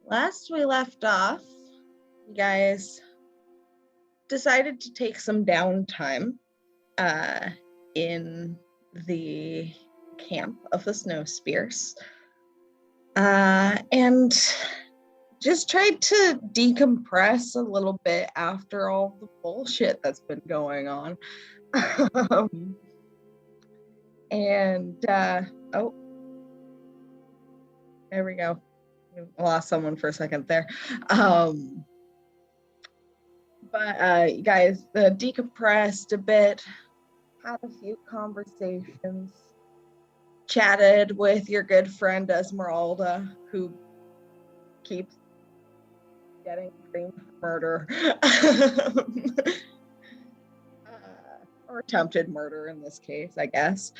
Last we left off, you guys decided to take some downtime in the camp of the Snow Spears and just tried to decompress a little bit after all the bullshit that's been going on. Oh, there we go. I lost someone for a second there. But you guys decompressed a bit, had a few conversations, chatted with your good friend Esmeralda, who keeps getting framed for murder. Or attempted murder in this case, I guess.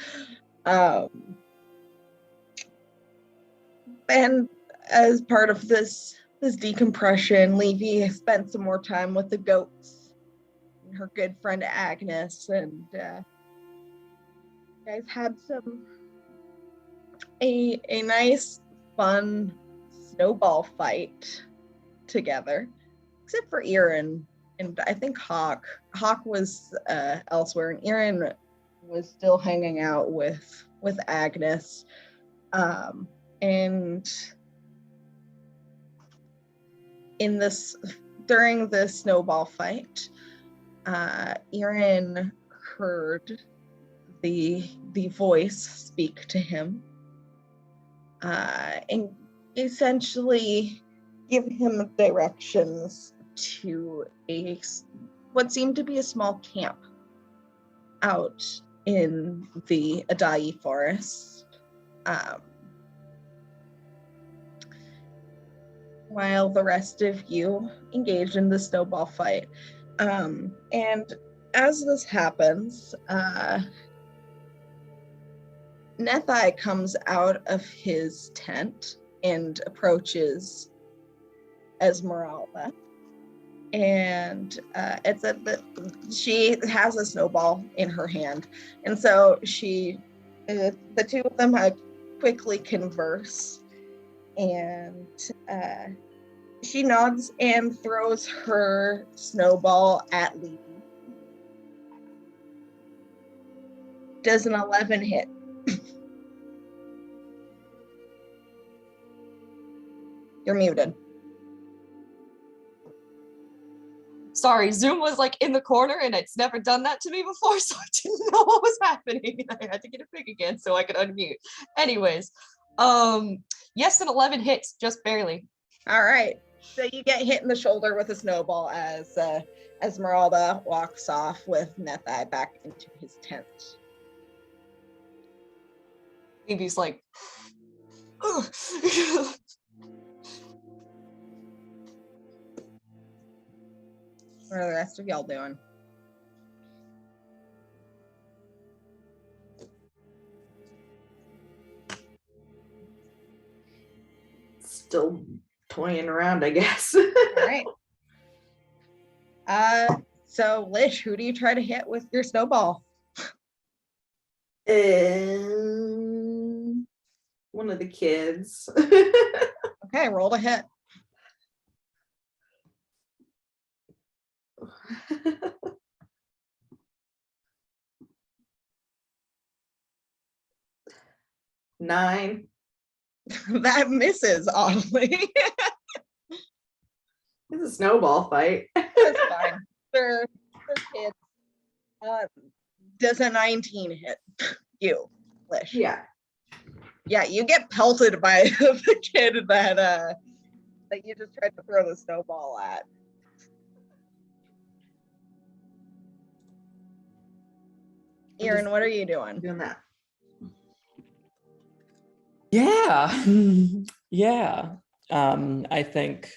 And as part of this decompression, Levy spent some more time with the goats and her good friend Agnes, and you guys had a nice, fun snowball fight together, except for Eirran and I think Hawk. Hawk was elsewhere, and Eirran was still hanging out with Agnes. And during the snowball fight, Eirran heard the voice speak to him and essentially give him directions to what seemed to be a small camp out in the Adai forest. While the rest of you engaged in the snowball fight. And as this happens, Nethai comes out of his tent and approaches Esmeralda. And she has a snowball in her hand. And so the two of them quickly converse. And she nods and throws her snowball at Levy. Does an 11 hit? You're muted. Sorry, Zoom was like in the corner and it's never done that to me before, so I didn't know what was happening. I had to get it big again so I could unmute. Anyways, yes, an 11 hits, just barely. All right, so you get hit in the shoulder with a snowball as Esmeralda walks off with Nethai back into his tent. Levy's like, What are the rest of y'all doing? Still toying around, I guess. All right. So Lish, who do you try to hit with your snowball? One of the kids. Okay, roll to hit. Nine. That misses, oddly. It's a snowball fight. That's fine. They're kids. Does a 19 hit you, Lish? Yeah. Yeah, you get pelted by the kid that you just tried to throw the snowball at. Eirran, what are you doing? Doing that. Yeah. Yeah. I think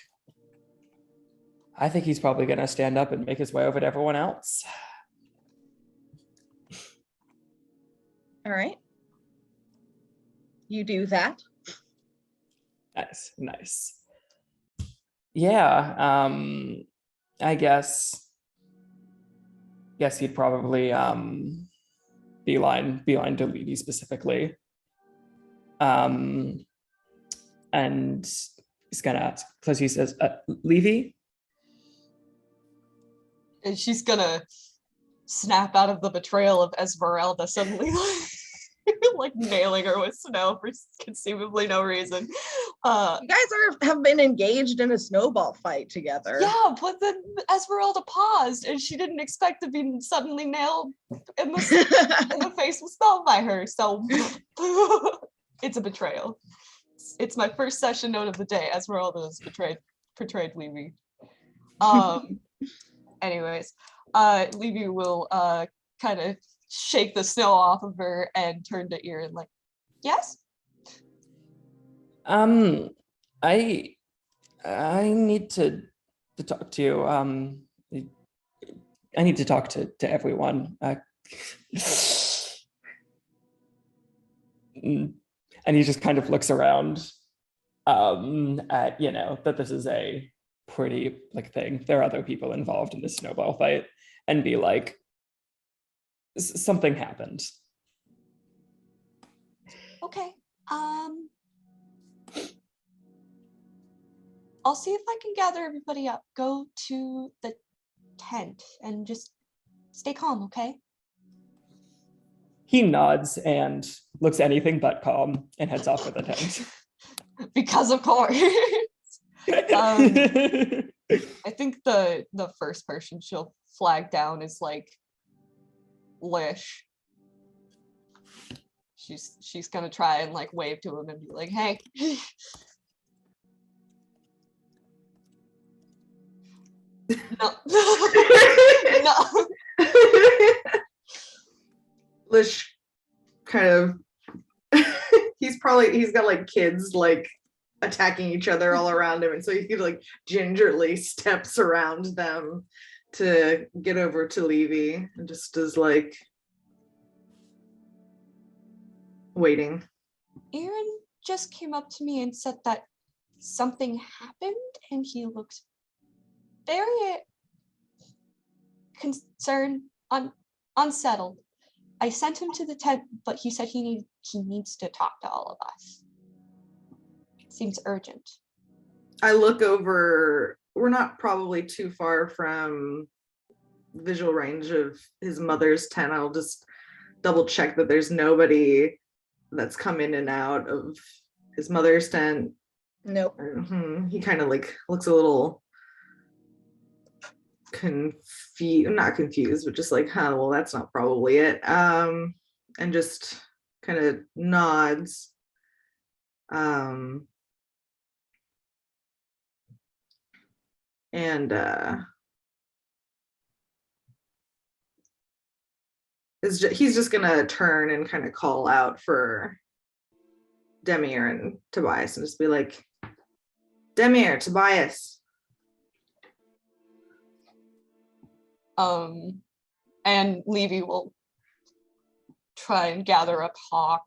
he's probably going to stand up and make his way over to everyone else. All right. You do that. Nice. Yeah. I guess he'd probably beeline to Levy specifically. And he's gonna ask, because he says, Levy? And she's gonna snap out of the betrayal of Esmeralda suddenly, like nailing her with snow for conceivably no reason. You guys have been engaged in a snowball fight together. Yeah, but then Esmeralda paused, and she didn't expect to be suddenly nailed in the face with snow by her. So it's a betrayal. It's my first session note of the day. Esmeralda has portrayed Levy. Anyways, Levy will kind of shake the snow off of her and turn to Eirran like, yes? I need to talk to you. I need to talk to everyone. And he just kind of looks around at, that this is a pretty thing. There are other people involved in this snowball fight, and be like, something happened. Okay. I'll see if I can gather everybody up. Go to the tent and just stay calm, okay? He nods and looks anything but calm and heads off for the tent. Because of course. I think the first person she'll flag down is like Lish. She's gonna try and like wave to him and be like, hey. No. No. Lish kind of he's got like kids like attacking each other all around him, and so he like gingerly steps around them to get over to Levy and just is like waiting. Eirran just came up to me and said that something happened, and he looked very concerned, unsettled. I sent him to the tent, but he said he needs to talk to all of us. It seems urgent. I look over. We're not probably too far from visual range of his mother's tent. I'll just double check that there's nobody that's come in and out of his mother's tent. Nope. He kind of like looks a little confused, not confused, but just like, well, that's not probably it. And just kind of nods. And he's just gonna turn and kind of call out for Demir and Tobias and just be like, Demir, Tobias. And Levy will try and gather up Hawk.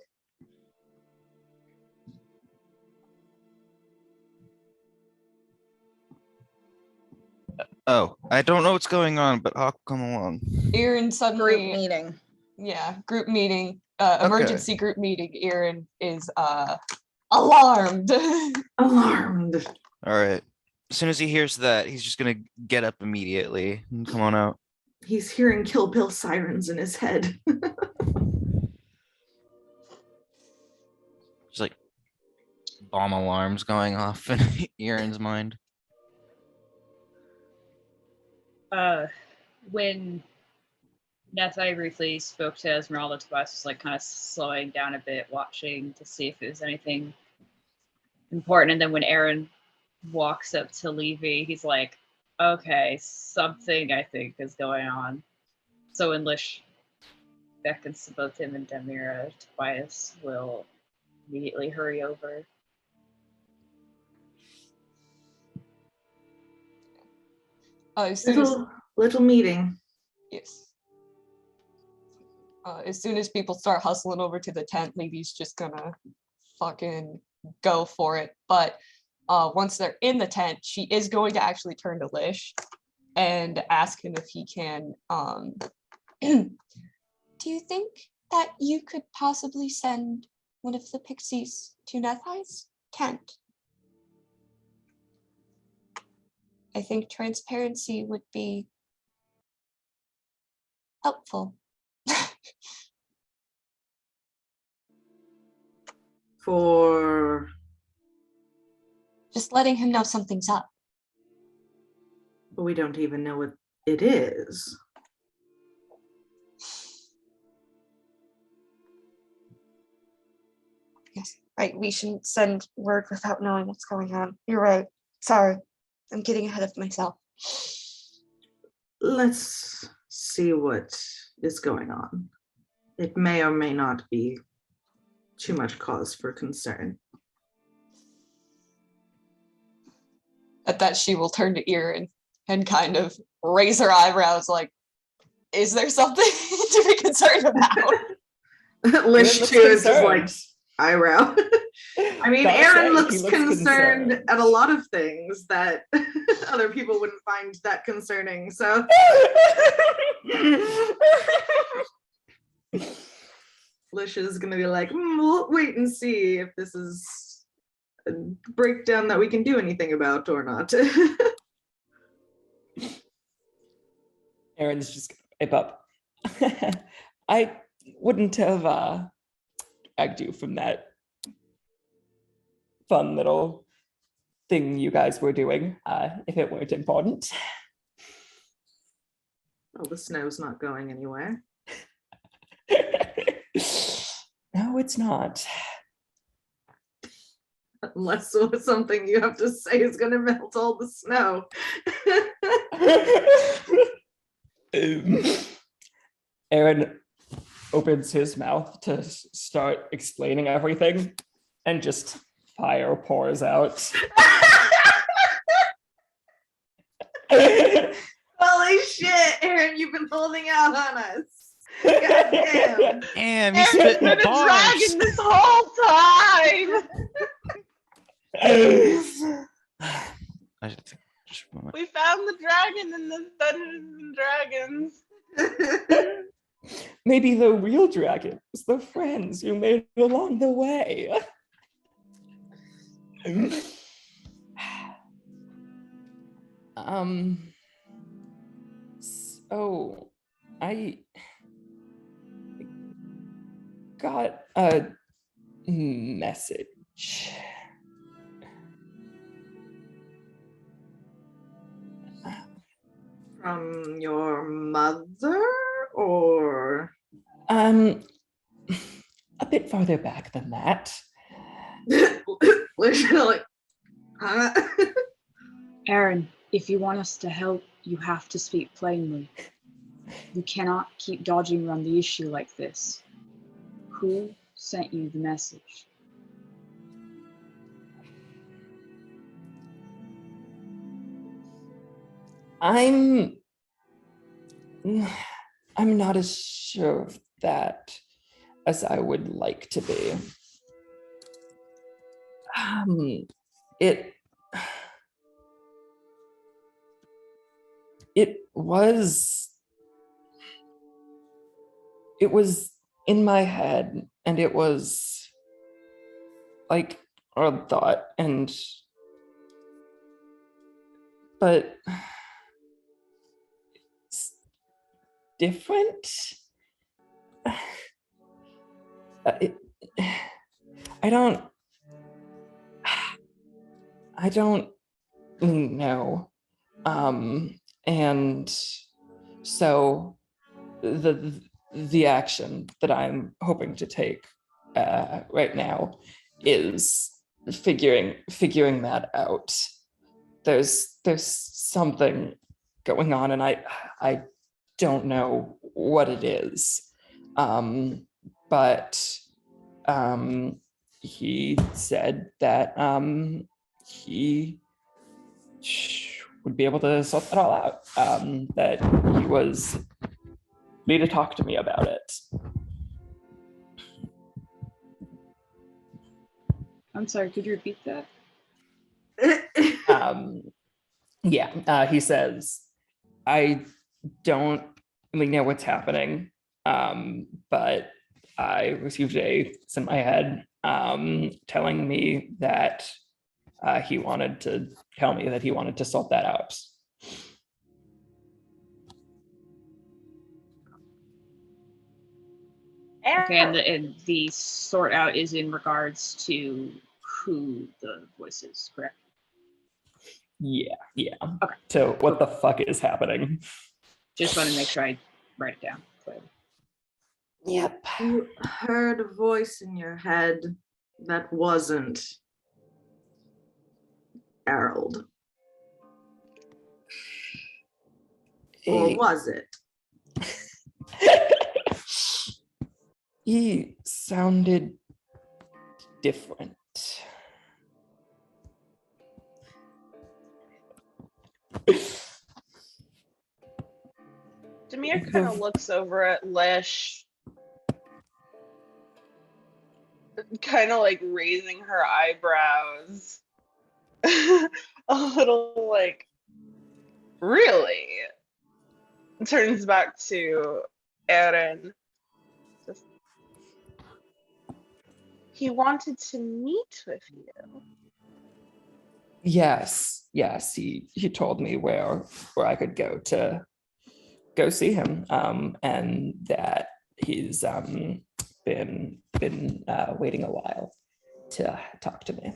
Oh, I don't know what's going on, but Hawk, come along. Eirran suddenly Group meeting. Yeah, group meeting. Emergency group meeting. Eirran is alarmed. Alarmed. All right. As soon as he hears that, he's just gonna get up immediately and come on out. He's hearing Kill Bill sirens in his head. Just like bomb alarms going off in Eirran's mind. When Nethi briefly spoke to Esmeralda, Tobias was like kind of slowing down a bit, watching to see if it was anything important. And then when Eirran walks up to Levy, he's like, okay, something I think is going on. So when Lish beckons to both him and Demira, Tobias will immediately hurry over. Little meeting. Yes. As soon as people start hustling over to the tent, Levy's just gonna fucking go for it. But once they're in the tent, she is going to actually turn to Lish and ask him if he can. Do you think that you could possibly send one of the pixies to Nethi's tent? I think transparency would be helpful. For Just letting him know something's up. we don't even know what it is. Yes, right. We shouldn't send word without knowing what's going on. You're right. Sorry. I'm getting ahead of myself. Let's see what is going on. It may or may not be too much cause for concern. At that, she will turn to Eirran and kind of raise her eyebrows like, is there something to be concerned about? Lish looks too is just like concerned. eyebrow. I mean, Gotta Eirran say, looks, he looks concerned at a lot of things that other people wouldn't find that concerning. So Lish is gonna be like, we'll wait and see if this is a breakdown that we can do anything about or not. Aaron's just gonna pipe up. I wouldn't have dragged you from that fun little thing you guys were doing if it weren't important. Well, the snow's not going anywhere. No, it's not. Unless something you have to say is gonna melt all the snow. Aaron opens his mouth to start explaining everything, and just fire pours out. Holy shit, Eirran, you've been holding out on us. God damn. Damn, he's spitting Been a bars. dragon this whole time. I should think- just a moment. We found the dragon in the Dungeons and Dragons. Maybe the real dragons, the friends you made along the way. So I got a message. From your mother or A bit farther back than that. literally? Huh? Eirran, if you want us to help, you have to speak plainly. We cannot keep dodging around the issue like this. Who sent you the message? I'm not as sure of that as I would like to be. It was in my head, and it was like a thought, but it's different. I don't know. And so the action that I'm hoping to take right now is figuring that out. There's something going on, and I don't know what it is. But he said that he would be able to sort that all out. That he was ready to talk to me about it. I'm sorry, could you repeat that? He says, I don't really know what's happening, but I received a voice in my head telling me that he wanted to tell me that he wanted to sort that out. Okay, and the sort out is in regards to who the voice is, correct? Yeah. Okay. So what the fuck is happening? Just want to make sure I write it down clearly. Yep. You heard a voice in your head that wasn't Harold. Or was it? He sounded different. Demir kind of looks over at Lish, kind of like raising her eyebrows. A little like, really? Turns back to Eirran. He wanted to meet with you. Yes. He told me where I could go see him. And that he's been waiting a while to talk to me.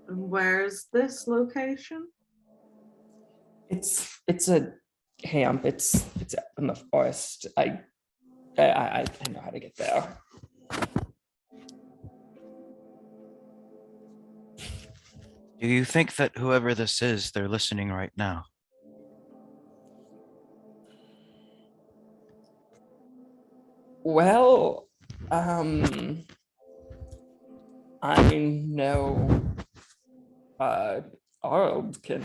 And where's this location? It's a camp. It's in the forest. I know how to get there. Do you think that whoever this is, they're listening right now? Well, I know Arnold can.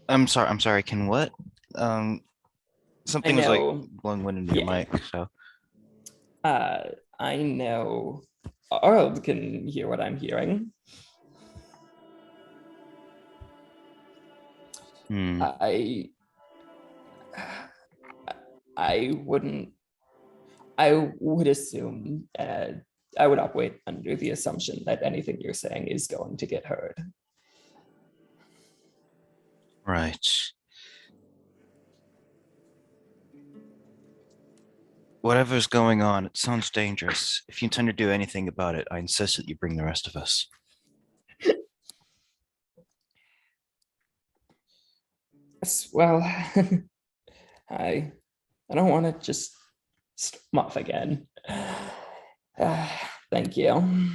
I'm sorry, can what? Something was like know. blowing wind into your Yeah. mic, so I know Arnold can hear what I'm hearing. I would assume, I would operate under the assumption that anything you're saying is going to get heard. Right. Whatever's going on, it sounds dangerous. If you intend to do anything about it, I insist that you bring the rest of us. Yes, well, I don't want to just storm off again. Thank you.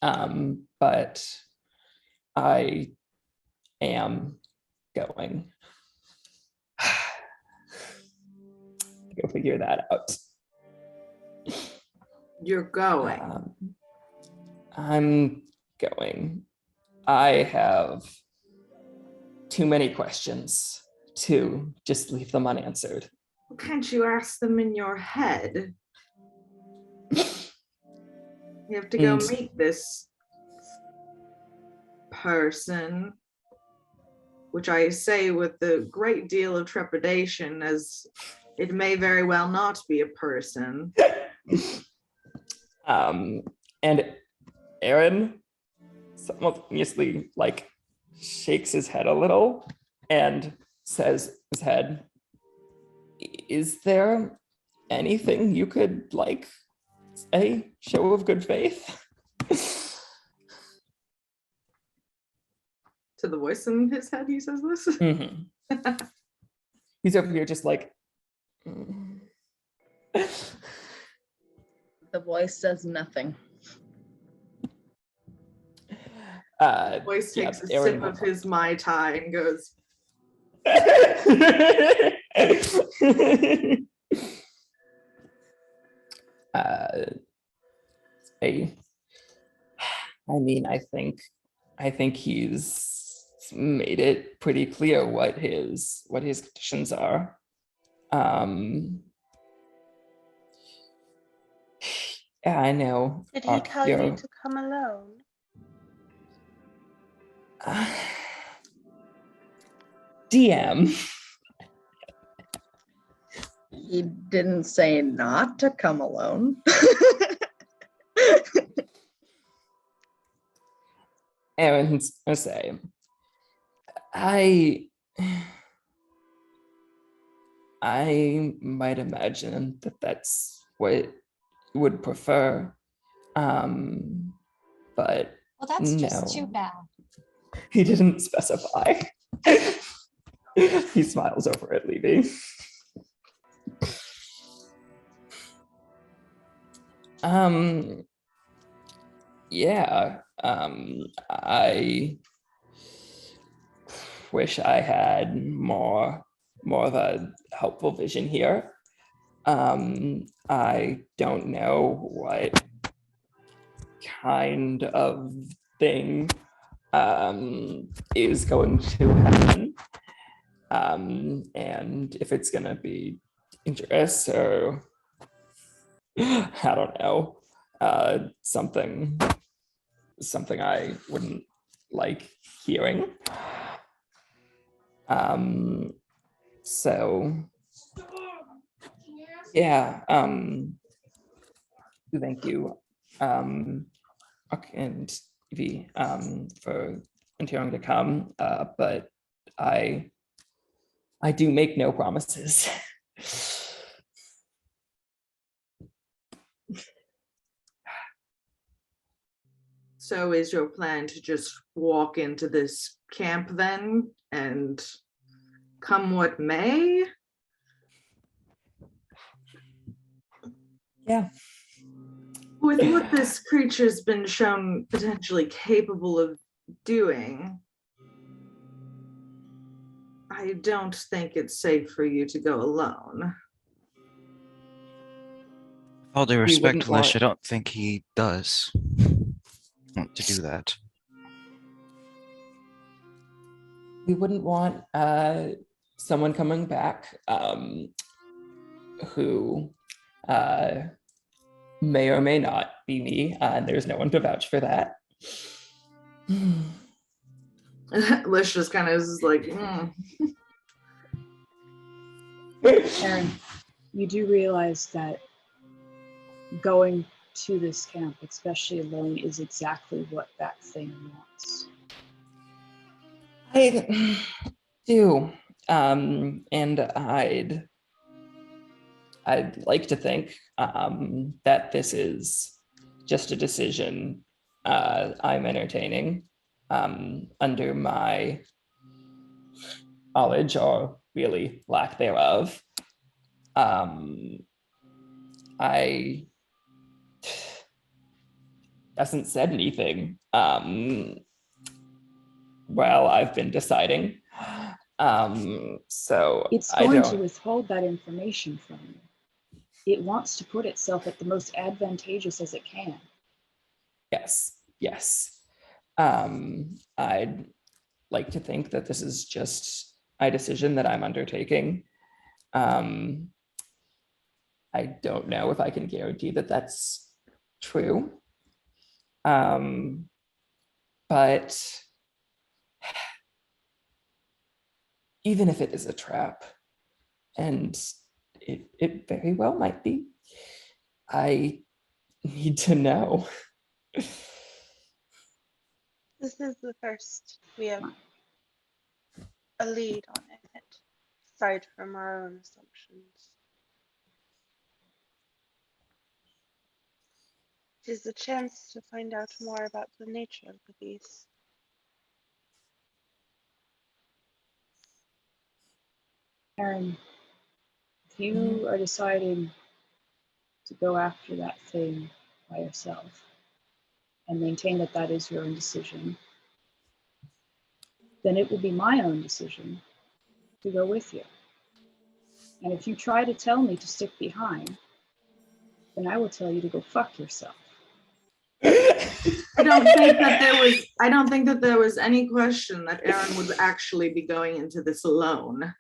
But I am going. Go figure that out. You're going. I'm going. I have too many questions to just leave them unanswered. Can't you ask them in your head? You have to go meet this person, which I say with a great deal of trepidation, as it may very well not be a person. And Eirran simultaneously shakes his head a little and says his head, is there anything you could a show of good faith? To the voice in his head, he says this. Mm-hmm. He's over here just The voice says nothing. Voice takes a sip of his Mai Tai and goes, I think he's made it pretty clear what his conditions are. Yeah, I know. did he tell you to come alone? DM. He didn't say not to come alone. Aaron's gonna say, I might imagine that that's what you would prefer. But Well, that's just too no, bad. he didn't specify. He smiles over at Levy. Yeah, I wish I had more of a helpful vision here. I don't know what kind of thing is going to happen, and if it's gonna be dangerous or I don't know, something I wouldn't like hearing. So yeah, thank you, and V, for continuing to come, but I do make no promises. So is your plan to just walk into this camp then and come what may? Yeah. With what this creature's been shown potentially capable of doing, I don't think it's safe for you to go alone. All due We respect, wouldn't Lish, want- I don't think he does want to do that. We wouldn't want someone coming back who may or may not be me, and there's no one to vouch for that. Lish just kind of is like, Aaron, you do realize that going to this camp, especially alone, is exactly what that thing wants. I do, and I'd like to think that this is just a decision I'm entertaining under my knowledge or really lack thereof. I hasn't said anything while I've been deciding. So It's I going to don't. withhold that information from you. It wants to put itself at the most advantageous as it can. Yes. I'd like to think that this is just a decision that I'm undertaking. I don't know if I can guarantee that that's true. But even if it is a trap, and it very well might be, I need to know. This is the first we have a lead on it, aside from our own assumptions. It is a chance to find out more about the nature of the beast. Aaron, if you are deciding to go after that thing by yourself and maintain that that is your own decision, then it will be my own decision to go with you. And if you try to tell me to stick behind, then I will tell you to go fuck yourself. I don't think that there was any question that Eirran would actually be going into this alone.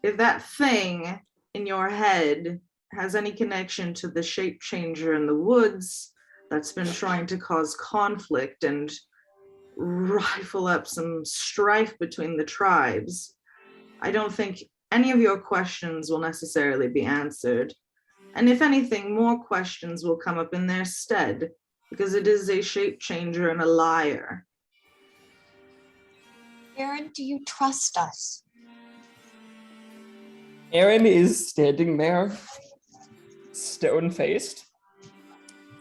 If that thing in your head has any connection to the shape changer in the woods that's been trying to cause conflict and rifle up some strife between the tribes, I don't think any of your questions will necessarily be answered. And if anything, more questions will come up in their stead. because it is a shape changer and a liar. Eirran, do you trust us? Eirran is standing there, stone-faced,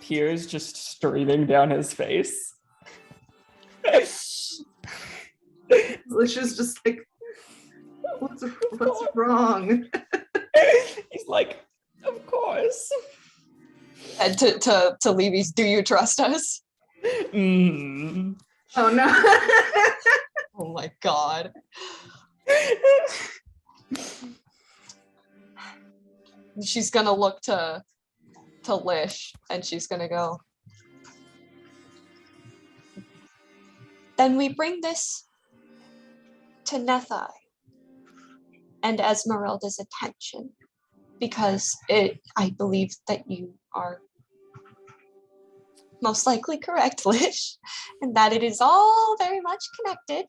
tears just streaming down his face. Alicia's just like, what's wrong? He's like, of course. And to Levy's, do you trust us? Mm. Oh no. Oh my god. She's gonna look to Lish and she's gonna go. Then we bring this to Nethai and Esmeralda's attention because I believe that you are most likely correct, Lish, and that it is all very much connected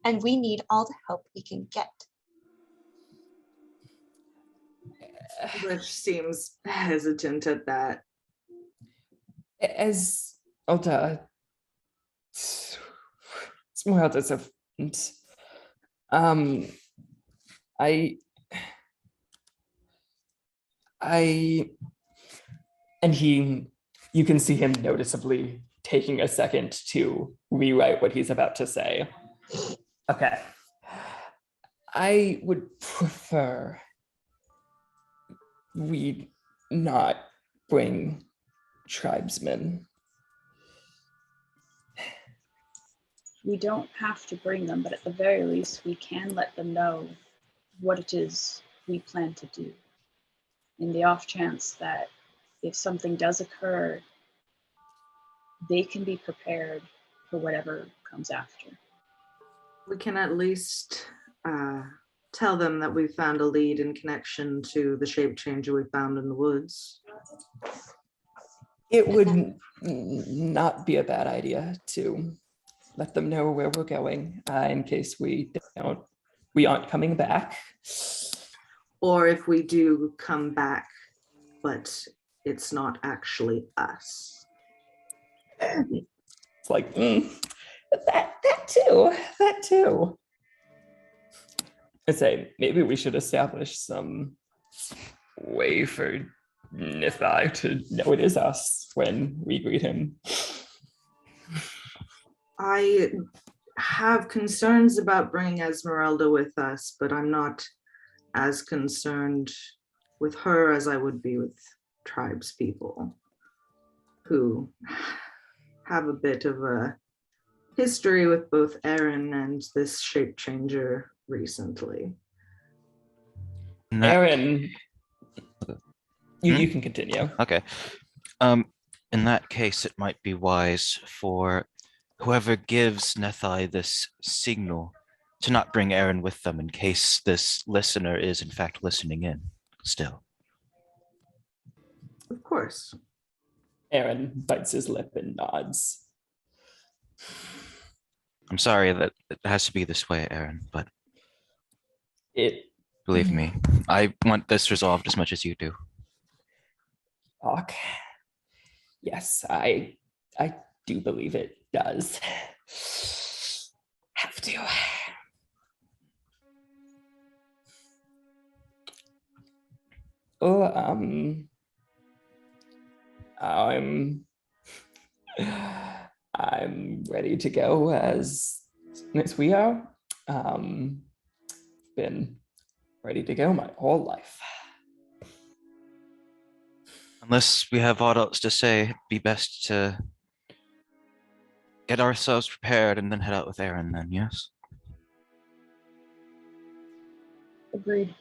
and we need all the help we can get. Which seems hesitant at that. Esmeralda, Esmeralda's a friend. And you can see him noticeably taking a second to rewrite what he's about to say. Okay. I would prefer we not bring tribesmen. We don't have to bring them, but at the very least, we can let them know what it is we plan to do. In the off chance that if something does occur, they can be prepared for whatever comes after. We can at least tell them that we found a lead in connection to the shape changer we found in the woods. It would not be a bad idea to let them know where we're going in case we aren't coming back. Or if we do come back, but it's not actually us. It's like, that too. I say, maybe we should establish some way for Nethai to know it is us when we greet him. I have concerns about bringing Esmeralda with us, but I'm not as concerned with her as I would be with tribespeople who have a bit of a history with both Eirran and this shape changer recently. Eirran, you can continue. Okay. In that case, it might be wise for whoever gives Nethai this signal to not bring Eirran with them in case this listener is in fact listening in still. Of course. Eirran bites his lip and nods. I'm sorry that it has to be this way, Eirran, but believe me, I want this resolved as much as you do. Talk. Yes, I do believe it does. Have to. Oh, I'm ready to go as soon as we are. Been ready to go my whole life. Unless we have aught else to say, it'd be best to get ourselves prepared and then head out with Eirran then, yes? Agreed.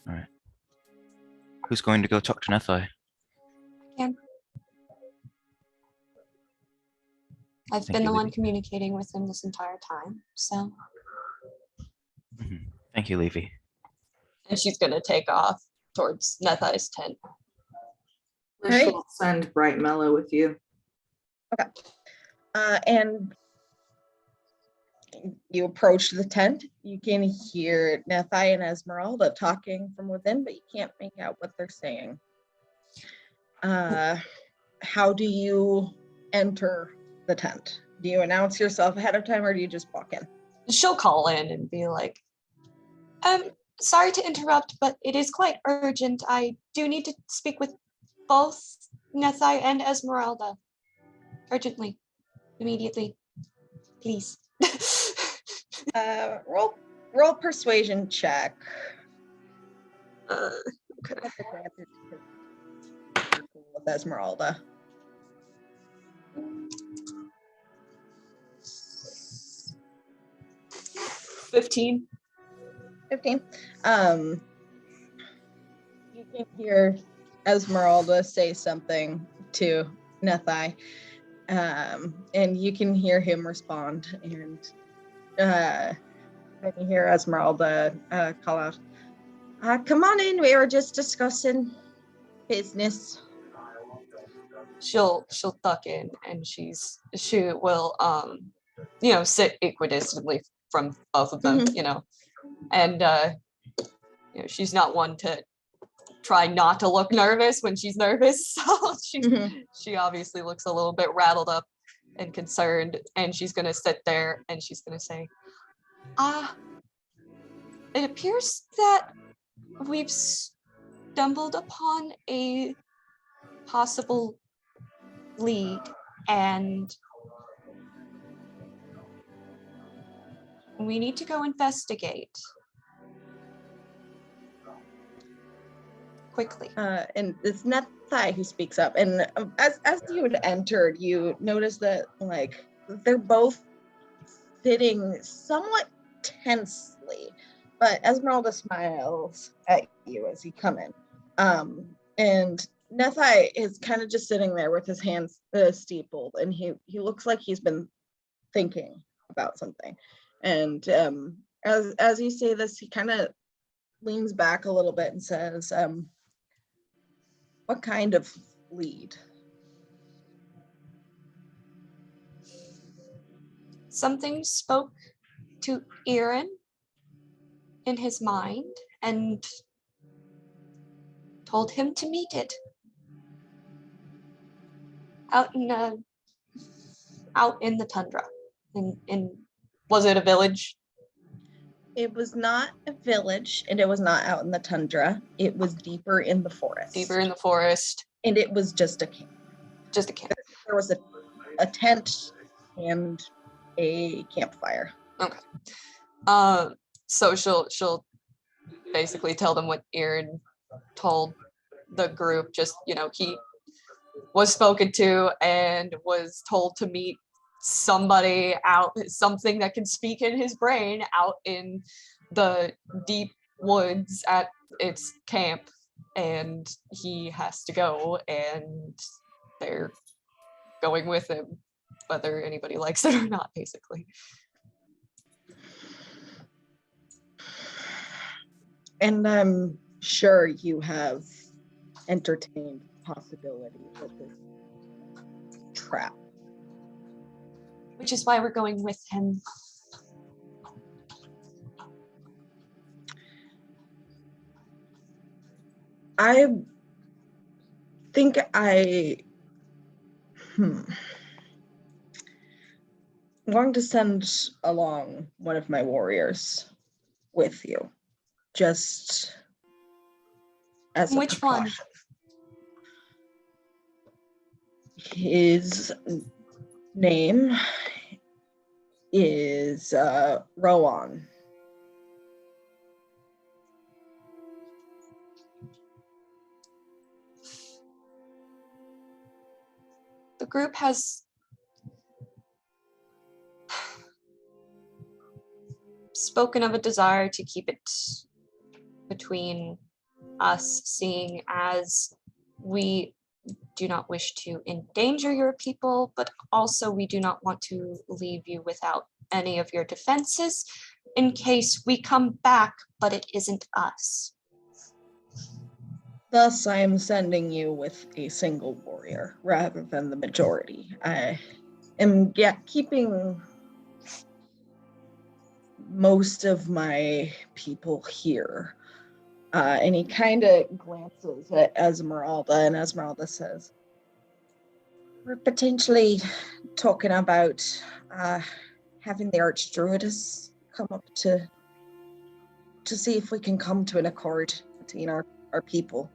All right. Who's going to go talk to Nethai? Again. I've Thank been you, the one Levy. communicating with him this entire time, so. Mhm. Thank you, Levy. And she's gonna take off towards Nethai's tent. Lish Right. will send Bright Mellow with you. And you approach the tent. You can hear Nethai and Esmeralda talking from within, but you can't make out what they're saying. how do you enter the tent? Do you announce yourself ahead of time or do you just walk in? She'll call in and be like, sorry to interrupt, but it is quite urgent. I do need to speak with both Nethai and Esmeralda. Urgently. Immediately. Please. Roll persuasion check. Okay. With Esmeralda. 15. 15. You can hear Esmeralda say something to Nethai, and you can hear him respond, and then you hear Esmeralda call out, come on in, we were just discussing business. She'll duck in and she will sit equidistantly from both of them, Mhm. And she's not one to try not to look nervous when she's nervous. So she obviously looks a little bit rattled up and concerned, and she's gonna sit there and she's gonna say, it appears that we've stumbled upon a possible lead, and we need to go investigate quickly. And it's Nethai who speaks up. And as you had entered, you notice that they're both sitting somewhat tensely, but Esmeralda smiles at you as you come in. And Nethai is kind of just sitting there with his hands steepled, and he looks like he's been thinking about something. And as you say this, he kind of leans back a little bit and says, what kind of lead? Something spoke to Eirran in his mind and told him to meet it out in the tundra. In was it a village? It was not a village, and it was not out in the tundra. It was deeper in the forest. Deeper in the forest. And it was just a camp. Just a camp. There was a tent and a campfire. Okay. So she'll basically tell them what Eirran told the group. Just, he was spoken to and was told to meet somebody something that can speak in his brain out in the deep woods at its camp, and he has to go, and they're going with him whether anybody likes it or not, basically. And I'm sure you have entertained possibilities of this trap. Which is why we're going with him. I think I'm going to send along one of my warriors with you, just as a Which one? precaution. His name is Rowan. The group has spoken of a desire to keep it between us, seeing as we do not wish to endanger your people, but also we do not want to leave you without any of your defenses in case we come back, but it isn't us. Thus, I am sending you with a single warrior rather than the majority. I am keeping most of my people here And he kind of glances at Esmeralda, and Esmeralda says, "We're potentially talking about having the Archdruidess come up to see if we can come to an accord between our people."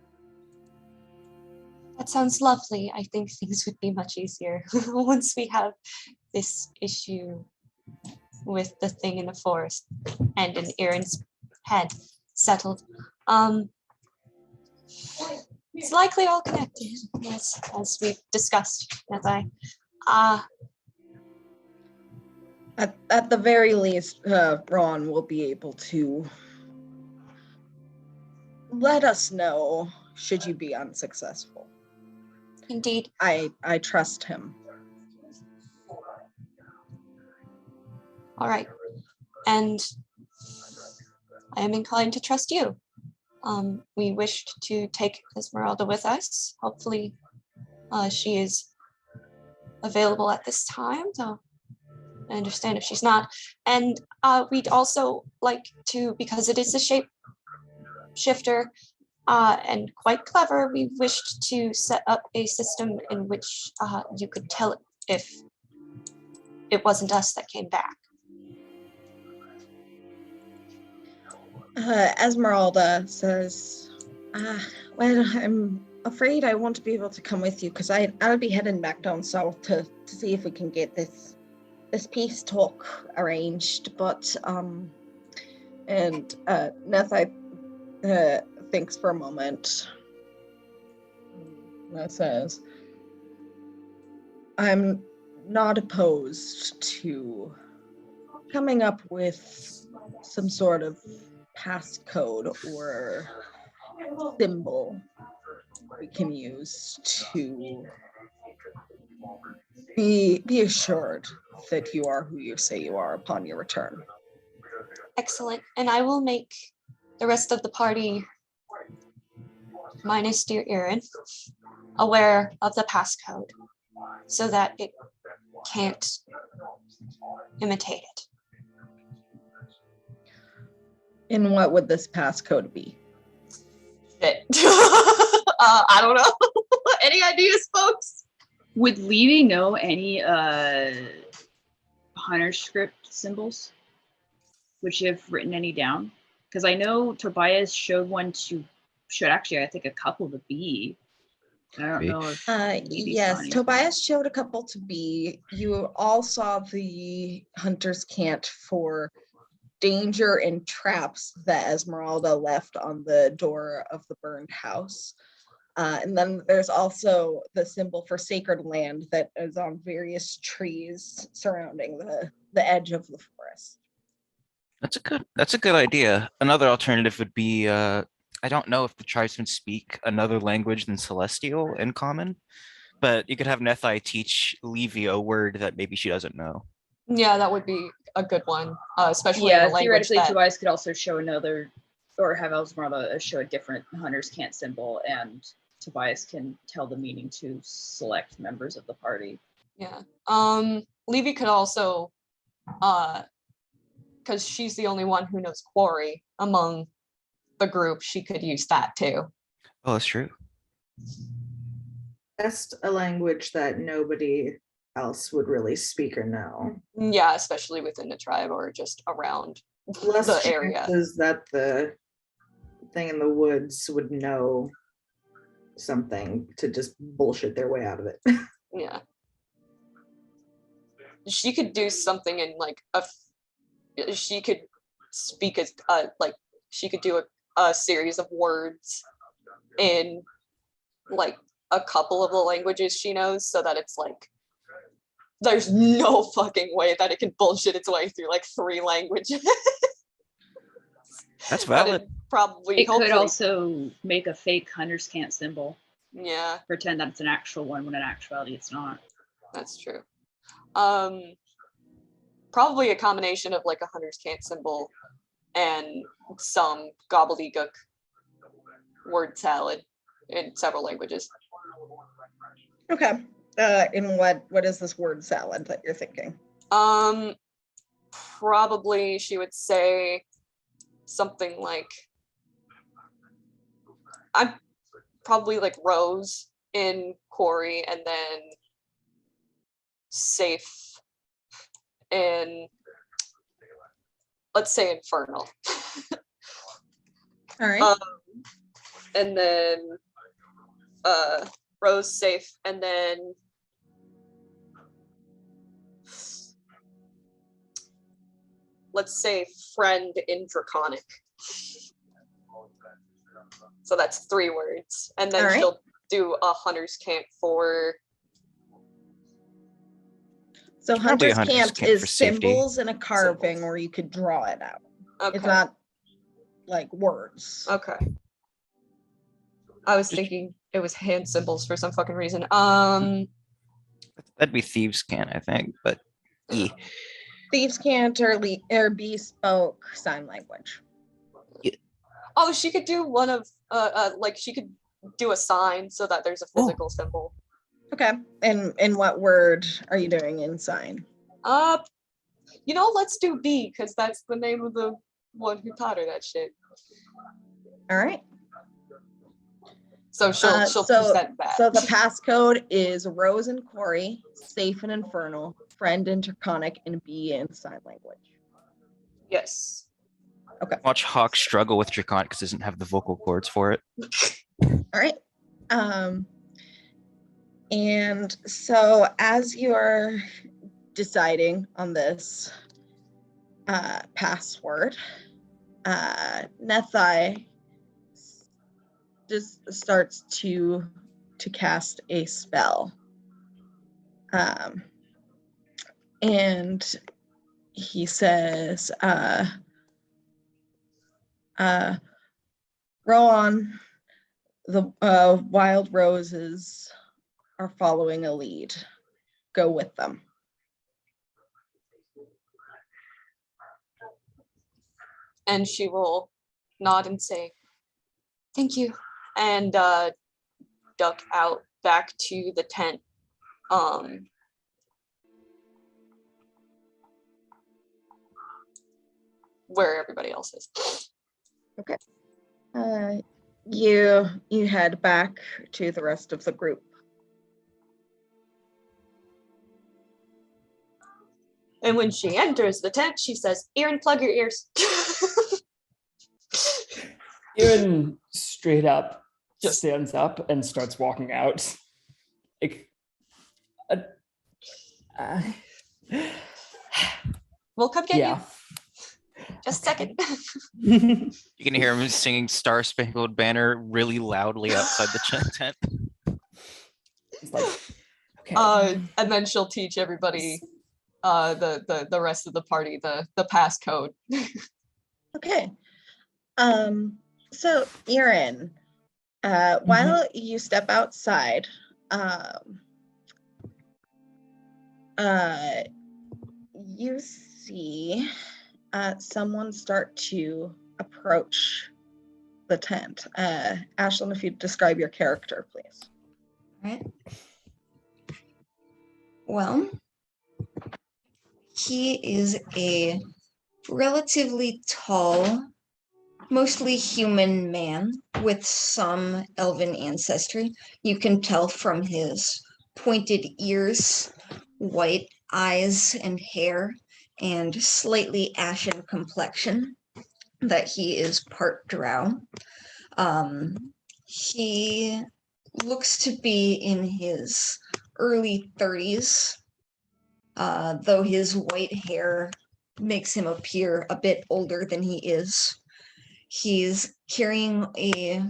That sounds lovely. I think things would be much easier once we have this issue with the thing in the forest and in Eirran's head settled. It's likely all connected, as we've discussed, At the very least, Ron will be able to let us know should you be unsuccessful. Indeed. I trust him. All right. And I am inclined to trust you. We wished to take Esmeralda with us. Hopefully she is available at this time, though I understand if she's not. And we'd also like to, because it is a shape shifter and quite clever, we wished to set up a system in which you could tell it if it wasn't us that came back. Esmeralda says, well, I'm afraid I won't be able to come with you because I'll be heading back down south to see if we can get this peace talk arranged. But Nethai thinks for a moment. That says, I'm not opposed to coming up with some sort of passcode or symbol we can use to be assured that you are who you say you are upon your return. Excellent. And I will make the rest of the party, minus dear Eirran, aware of the passcode so that it can't imitate it. And what would this passcode be? Shit. I don't know. Any ideas, folks? Would Levy know any hunter script symbols? Would she have written any down? Because I know Tobias showed actually, I think, a couple to B. I don't know if yes, Tobias showed a couple to B. You all saw the hunter's cant for danger and traps that Esmeralda left on the door of the burned house. And then there's also the symbol for sacred land that is on various trees surrounding the edge of the forest. That's a good idea. Another alternative would be I don't know if the tribesmen speak another language than Celestial in common, but you could have Nethai teach Levy a word that maybe she doesn't know. Yeah, that would be a good one, especially in a language theoretically, that... Tobias could also show another, or have Esmeralda show a different hunter's cant symbol, and Tobias can tell the meaning to select members of the party. Yeah. Levy could also, because she's the only one who knows quarry among the group, she could use that too. Oh, that's true. Best a language that nobody else would really speak or know. Yeah, especially within the tribe or just around Less the area. chances that the thing in the woods would know something to just bullshit their way out of it. Yeah. She could do something in like she could speak as she could do a series of words in like a couple of the languages she knows, so that it's like there's no fucking way that it can bullshit its way through like 3 languages. That's valid. Probably. It could also make a fake hunter's cant symbol. Yeah. Pretend that it's an actual one when in actuality it's not. That's true. Probably a combination of like a hunter's cant symbol and some gobbledygook word salad in several languages. Okay. In what is this word salad that you're thinking? Probably she would say something like I'm probably like Rose in Quarry, and then Safe in, let's say, Infernal. All right. And then Rose, Safe, and then let's say Friend in Draconic. So that's 3 words. And then All right. she'll do a Hunter's Camp for... So Probably a Hunter's Hunter's Camp Camp is for safety. symbols and a carving Symbols. where you could draw it out. Okay. It's not like words. Okay. I was thinking it was hand symbols for some fucking reason. That'd be Thieves' Cant, I think, but yeah. Thieves can't or bespoke sign language. Oh, she could do one of like she could do a sign so that there's a physical symbol. Okay. And what word are you doing in sign? Let's do B, because that's the name of the one who taught her that shit. All right. So she'll present that. So the passcode is Rose and Corey, Safe and Infernal, Friend in Draconic, and B in sign language. Yes. Watch Hawk struggle with Draconic because it doesn't have the vocal cords for it. All right. And so as you're deciding on this password, Nethai just starts to cast a spell. And he says, Rowan, the wild roses are following a lead. Go with them. And she will nod and say, thank you. And duck out back to the tent. Where everybody else is. Okay. You head back to the rest of the group. And when she enters the tent, she says, Eirran, plug your ears. Eirran straight up just stands up and starts walking out. Like, We'll come get yeah. you. Just a second. You can hear him singing Star Spangled Banner really loudly outside the tent. It's like, okay. And then she'll teach everybody the rest of the party the passcode. Okay. So Eirran, while you step outside, you see someone start to approach the tent. Ashlyn, if you describe your character, please. All right. Well, he is a relatively tall, mostly human man with some elven ancestry. You can tell from his pointed ears, white eyes and hair, and slightly ashen complexion that he is part drow. He looks to be in his early 30s, though his white hair makes him appear a bit older than he is. He's carrying he's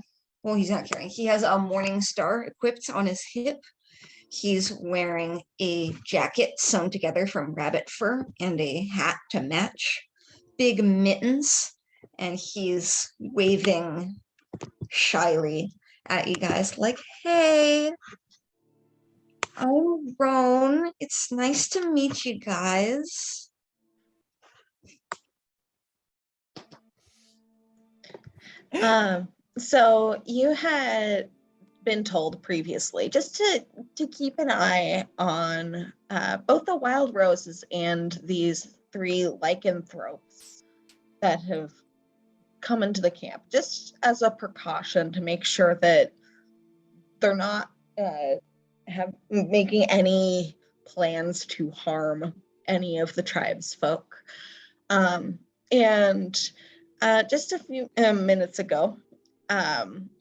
not carrying, he has a morning star equipped on his hip. He's wearing a jacket sewn together from rabbit fur and a hat to match, big mittens, and he's waving shyly at you guys like, hey, I'm Roan. It's nice to meet you guys. So you had been told previously just to keep an eye on both the wild roses and these 3 lycanthropes that have come into the camp, just as a precaution to make sure that they're not making any plans to harm any of the tribe's folk. And just a few minutes ago,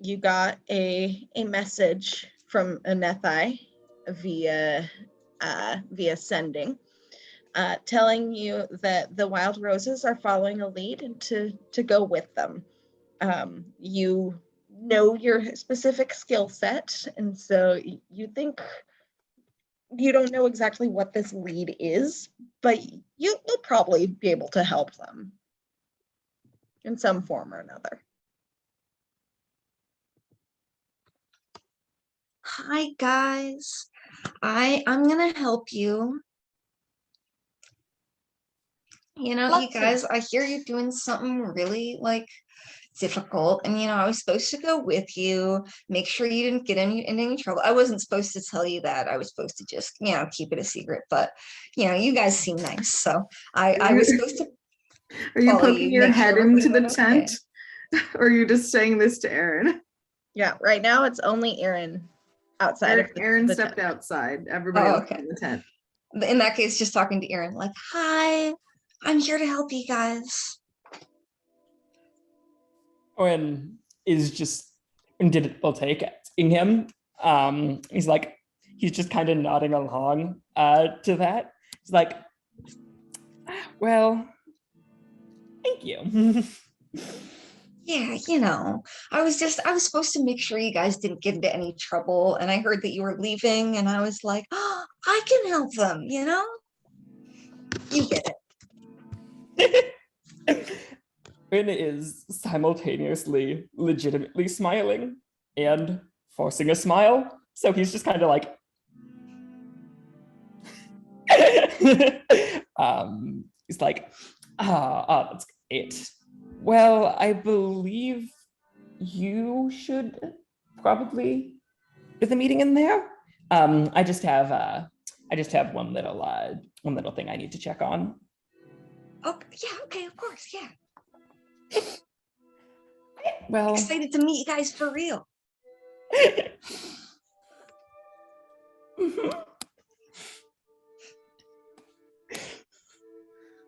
you got a message from Nethai via sending, telling you that the Wild Roses are following a lead and to go with them. You know your specific skill set, and so you think you don't know exactly what this lead is, but you'll probably be able to help them in some form or another. Hi guys, I'm gonna help you. You know, you guys, I hear you're doing something really like difficult, and you know, I was supposed to go with you, make sure you didn't get in any trouble. I wasn't supposed to tell you that. I was supposed to just, you know, keep it a secret. But you know, you guys seem nice, so I was supposed to. Are you follow poking your make sure head into the everything went tent? Or are you just saying this to Eirran? Yeah, right now it's only Eirran outside of Eirran the stepped tent. outside. Everybody else okay. in the tent. In that case, just talking to Eirran, like, hi, I'm here to help you guys. Owen is just will take asking him. He's like, he's just kind of nodding along to that. He's like, well, thank you. Yeah, you know, I was supposed to make sure you guys didn't get into any trouble, and I heard that you were leaving, and I was like, oh, I can help them, you know? You get it. Owen is simultaneously legitimately smiling and forcing a smile. So he's just kind of like, he's like, that's it. Well, I believe you should probably do the meeting in there. I just have one little thing I need to check on. Oh, yeah, okay, of course, yeah. Well, excited to meet you guys for real.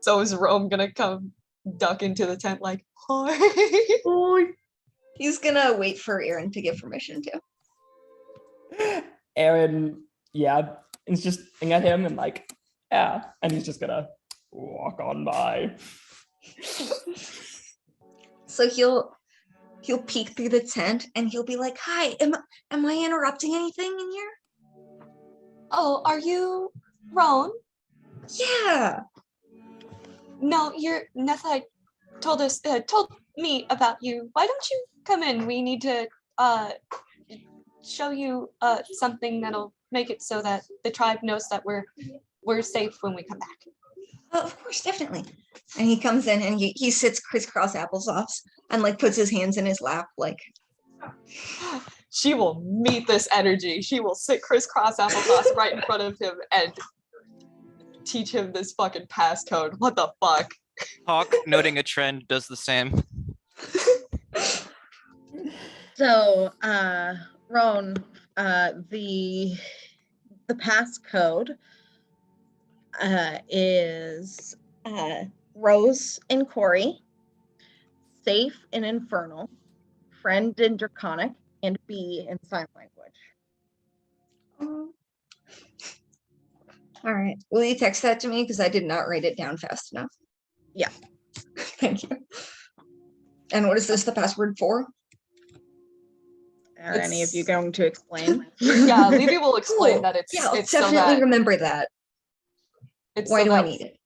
So is Rome gonna come duck into the tent like, hi? He's gonna wait for Eirran to give permission to. Eirran, yeah, is just looking at him and like, yeah, and he's just gonna walk on by. So he'll peek through the tent and he'll be like, hi, am I interrupting anything in here? Oh, are you Roan? Yeah. No, Nethai told me about you. Why don't you come in? We need to show you something that'll make it so that the tribe knows that we're safe when we come back. Of course, definitely. And he comes in and he sits crisscross applesauce and like puts his hands in his lap, like. She will meet this energy. She will sit crisscross applesauce right in front of him and teach him this fucking passcode. What the fuck? Hawk, noting a trend, does the same. So, Roan, the passcode is Rose in Corey, Safe in Infernal, Friend in Draconic, and B in Sign Language. All right. Will you text that to me? Because I did not write it down fast enough. Yeah. Thank you. And what is this the password for? Are any of you going to explain? Yeah, Levy will explain Cool. that it's. Yeah, I'll it's definitely so that, remember that. It's Why so do that, I need it?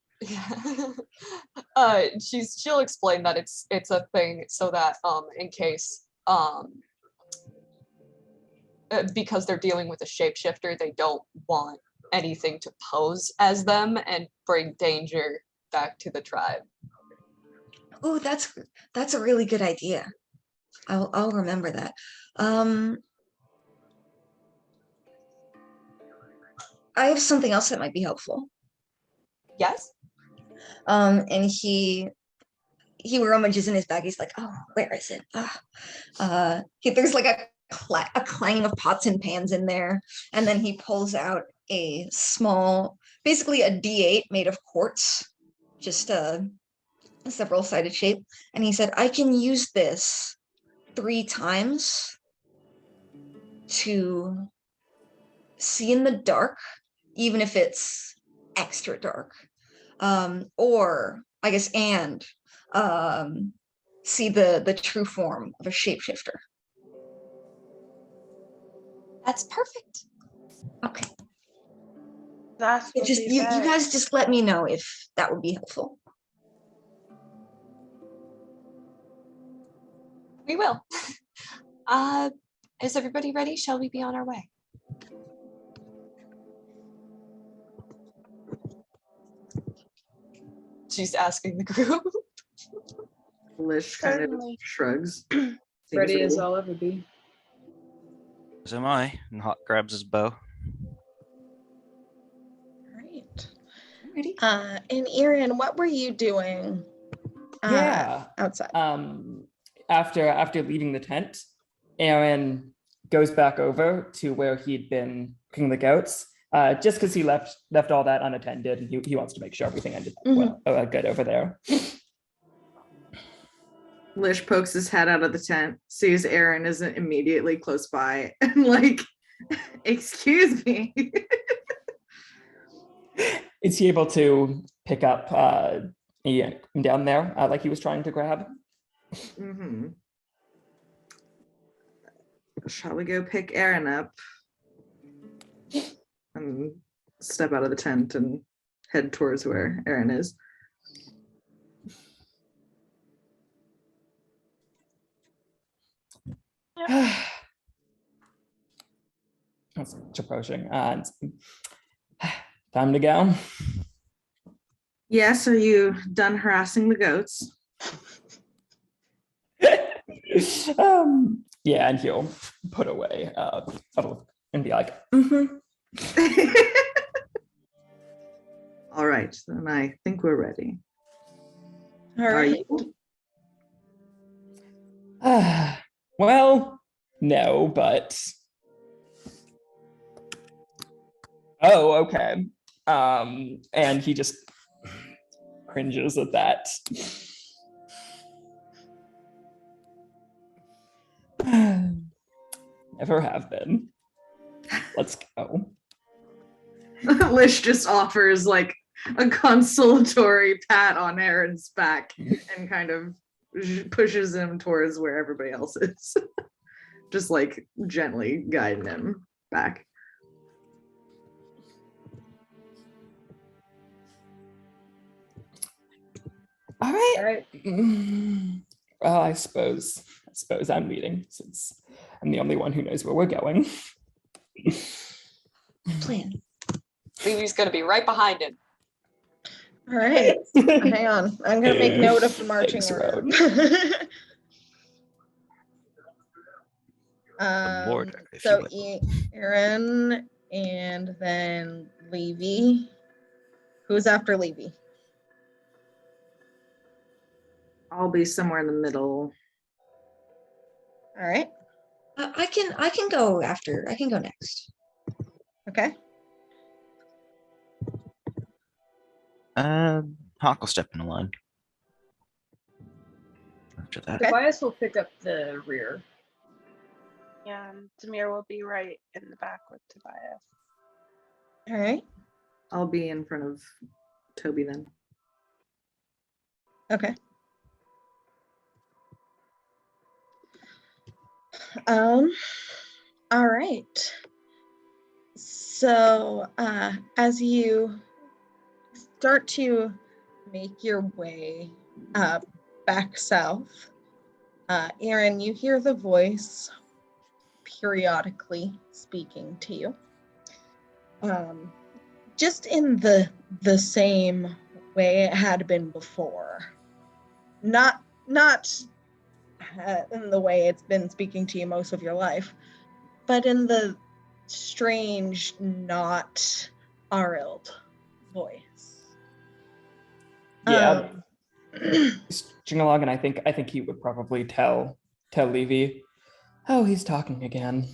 Yeah. She'll explain that it's a thing so that in case because they're dealing with a shapeshifter, they don't want anything to pose as them and bring danger back to the tribe. Oh, that's a really good idea. I'll remember that. I have something else that might be helpful. Yes. And he he rummages in his bag. He's like, oh, where is it? There's like a clanging of pots and pans in there. And then he pulls out a small, basically a D8 made of quartz, just a several-sided shape. And he said, I can use this 3 times to see in the dark, even if it's extra dark. Or I guess and see the true form of a shapeshifter. That's perfect. Okay. That's what Just he you said. guys just let me know if that would be helpful. We will. Is everybody ready? Shall we be on our way? She's asking the group. Lish kind of Certainly. shrugs. Ready Seems as cool. I'll ever be. As am I. And Hawk grabs his bow. Right. Ready? And Eirran, what were you doing? Yeah. Outside. After leaving the tent, Eirran goes back over to where he'd been cooking the goats, just because he left all that unattended, and he wants to make sure everything ended good over there. Lish pokes his head out of the tent, sees Eirran isn't immediately close by, and like, excuse me. Is he able to pick up down there like he was trying to grab? Mm-hmm. Shall we go pick Eirran up and step out of the tent and head towards where Eirran is? It's approaching. Time to go. Yes, are you done harassing the goats? Yeah, and he'll put away and be like, All right, then I think we're ready. All Are right. you? well, no, but oh, okay. And he just cringes at that. Never have been. Let's go. Lish just offers like a consolatory pat on Aaron's back and kind of pushes him towards where everybody else is. Just like gently guiding him back. All right. All right. Well, I suppose I'm leading since I'm the only one who knows where we're going. Plan. Levy's gonna be right behind him. All right. Hang on. I'm gonna make note of the marching Thanks, order. Order, if So you Eirran and then Levy. Who's after Levy? I'll be somewhere in the middle. All right. I can go after. I can go next. Okay. Hawk will step in the line. After that. Okay. Tobias will pick up the rear. Yeah, and Demir will be right in the back with Tobias. All right. I'll be in front of Toby then. Okay. All right. So as you start to make your way back south, Eirran, you hear the voice periodically speaking to you. Just in the same way it had been before. Not in the way it's been speaking to you most of your life, but in the strange, not Arild voice. Yeah. String along, and I think he would probably tell Levy, oh, he's talking again.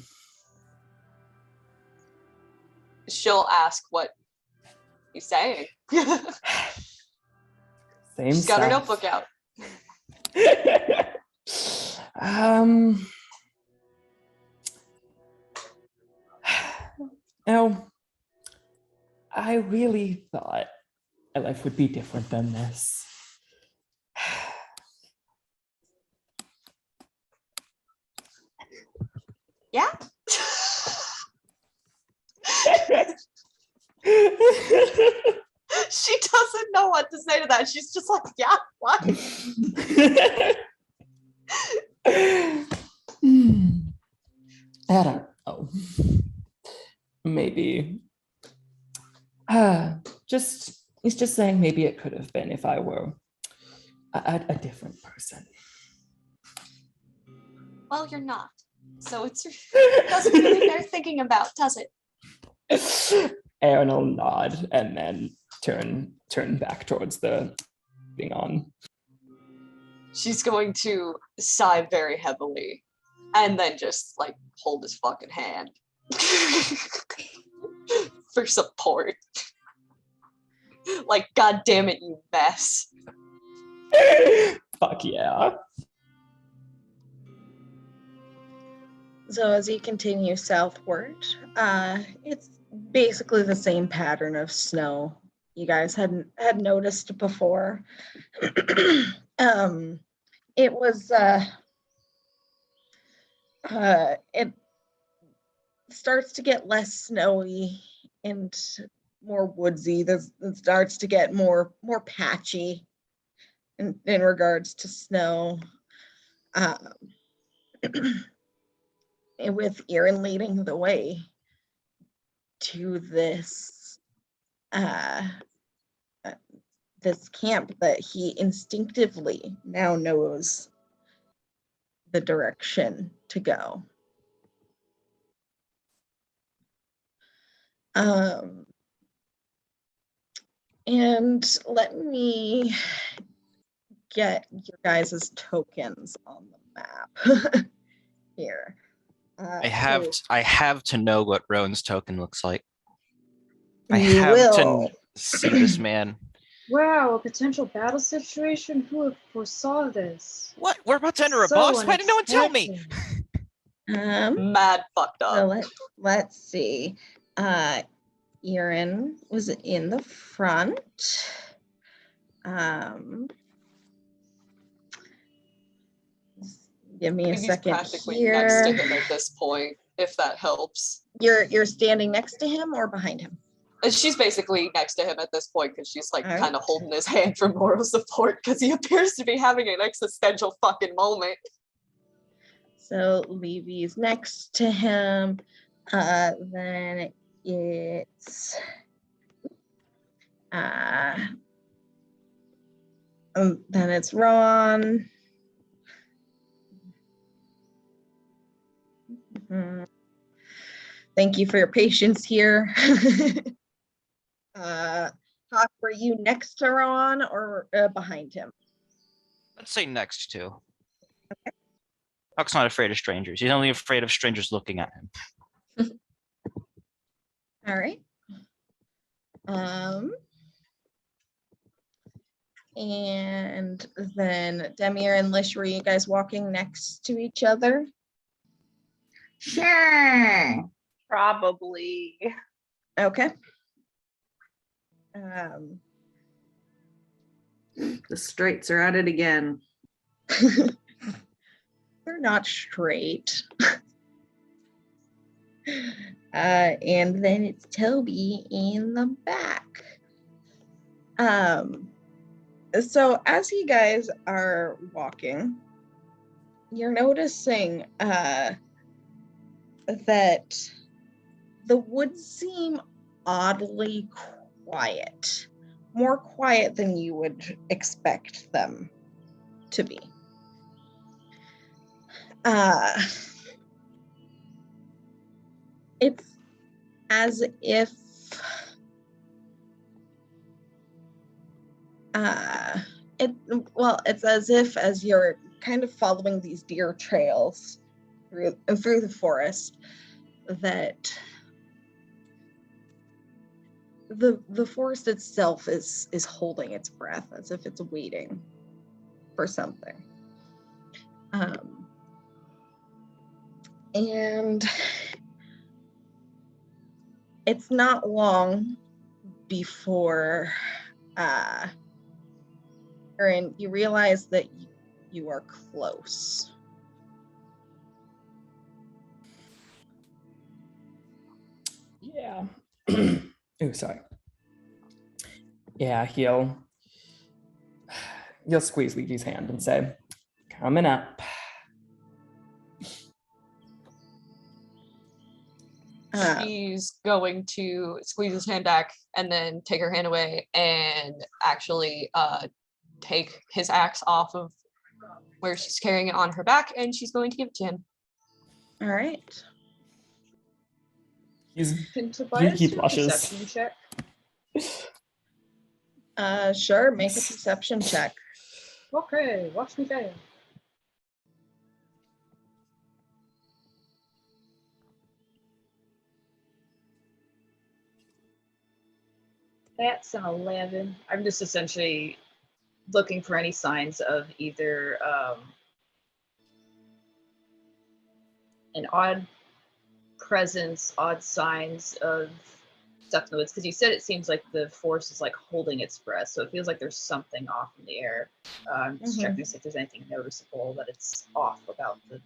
She'll ask what he's saying. Same She's got her stuff. notebook out. No, I really thought my life would be different than this. Yeah? She doesn't know what to say to that. She's just like, yeah, what? I don't know. Maybe. He's just saying maybe it could have been if I were a different person. Well, you're not. So it doesn't really bear thinking about, does it? Eirran will nod and then turn back towards the being on. She's going to sigh very heavily and then just like hold his fucking hand for support. Like, God damn it, you mess. Fuck yeah. So as you continue southward, it's basically the same pattern of snow you guys had noticed before. It was it starts to get less snowy and more woodsy. It starts to get more patchy in regards to snow. With Eirran leading the way to this this camp that he instinctively now knows the direction to go. And let me get your guys' tokens on the map here. I have to know what Rowan's token looks like. I You have will. to see this man. Wow, a potential battle situation? Who would foresaw this? What? We're about to enter a So boss? Why did no one tell me? unexpected. Mad fucked up. So let's see. Eirran was in the front. Give me a He's second practically next to here. him at this point, if that helps. You're standing next to him or behind him? And she's basically next to him at this point because she's like All right. kind of holding his hand for moral support because he appears to be having an existential fucking moment. So Levy's next to him. Then it's Ron. Thank you for your patience here. Hawk, were you next to Ron or behind him? Let's say next to. Okay. Hawk's not afraid of strangers. He's only afraid of strangers looking at him. All right. And then Demir and Lish, were you guys walking next to each other? Sure. Probably. Okay. The straights are at it again. They're not straight. And then it's Toby in the back. So as you guys are walking, you're noticing that the woods seem oddly quiet, more quiet than you would expect them to be. It's as if It's as if as you're kind of following these deer trails through the forest, that the forest itself is holding its breath as if it's waiting for something. And it's not long before Eirran, you realize that you are close. Yeah. Oh, sorry. Yeah, he'll squeeze Levy's hand and say, "Coming up." She's going to squeeze his hand back and then take her hand away and actually take his axe off of where she's carrying it on her back, and she's going to give it to him. All right. Can Tobias he do a blushes. perception check? Sure, make a perception check. Okay, watch me fail. That's an 11. I'm just essentially looking for any signs of either an odd presence, odd signs of stuff in the woods. Because you said it seems like the force is like holding its breath, so it feels like there's something off in the air. I'm just checking to see if there's anything noticeable that it's off about the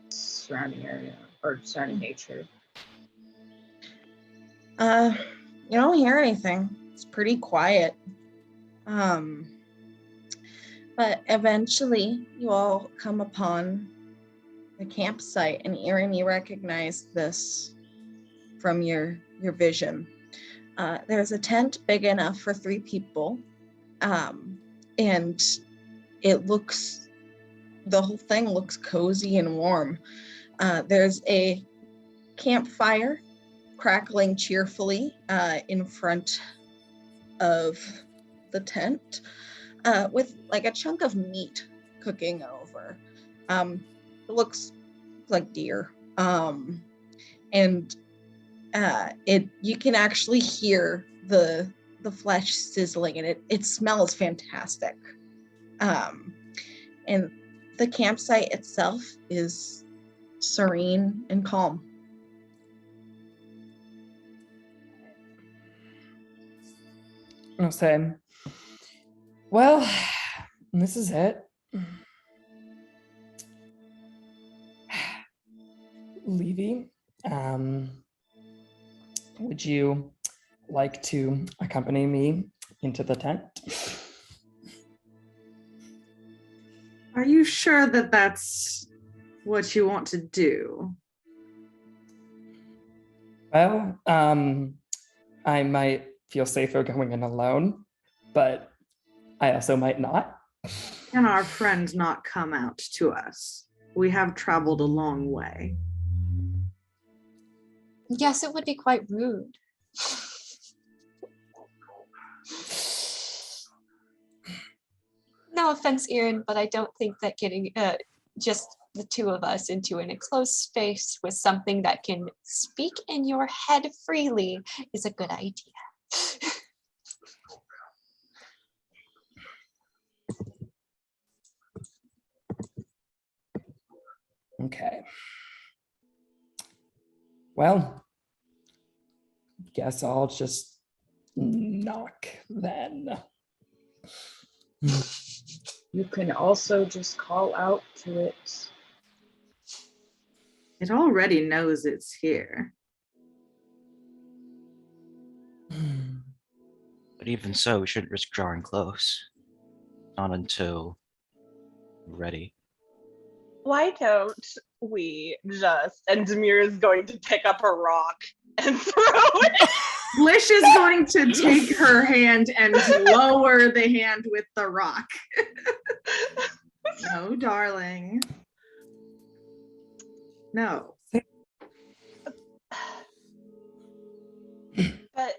surrounding area or surrounding nature. You don't hear anything. It's pretty quiet. But eventually you all come upon the campsite, and Eirran, you recognize this from your vision. There's a tent big enough for 3 people, and the whole thing looks cozy and warm. There's a campfire crackling cheerfully in front of the tent, with like a chunk of meat cooking over. It looks like deer, and you can actually hear the flesh sizzling, and it smells fantastic. And the campsite itself is serene and calm. I'll say, well, this is it. Levy, would you like to accompany me into the tent? Are you sure that that's what you want to do? Well, I might feel safer going in alone, but I also might not. Can our friend not come out to us? We have traveled a long way. Yes, it would be quite rude. No offense, Eirran, but I don't think that getting just the 2 of us into an enclosed space with something that can speak in your head freely is a good idea. Okay. Well, guess I'll just knock then. You can also just call out to it. It already knows it's here. But even so, we shouldn't risk drawing close. Not until we're ready. Why don't we just, and Demir is going to pick up a rock and throw it. Lish is going to take her hand and lower the hand with the rock. No, darling. No. But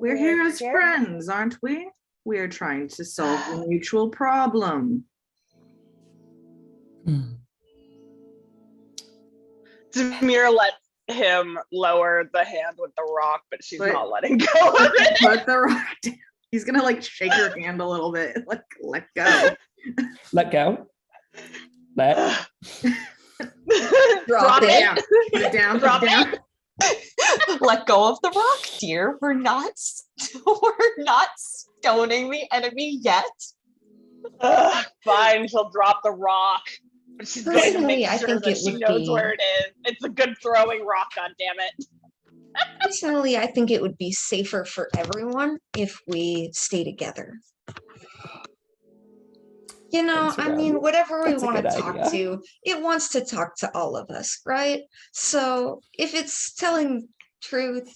We're here as here. friends, aren't we? We're trying to solve a mutual problem. Demir lets him lower the hand with the rock, but she's But- not letting go of it. Put the rock down. He's gonna like shake her hand a little bit, like let go. Let go. Let. Drop it. Down. Put it down. Drop Put it down. Let go of the rock, dear. We're not stoning the enemy yet. Fine, she'll drop the rock. But she's going to Personally, make I sure think that it she would knows be- where it is. It's a good throwing rock, goddammit. Personally, I think it would be safer for everyone if we stay together. You know, Thanks, I mean, Ren. whatever we That's a want to good talk idea. to, it wants to talk to all of us, right? So if it's telling truth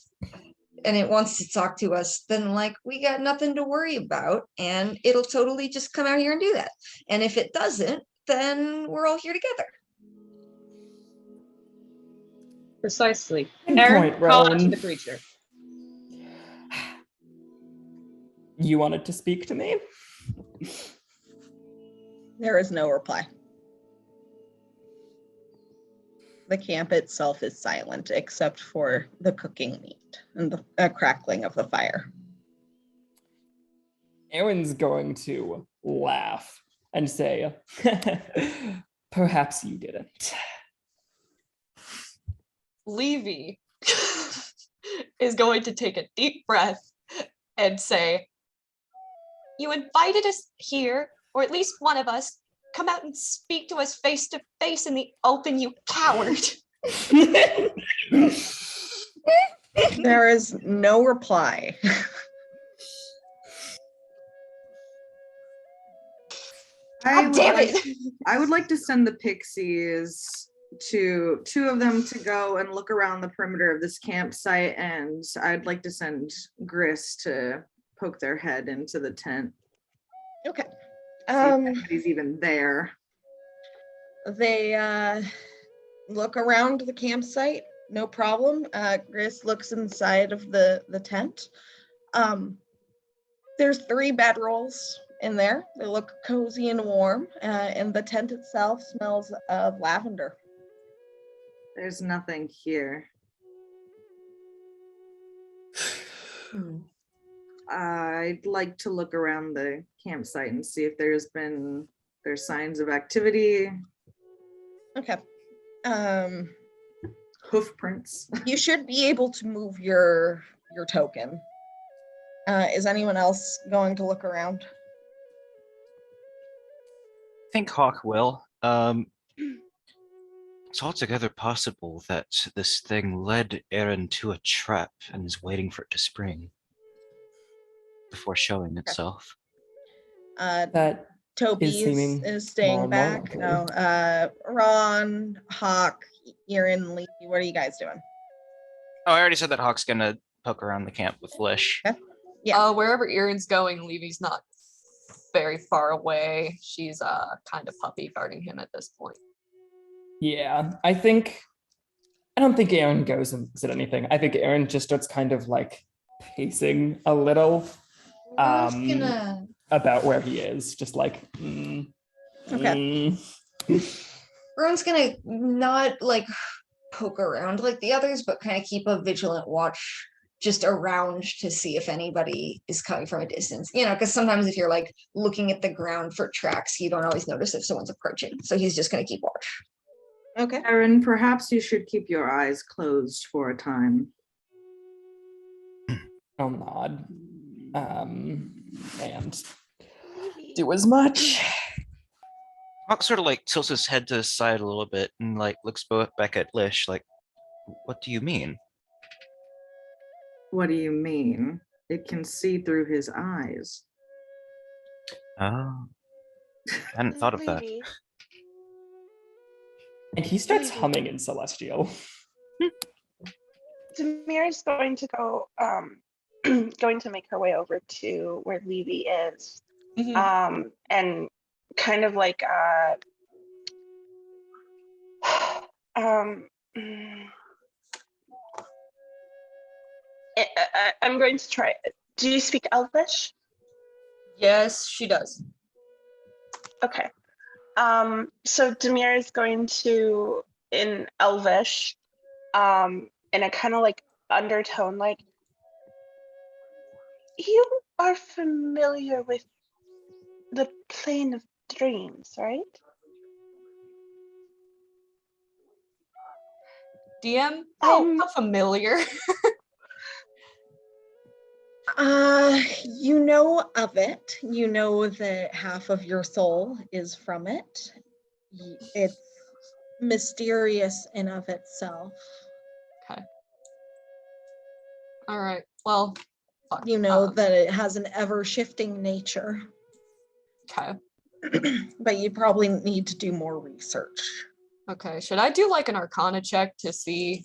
and it wants to talk to us, then like we got nothing to worry about and it'll totally just come out here and do that. And if it doesn't, then we're all here together. Precisely. Good Eirran, point, call out to Rowan. the creature. You wanted to speak to me? There is no reply. The camp itself is silent except for the cooking meat and the crackling of the fire. Aaron's going to laugh and say, perhaps you didn't. Levy is going to take a deep breath and say, you invited us here, or at least one of us. Come out and speak to us face to face in the open, you coward. There is no reply. God damn it. I would like to send the pixies to two of them to go and look around the perimeter of this campsite, and I'd like to send Gris to poke their head into the tent. Okay. See if anybody's even there. They look around the campsite, no problem. Gris looks inside of the tent. There's 3 bedrolls in there. They look cozy and warm, and the tent itself smells of lavender. There's nothing here. I'd like to look around the campsite and see if there's signs of activity, Okay. hoof prints. You should be able to move your token. Is anyone else going to look around? I think Hawk will. It's altogether possible that this thing led Eirran to a trap and is waiting for it to spring before showing itself. That Toby is seeming is more staying and more back. likely. No. Ron, Hawk, Eirran, Lee, what are you guys doing? Oh, I already said that Hawk's gonna poke around the camp with Lish. Okay. Yeah. Wherever Eirran's going, Levy's not very far away. She's kind of puppy guarding him at this point. Yeah, I don't think Eirran goes and said anything. I think Eirran just starts kind of like pacing a little Ron's gonna about where he is, just like, Okay. Ron's gonna not like poke around like the others, but kind of keep a vigilant watch just around to see if anybody is coming from a distance. You know, because sometimes if you're like looking at the ground for tracks, you don't always notice if someone's approaching. So he's just gonna keep watch. Okay. Erin, perhaps you should keep your eyes closed for a time. I'll nod. And do as much. Hawk sort of like tilts his head to the side a little bit and like looks back at Lish like, what do you mean? What do you mean? It can see through his eyes. Oh, I hadn't thought of that. Lady, And he starts humming in Celestial. Demir is going to go, going to make her way over to where Levy is, and kind of like, I'm going to try Do you speak Elvish? Yes, she does. Okay. So Demir is going to, in Elvish, in a kind of like undertone, like, you are familiar with the plane of dreams, right? DM? I'm- How familiar? You know of it. You know that half of your soul is from it. It's mysterious in of itself. Okay. All right. Well, fuck. You know that it has an ever-shifting nature, Okay. but you probably need to do more research. Okay. Should I do like an Arcana check to see,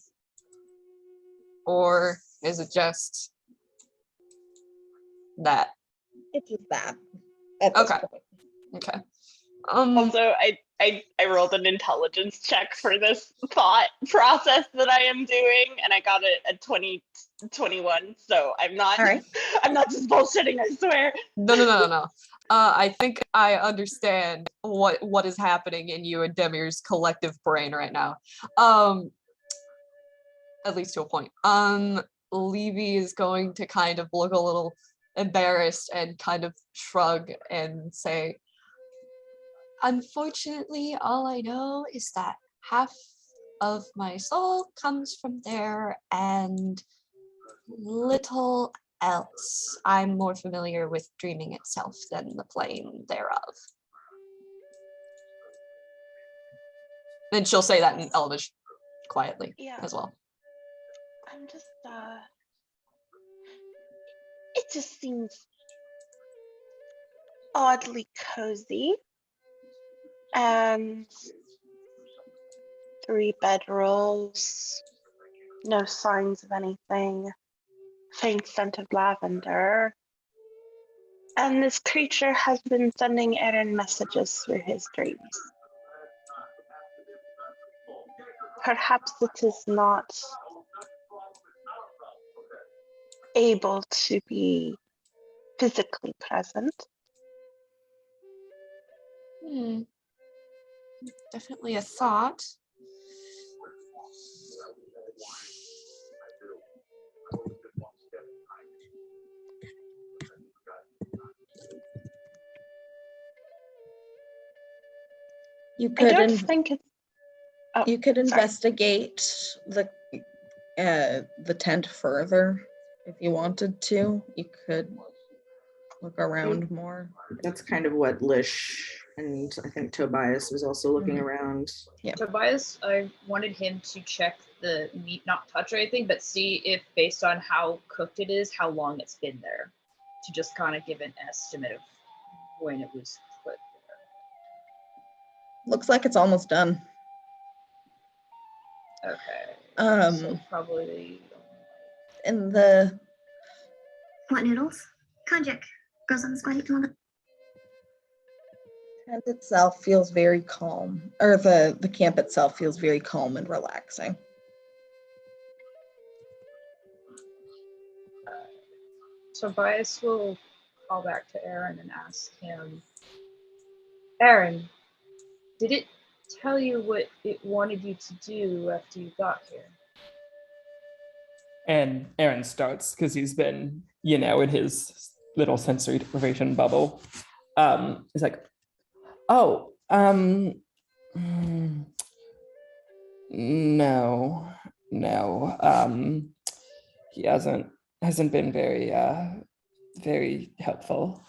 or is it just that? It's just that. At this Okay. point. Okay. Also, I rolled an intelligence check for this thought process that I am doing, and I got a 21. So I'm not All right. I'm not just bullshitting, I swear. No. I think I understand what is happening in you and Demir's collective brain right now. At least to a point. Levy is going to kind of look a little embarrassed and kind of shrug and say, unfortunately, all I know is that half of my soul comes from there and little else. I'm more familiar with dreaming itself than the plane thereof. Then she'll say that in Elvish quietly as well. I'm just, it just seems oddly cozy. And 3 bedrolls, no signs of anything, faint scent of lavender. And this creature has been sending Eirran messages through his dreams. Perhaps it is not able to be physically present. Definitely a thought. You I could don't think it's. Oh, you could sorry. investigate the tent further if you wanted to. You could look around more. That's kind of what Lish and I think Tobias was also looking around. Tobias, I wanted him to check the meat, not touch or anything, but see if based on how cooked it is, how long it's been there, to just kind of give an estimate of when it was put Looks like it's almost done. there. Okay. So probably. In the What noodles? Konjac. Goes on the squatty come on. tent itself feels very calm, or the camp itself feels very calm and relaxing. Tobias will call back to Eirran and ask him, Eirran, did it tell you what it wanted you to do after you got here? And Eirran starts because he's been, in his little sensory deprivation bubble. He's like, oh, no. He hasn't been very helpful.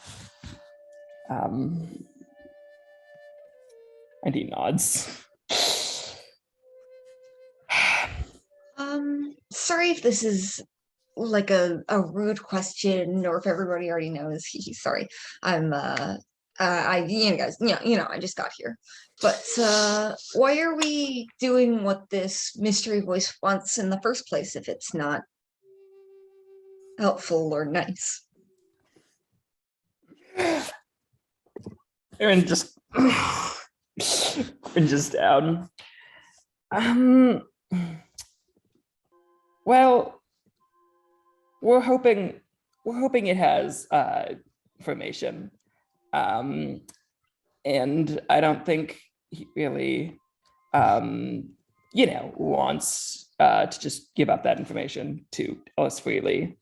And he nods. Sorry if this is like a rude question or if everybody already knows. Sorry. I'm guys, I just got here. But why are we doing what this mystery voice wants in the first place if it's not helpful or nice? Eirran just cringes down. Well, we're hoping we're hoping it has information. And I don't think he really, wants to just give up that information to us freely.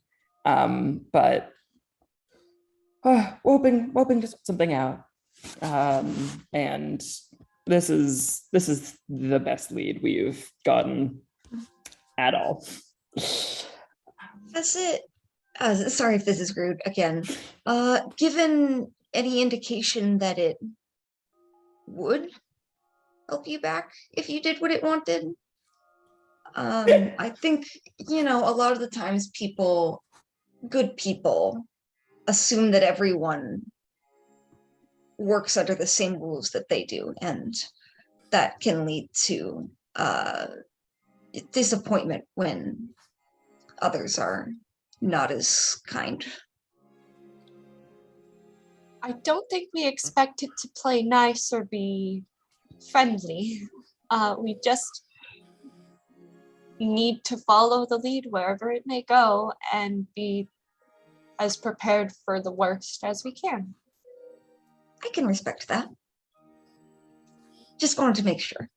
But we're hoping to sort something out. And this is the best lead we've gotten at all. That's it. Sorry if this is rude again. Given any indication that it would help you back if you did what it wanted, I think, a lot of the times good people, assume that everyone works under the same rules that they do, and that can lead to disappointment when others are not as kind. I don't think we expect it to play nice or be friendly. We just need to follow the lead wherever it may go and be as prepared for the worst as we can. I can respect that. Just wanted to make sure.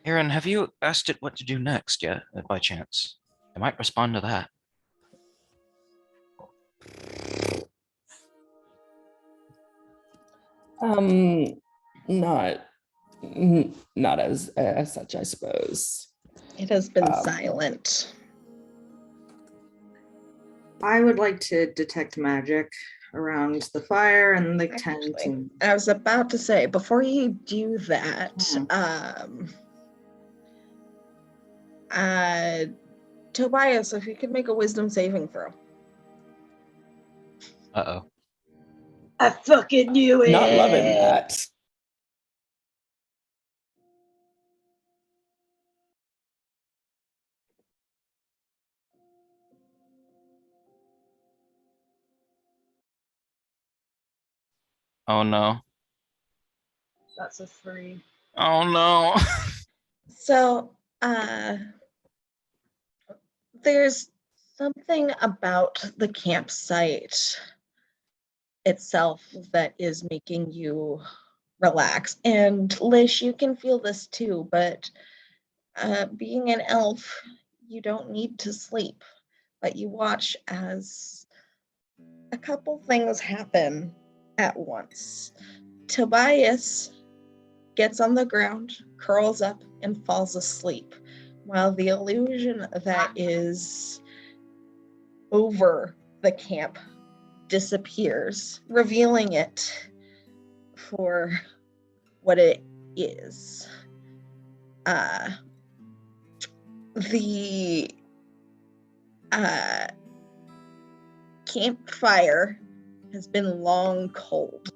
Eirran, have you asked it what to do next yet, by chance? I might respond to that. Not as such, I suppose. It has been silent. I would like to detect magic around the fire and the tent. And I was about to say, before you do that, Tobias, if you could make a wisdom saving throw. Uh-oh. I fucking knew it. Not loving that. Oh no. That's a 3. Oh no. So, there's something about the campsite itself that is making you relax. And Lish, you can feel this too, but being an elf, you don't need to sleep, but you watch as a couple things happen at once. Tobias gets on the ground, curls up, and falls asleep, while the illusion that is over the camp disappears, revealing it for what it is. The campfire has been long cold,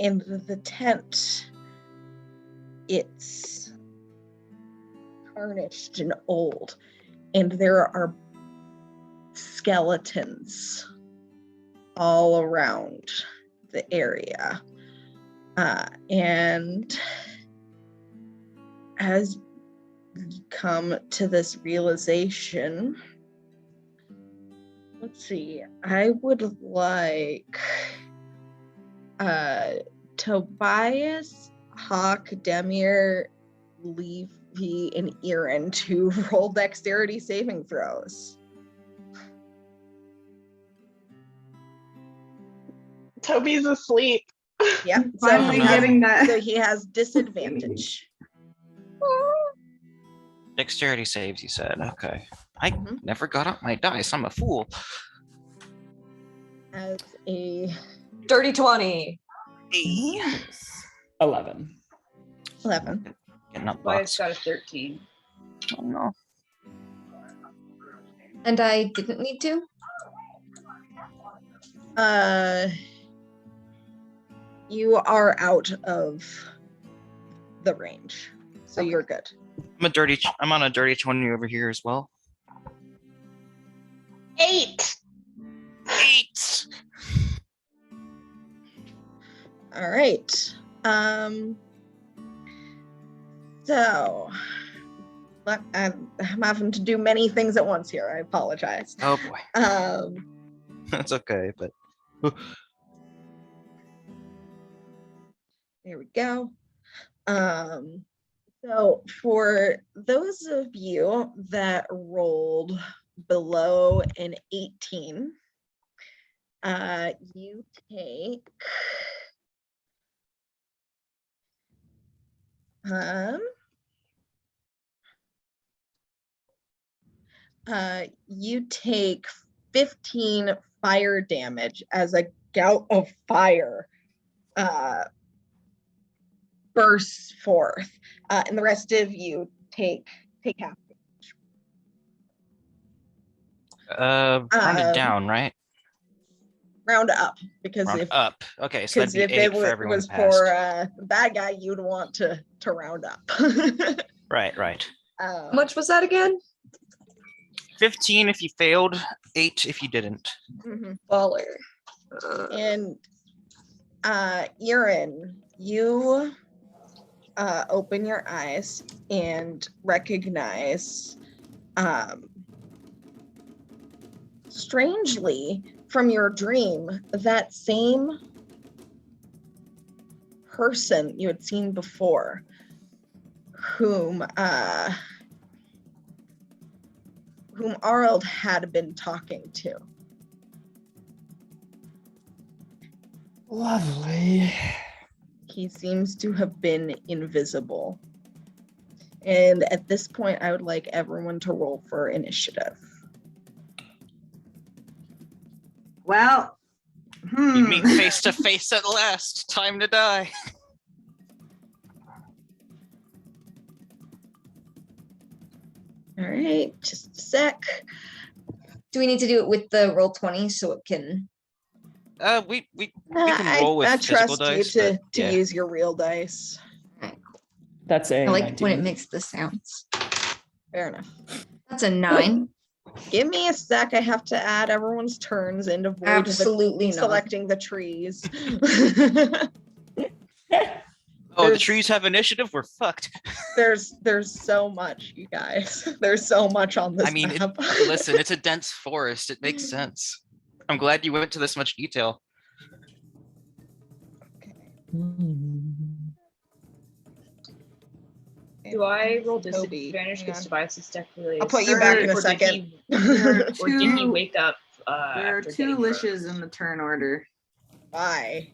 and the tent, it's tarnished and old, and there are skeletons all around the area. And as you come to this realization, let's see, I would like Tobias, Hawk, Demir, Leafy, and Eirran to roll dexterity saving throws. Toby's asleep. Yep. Finally getting that. So he has disadvantage. Dexterity saves, you said. Okay. I never got up my dice. I'm a fool. As a Dirty 20. 11. Getting up Tobias box. got a 13. Oh no. And I didn't need to? You are out of the range, so you're good. I'm on a dirty 20 over here as well. 8. 8. All right. So I'm having to do many things at once here. I apologize. Oh boy. That's okay, but There we go. So for those of you that rolled below an 18, you take you take 15 fire damage as a gout of fire bursts forth, and the rest of you take half. rounded down, right? Round up, because Round if up. Okay, so that'd because be if 8 it for everyone was who passed. for the bad guy, you'd want to round up. Right. How much was that again? 15 if you failed, 8 if you didn't. Baller. And Eirran, you open your eyes and recognize, strangely, from your dream, that same person you had seen before, whom Arld had been talking to. Lovely. He seems to have been invisible. And at this point, I would like everyone to roll for initiative. Well, We meet face to face at last. Time to die. All right, just a sec. Do we need to do it with the roll 20 so it can? We can roll with I physical trust you dice, to but yeah. use your real dice. That's a I like 19. when it makes the sounds. Fair enough. That's a 9. Give me a sec. I have to add everyone's turns and avoid Absolutely not. selecting the trees. Oh, the trees have initiative? We're fucked. There's so much, you guys. There's so much on this I mean, map. listen, it's a dense forest. It makes sense. I'm glad you went to this much detail. Do I roll Toby, disadvantage hang because on. Tobias is technically I'll put you back in a asleep, second. or did he wake up there are after 2 getting lishes burned? in the turn order. Bye.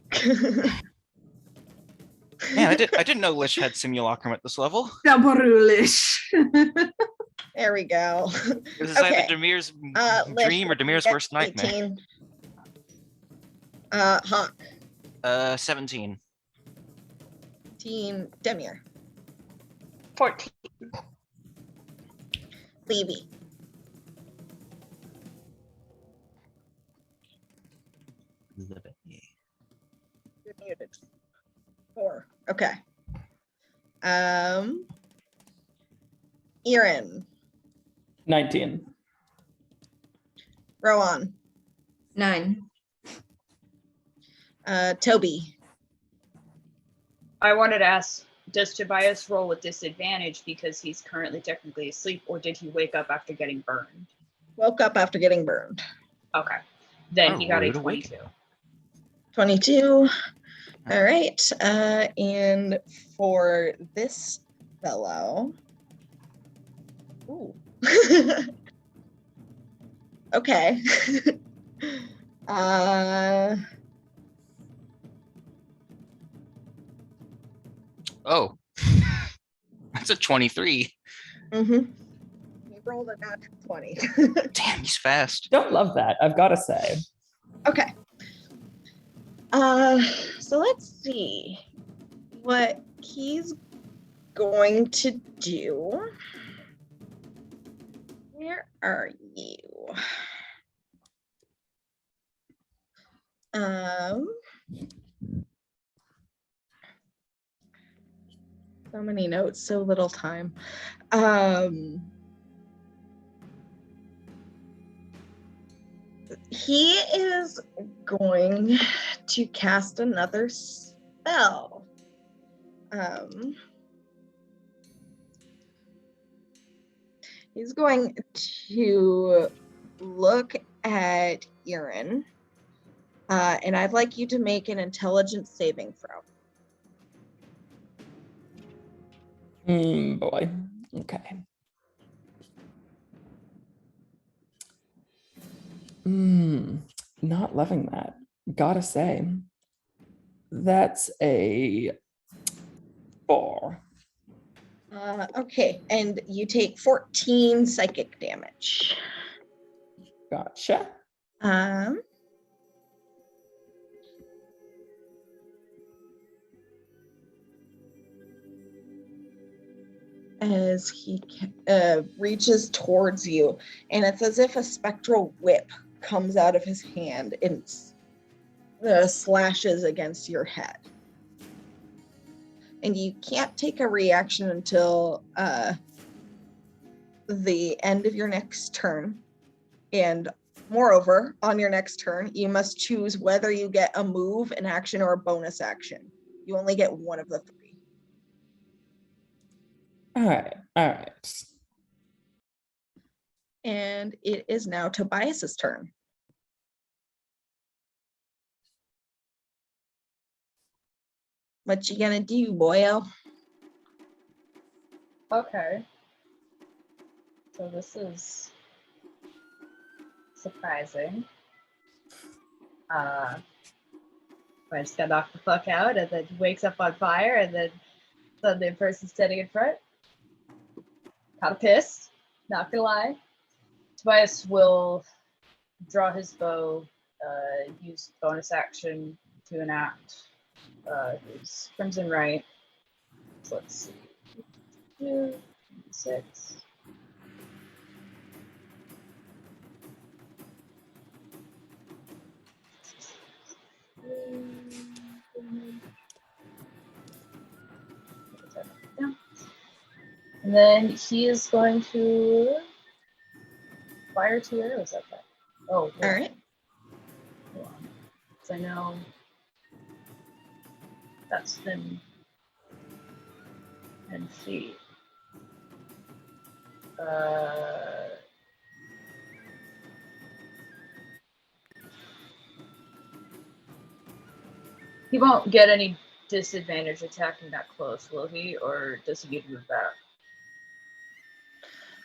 Man, I didn't know Lish had simulacrum at this level. Double lish. There we go. This is Okay. either Demir's Lish, dream or Demir's get worst nightmare. 18. Hawk. 17. 18. Demir. 14. Levy. You're muted. 4. Okay. Eirran. 19. Rowan. 9. Toby. I wanted to ask, does Tobias roll with disadvantage because he's currently technically asleep, or did he wake up after getting burned? Woke up after getting burned. Okay. Then Oh, he got a rude awakening. 22. 22. All right. And for this fellow. Ooh. Okay. Oh. That's a 23. Mm-hmm. He rolled a natural 20. Damn, he's fast. Don't love that, I've got to say. Okay. So let's see what he's going to do. Where are you? So many notes, so little time. He is going to cast another spell. He's going to look at Eirran, and I'd like you to make an intelligence saving throw. Boy. Okay. Not loving that. Gotta say. That's a 4. Okay, and you take 14 psychic damage. Gotcha. As he reaches towards you, and it's as if a spectral whip comes out of his hand and slashes against your head. And you can't take a reaction until the end of your next turn. And moreover, on your next turn, you must choose whether you get a move, an action, or a bonus action. You only get one of the 3. All right. And it is now Tobias's turn. What you gonna do, boyo? Okay. So this is surprising. I just got knocked the fuck out and then wakes up on fire and then suddenly a person standing in front. Kind of pissed, not gonna lie. Tobias will draw his bow, use bonus action to enact his Crimson Right. So let's see. 2, 6. And then he is going to fire 2 arrows at that. Oh, yeah. All right. Hold on. 'Cause I know that's been 10 feet. He won't get any disadvantage attacking that close, will he? Or does he need to move back?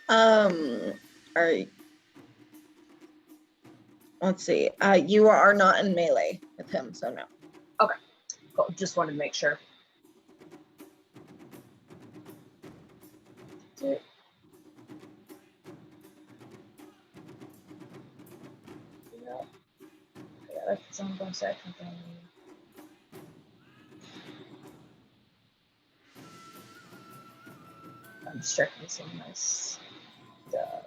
All right. Let's see. You are not in melee with him, so no. Okay, cool. Just wanted to make sure. Yeah, that's his own bonus action thing. I'm just checking some nice stuff.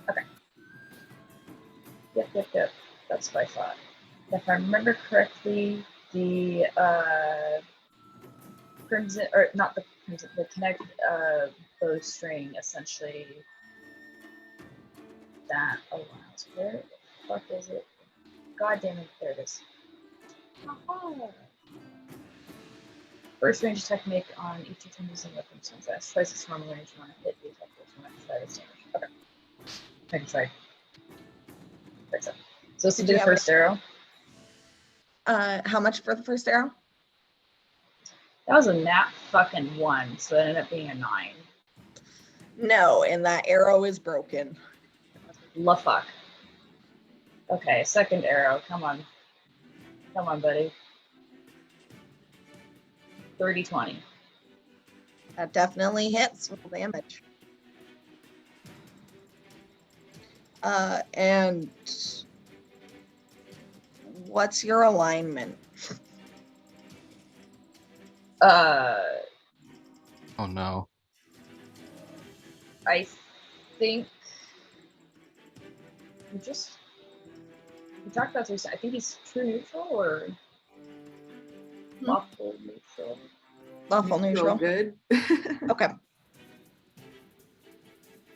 Okay. Yep. That's what I thought. If I remember correctly, the crimson, or not the crimson, the connect bowstring essentially that allows. Where the fuck is it? God damn it, there it is. Aha. First range attack make on each attempt using weapon success. Twice its normal range when I hit the attack with one extra damage. Okay. I can try. Right, so let's do the first arrow. How much for the first arrow? That was a nat fucking 1, so it ended up being a 9. No, and that arrow is broken. La fuck. Okay, second arrow. Come on. Come on, buddy. 30-20. That definitely hits with damage. And what's your alignment? Oh no. I think we talked about this. I think he's true neutral or lawful neutral. Lawful neutral. Good. Okay.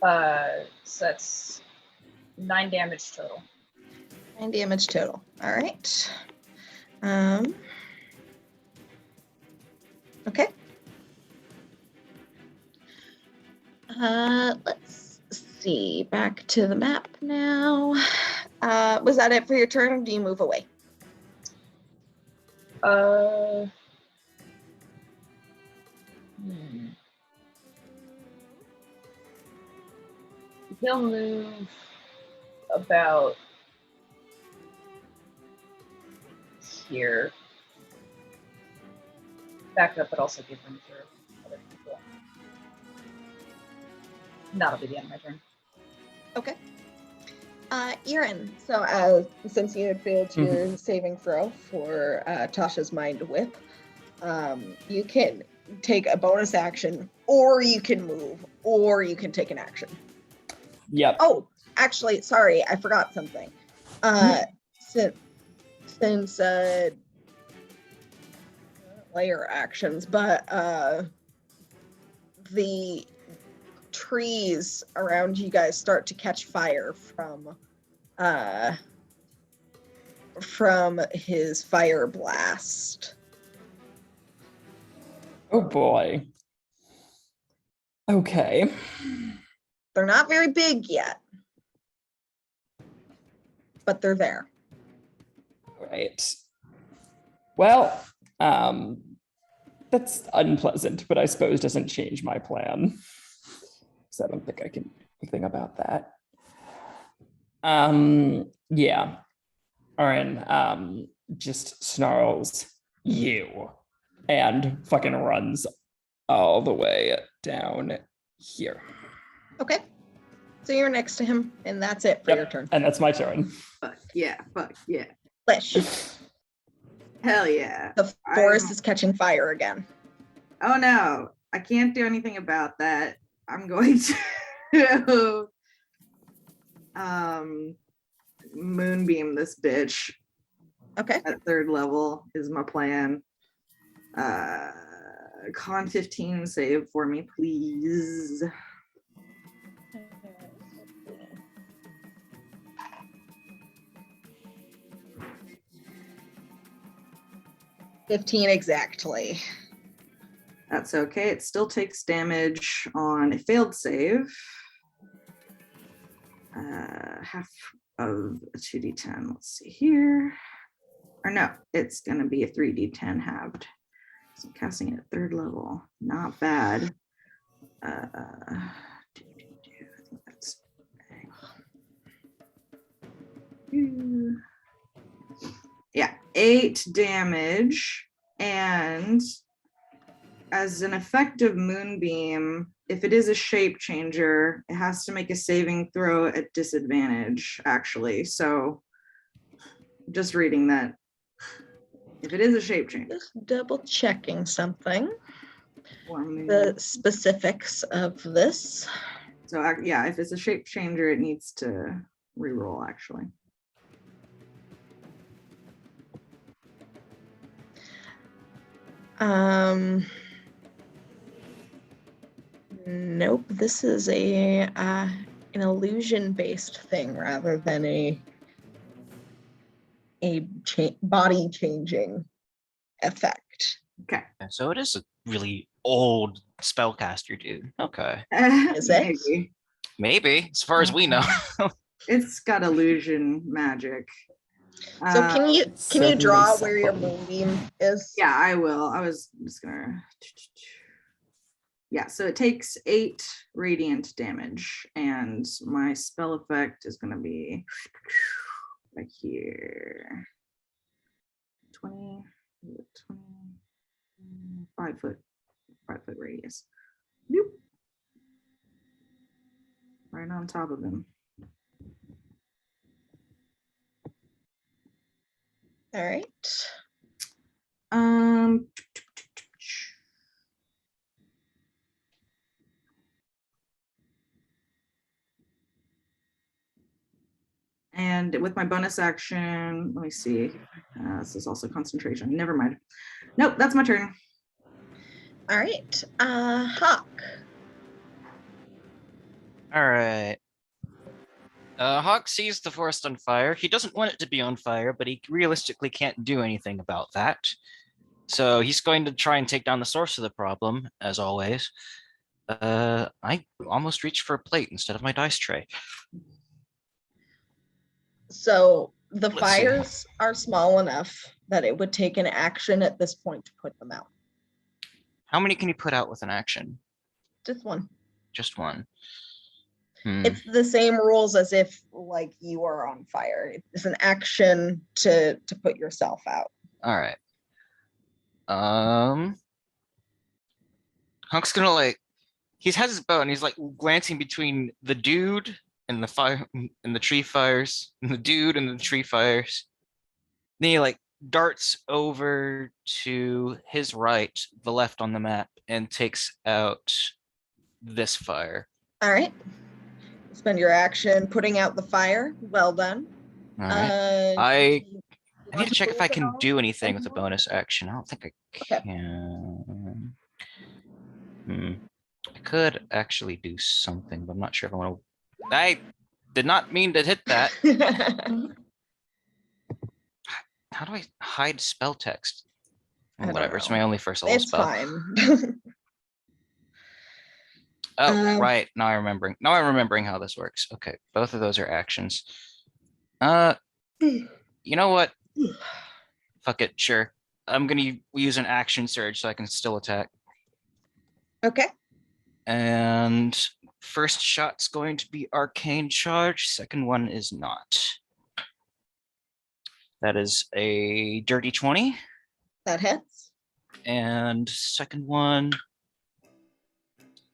So that's 9 damage total. 9 damage total. All right. Okay. Let's see. Back to the map now. Was that it for your turn, or do you move away? He'll move about here. Back up, but also give room for other people. That'll be the end of my turn. Okay. Eirran, so since you had failed your saving throw for Tasha's Mind Whip, you can take a bonus action, or you can move, or you can take an action. Yep. Oh, actually, sorry, I forgot something. Since layer actions, but the trees around you guys start to catch fire from his fire blast. Oh boy. Okay. They're not very big yet, but they're there. Right. Well, that's unpleasant, but I suppose doesn't change my plan. So I don't think I can do anything about that. Yeah. Eirran just snarls, you, and fucking runs all the way down here. Okay. So you're next to him, and that's it for your turn. And that's my turn. Fuck yeah, fuck yeah. Flesh. Hell yeah. The forest is catching fire again. Oh no, I can't do anything about that. I'm going to moonbeam this bitch. Okay. At 3rd level is my plan. Con 15 save for me, please. $15 exactly. That's okay. It still takes damage on a failed save. Half of a 2d10. Let's see here. Or no, it's going to be a 3d10 halved. So I'm casting it at 3rd level. Not bad. I think that's... Yeah, 8 damage. And as an effective moonbeam, if it is a shape changer, it has to make a saving throw at disadvantage, actually. So just reading that. If it is a shape changer. Just double checking something. The The specifics of this. So yeah, if it's a shape changer, it needs to reroll actually. Nope. This is an illusion-based thing rather than a body-changing effect. Okay. So it is a really old spellcaster, dude. Okay. Is it? Maybe, as far as we know. It's got illusion magic. So can you draw certainly where your something. moonbeam is? Yeah, I will. I was just gonna. Yeah, so it takes 8 radiant damage, and my spell effect is gonna be right here. 20, 5 foot radius. Nope. Right on top of him. All right. And with my bonus action, let me see. This is also concentration. Never mind. Nope, that's my turn. All right. Hawk. All right. Hawk sees the forest on fire. He doesn't want it to be on fire, but he realistically can't do anything about that. So he's going to try and take down the source of the problem, as always. I almost reached for a plate instead of my dice tray. So the Let's see. fires are small enough that it would take an action at this point to put them out. How many can you put out with an action? Just one. Just one. It's the same rules as if like you are on fire. It's an action to put yourself out. All right. Hunk's gonna like, he has his bow and he's like glancing between the dude and the fire and the tree fires and the dude and the tree fires. Then he like darts over to his right, the left on the map, and takes out this fire. All right. Spend your action putting out the fire. Well done. All right. I need want to check if I can roll do anything with a anymore? bonus action. I don't think I Okay. can. I could actually do something, but I'm not sure if I want to. I did not mean to hit that. How do I hide spell text? I don't Whatever, it's know. my only first level It's spell. fine. Oh, right. Now I'm remembering how this works. Okay, both of those are actions. You know what? Fuck it, sure. I'm gonna use an action surge so I can still attack. Okay. And first shot's going to be arcane charge. Second one is not. That is a dirty 20. That hits. And second one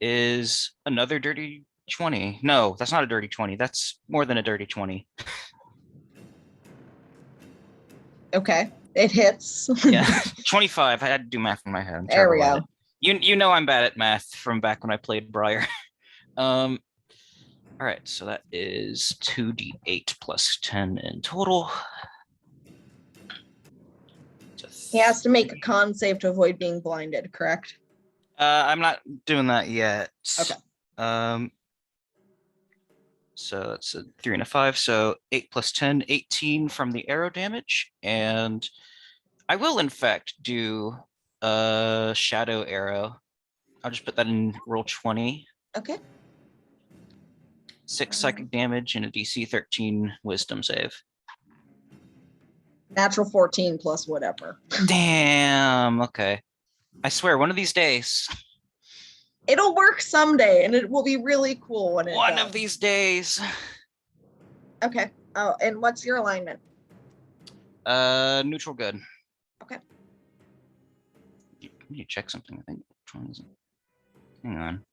is another dirty 20. No, that's not a dirty 20. That's more than a dirty 20. Okay. It hits. Yeah, 25. I had to do math in my head. I'm There we terrible at go. it. You know I'm bad at math from back when I played Briar. All right, so that is 2d8 plus 10 in total. He has to make a con save to avoid being blinded, correct? I'm not doing that yet. Okay. So that's a 3 and a 5. So 8 plus 10, 18 from the arrow damage. And I will, in fact, do a shadow arrow. I'll just put that in roll 20. Okay. 6 psychic damage and a DC 13 wisdom save. Natural 14 plus whatever. Damn. Okay. I swear, one of these days. It'll work someday, and it will be really cool when it One does. of these days. Okay. Oh, and what's your alignment? Neutral good. Okay. You check something, I think. Which one is it? Hang on.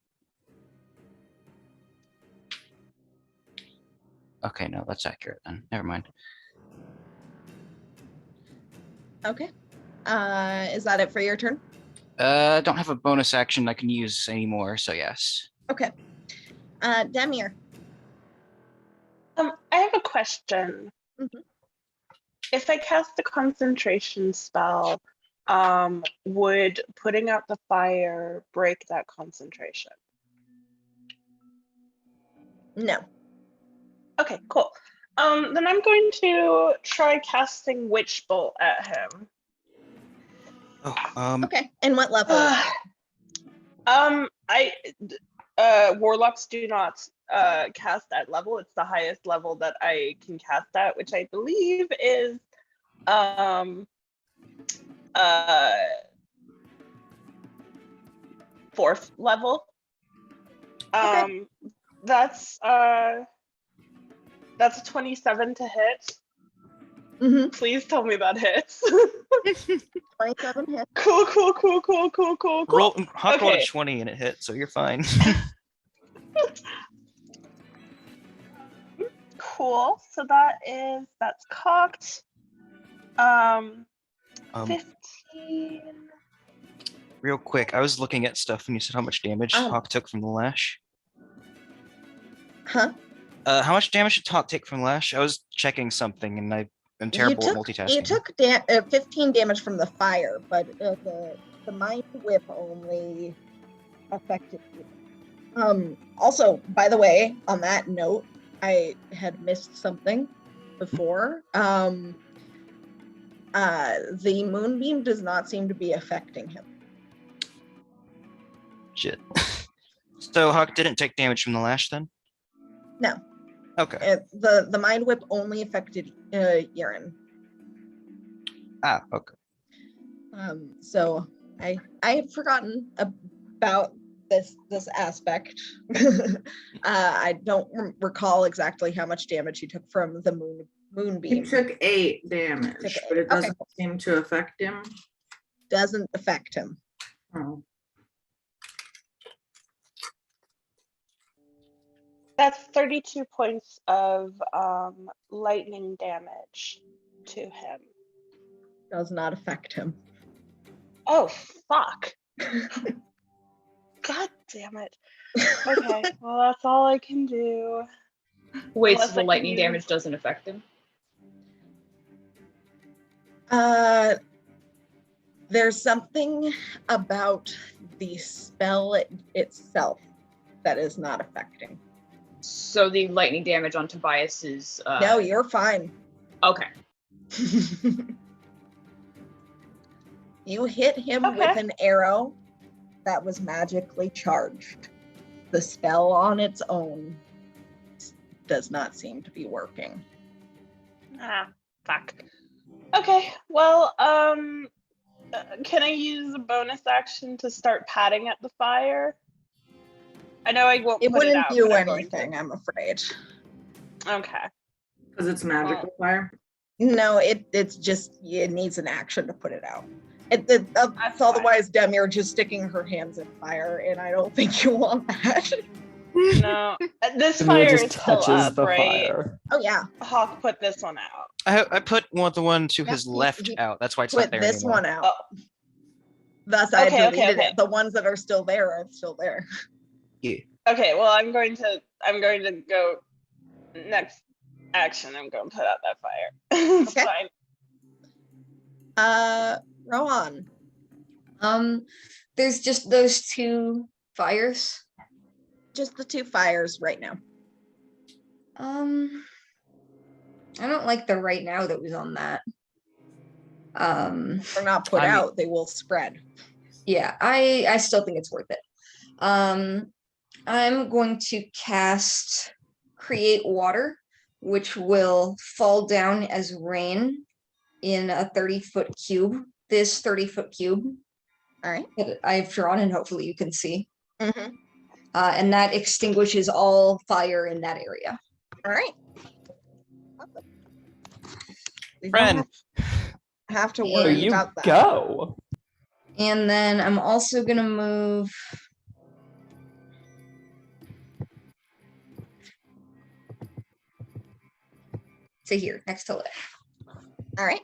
Okay, no, that's accurate then. Never mind. Okay. Is that it for your turn? Don't have a bonus action I can use anymore, so yes. Okay. Demir. I have a question. Mhm. If I cast the concentration spell, would putting out the fire break that concentration? No. Okay, cool. Then I'm going to try casting Witch Bolt at him. Oh, Okay. And what level? Warlocks do not cast at level. It's the highest level that I can cast at, which I believe is 4th level. Okay. That's a 27 to hit. Mm-hmm. Please tell me that hits. 27 hits. Cool. Hawk rolled a Okay. 20 and it hit, so you're fine. Cool. So that's cocked. 15. Real quick, I was looking at stuff and you said how much damage Hawk took from the lash. Huh? How much damage did Hawk take from lash? I was checking something and I'm terrible at multitasking. You took 15 damage from the fire, but the mind whip only affected you. Also, by the way, on that note, I had missed something before. The moonbeam does not seem to be affecting him. Shit. So Hawk didn't take damage from the lash then? No. Okay. The mind whip only affected Eirran. Ah, okay. So I had forgotten about this aspect. I don't recall exactly how much damage he took from the moonbeam. He took 8 damage, but it doesn't seem to affect him. Doesn't affect him. Oh. That's 32 points of lightning damage to him. Does not affect him. Oh, fuck. God damn it. Okay, well, that's all I can do. Wait, Unless so I the can lightning use- damage doesn't affect him? There's something about the spell itself that is not affecting. So the lightning damage on Tobias is No, you're fine. okay. You hit him with an arrow that was magically charged. The spell on its own does not seem to be working. Ah, fuck. Okay, well, can I use a bonus action to start patting at the fire? I know I won't It put it wouldn't out, do but I'm going anything, I'm afraid. to. Okay. Because it's magical fire. No, it's just, it needs an action to put it out. That's Otherwise, Demir just sticking her hands in fire, and I don't think you want that. No, this Demir fire just is still touches up, the right? fire. Oh yeah, Hawk put this one out. I put the one to Yeah, his he- left he out. That's why it's not put there this anymore. one out. Oh. Thus, I Okay, deleted okay. it. The ones that are still there are still there. Yeah. Okay, well, I'm going to go next action. I'm going to put out that fire. It's Okay. fine. Rohan. There's just those 2 fires. Just the 2 fires right now. I don't like the right now that was on that. If they're not put out, they will spread. Yeah, I still think it's worth it. I'm going to cast Create Water, which will fall down as rain in a 30-foot cube. This 30-foot cube. All right. That I've drawn, and hopefully you can see. Mm-hmm. And that extinguishes all fire in that area. All right. We Friend. don't have to There So worry you about that. go. And then I'm also gonna move to here, next to Lit. All right.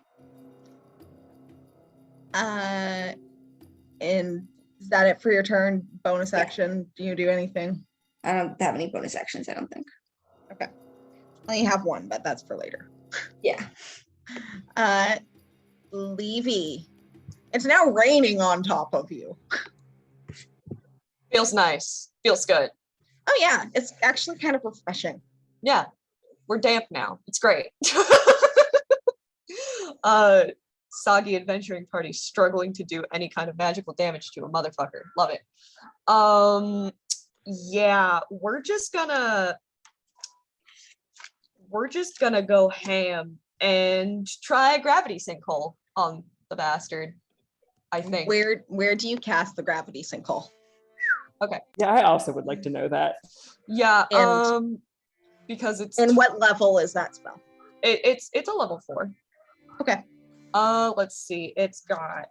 And is that it for your turn? Bonus action? Do you do anything? I don't have any bonus actions, I don't think. Okay. I only have one, but that's for later. Yeah. Levy. It's now raining on top of you. Feels nice. Feels good. Oh yeah, it's actually kind of refreshing. Yeah, we're damp now. It's great. Soggy adventuring party struggling to do any kind of magical damage to a motherfucker. Love it. Yeah, we're just gonna go ham and try a gravity sinkhole on the bastard. I think. Where do you cast the gravity sinkhole? Okay. Yeah, I also would like to know that. Yeah. And- because it's And what level is that spell? it's a level 4. Okay. Let's see. It's got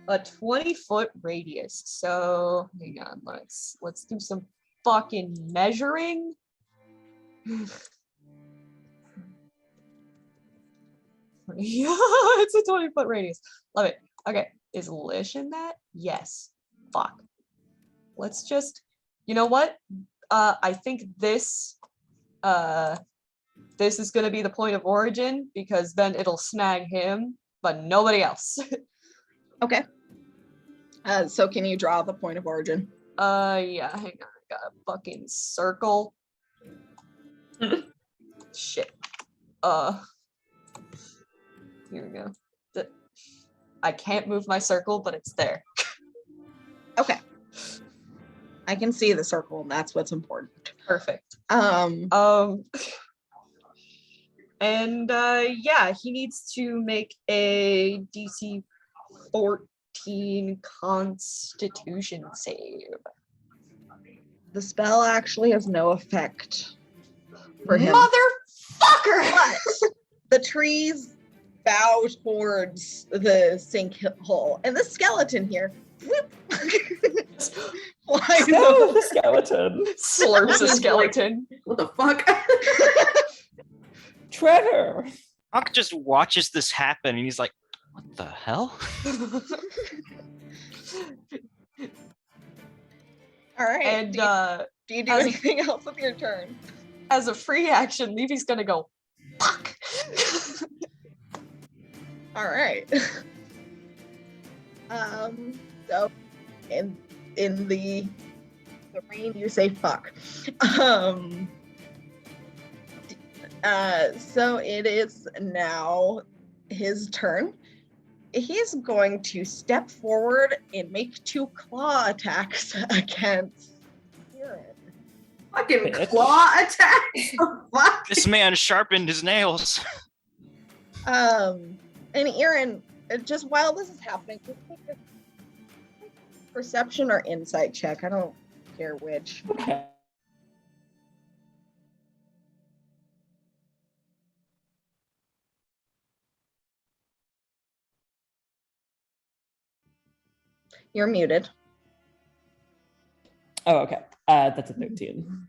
a 20-foot radius. So hang on, let's do some fucking measuring. Yeah, it's a 20-foot radius. Love it. Okay, is Lish in that? Yes. Fuck. Let's just, you know what? I think this is gonna be the point of origin because then it'll snag him, but nobody else. Okay. So can you draw the point of origin? Yeah, hang on. I got a fucking circle. Shit. Here we go. I can't move my circle, but it's there. Okay. I can see the circle, and that's what's important. Perfect. And yeah, he needs to make a DC 14 Constitution save. The spell actually has no effect for him. Motherfucker! But the trees bow towards the sinkhole, and the skeleton here whoop, flies No, over. the skeleton. Slurps a skeleton. What the fuck? Trevor. Hawk just watches this happen and he's like, what the hell? All right. And do you do as a- anything else with your turn? as a free action, Levy's gonna go, fuck. All right. So in the rain, you say fuck. So it is now his turn. He's going to step forward and make 2 claw attacks against Eirran. Fucking Bitch. claw attacks. Fuck. This man sharpened his nails. And Eirran, just while this is happening, just take a perception or insight check. I don't care which. Okay. You're muted. Oh, okay. That's a 13.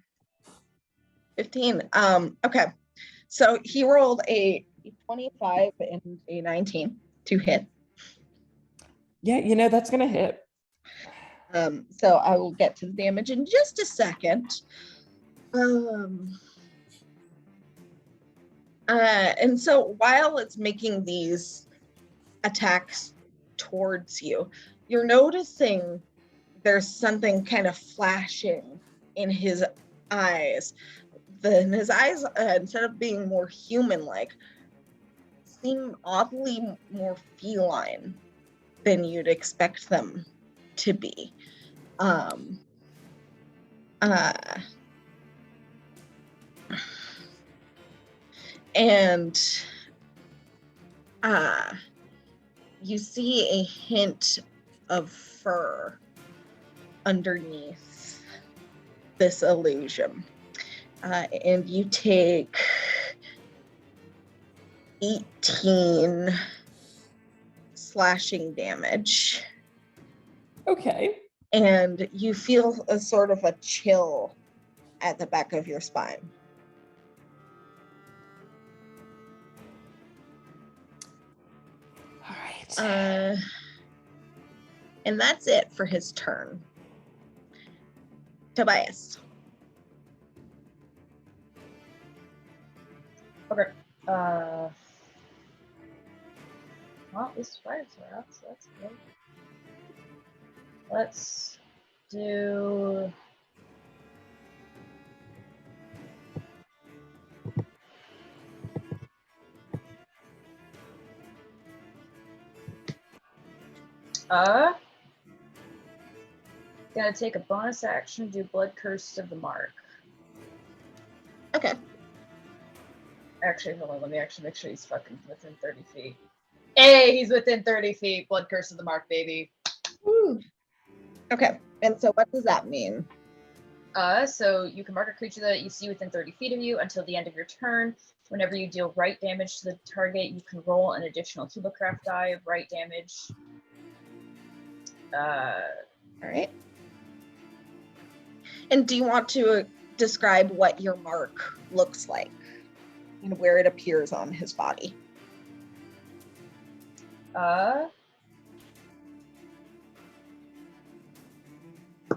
15. Okay. So he rolled a 25 and a 19 to hit. Yeah, that's gonna hit. So I will get to the damage in just a second. And so while it's making these attacks towards you, you're noticing there's something kind of flashing in his eyes. Then his eyes, instead of being more human-like, seem oddly more feline than you'd expect them to be. And you see a hint of fur underneath this illusion. And you take 18 slashing damage. Okay. And you feel a sort of a chill at the back of your spine. All right. And that's it for his turn. Tobias. Okay. Well, this fires are out, so that's good. Let's do. Gonna take a bonus action to do Blood Curse of the Mark. Okay. Actually, hold on, let me actually make sure he's fucking within 30 feet. Hey, he's within 30 feet. Blood Curse of the Mark, baby. Woo. Okay. And so what does that mean? So you can mark a creature that you see within 30 feet of you until the end of your turn. Whenever you deal right damage to the target, you can roll an additional Hubocraft die of right damage. All right. And do you want to describe what your mark looks like and where it appears on his body? You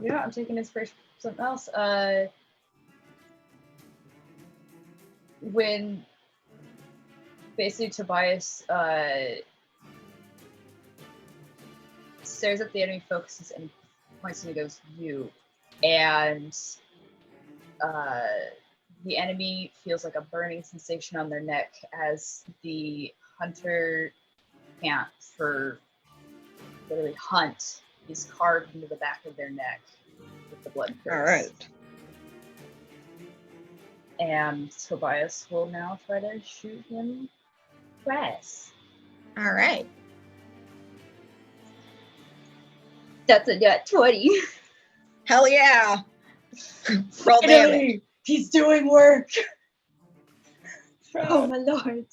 know, I'm taking inspiration from something else. When basically Tobias stares at the enemy, focuses, and points and he goes, "You," and the enemy feels like a burning sensation on their neck as the hunter chant for literally hunt is carved into the back of their neck with the blood curse. All right. And Tobias will now try to shoot him twice. All right. That's a nat 20. Hell yeah. Roll damage. Finally, he's doing work. Oh my lord.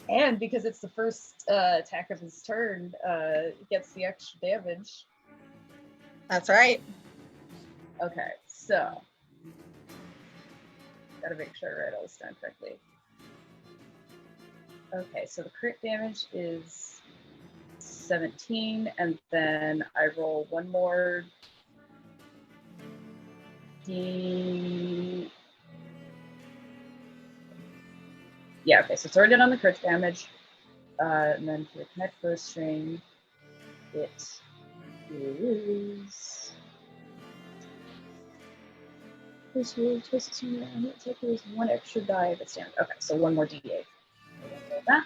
And because it's the first attack of his turn, it gets the extra damage. That's right. Okay, so gotta make sure I write all this down correctly. Okay, so the crit damage is 17, and then I roll one more D. Yeah, okay, so it's already done on the crit damage. And then for the connect bowstring, it is. This will twist around. It's like there's one extra die of its damage. Okay, so one more D8. Roll that.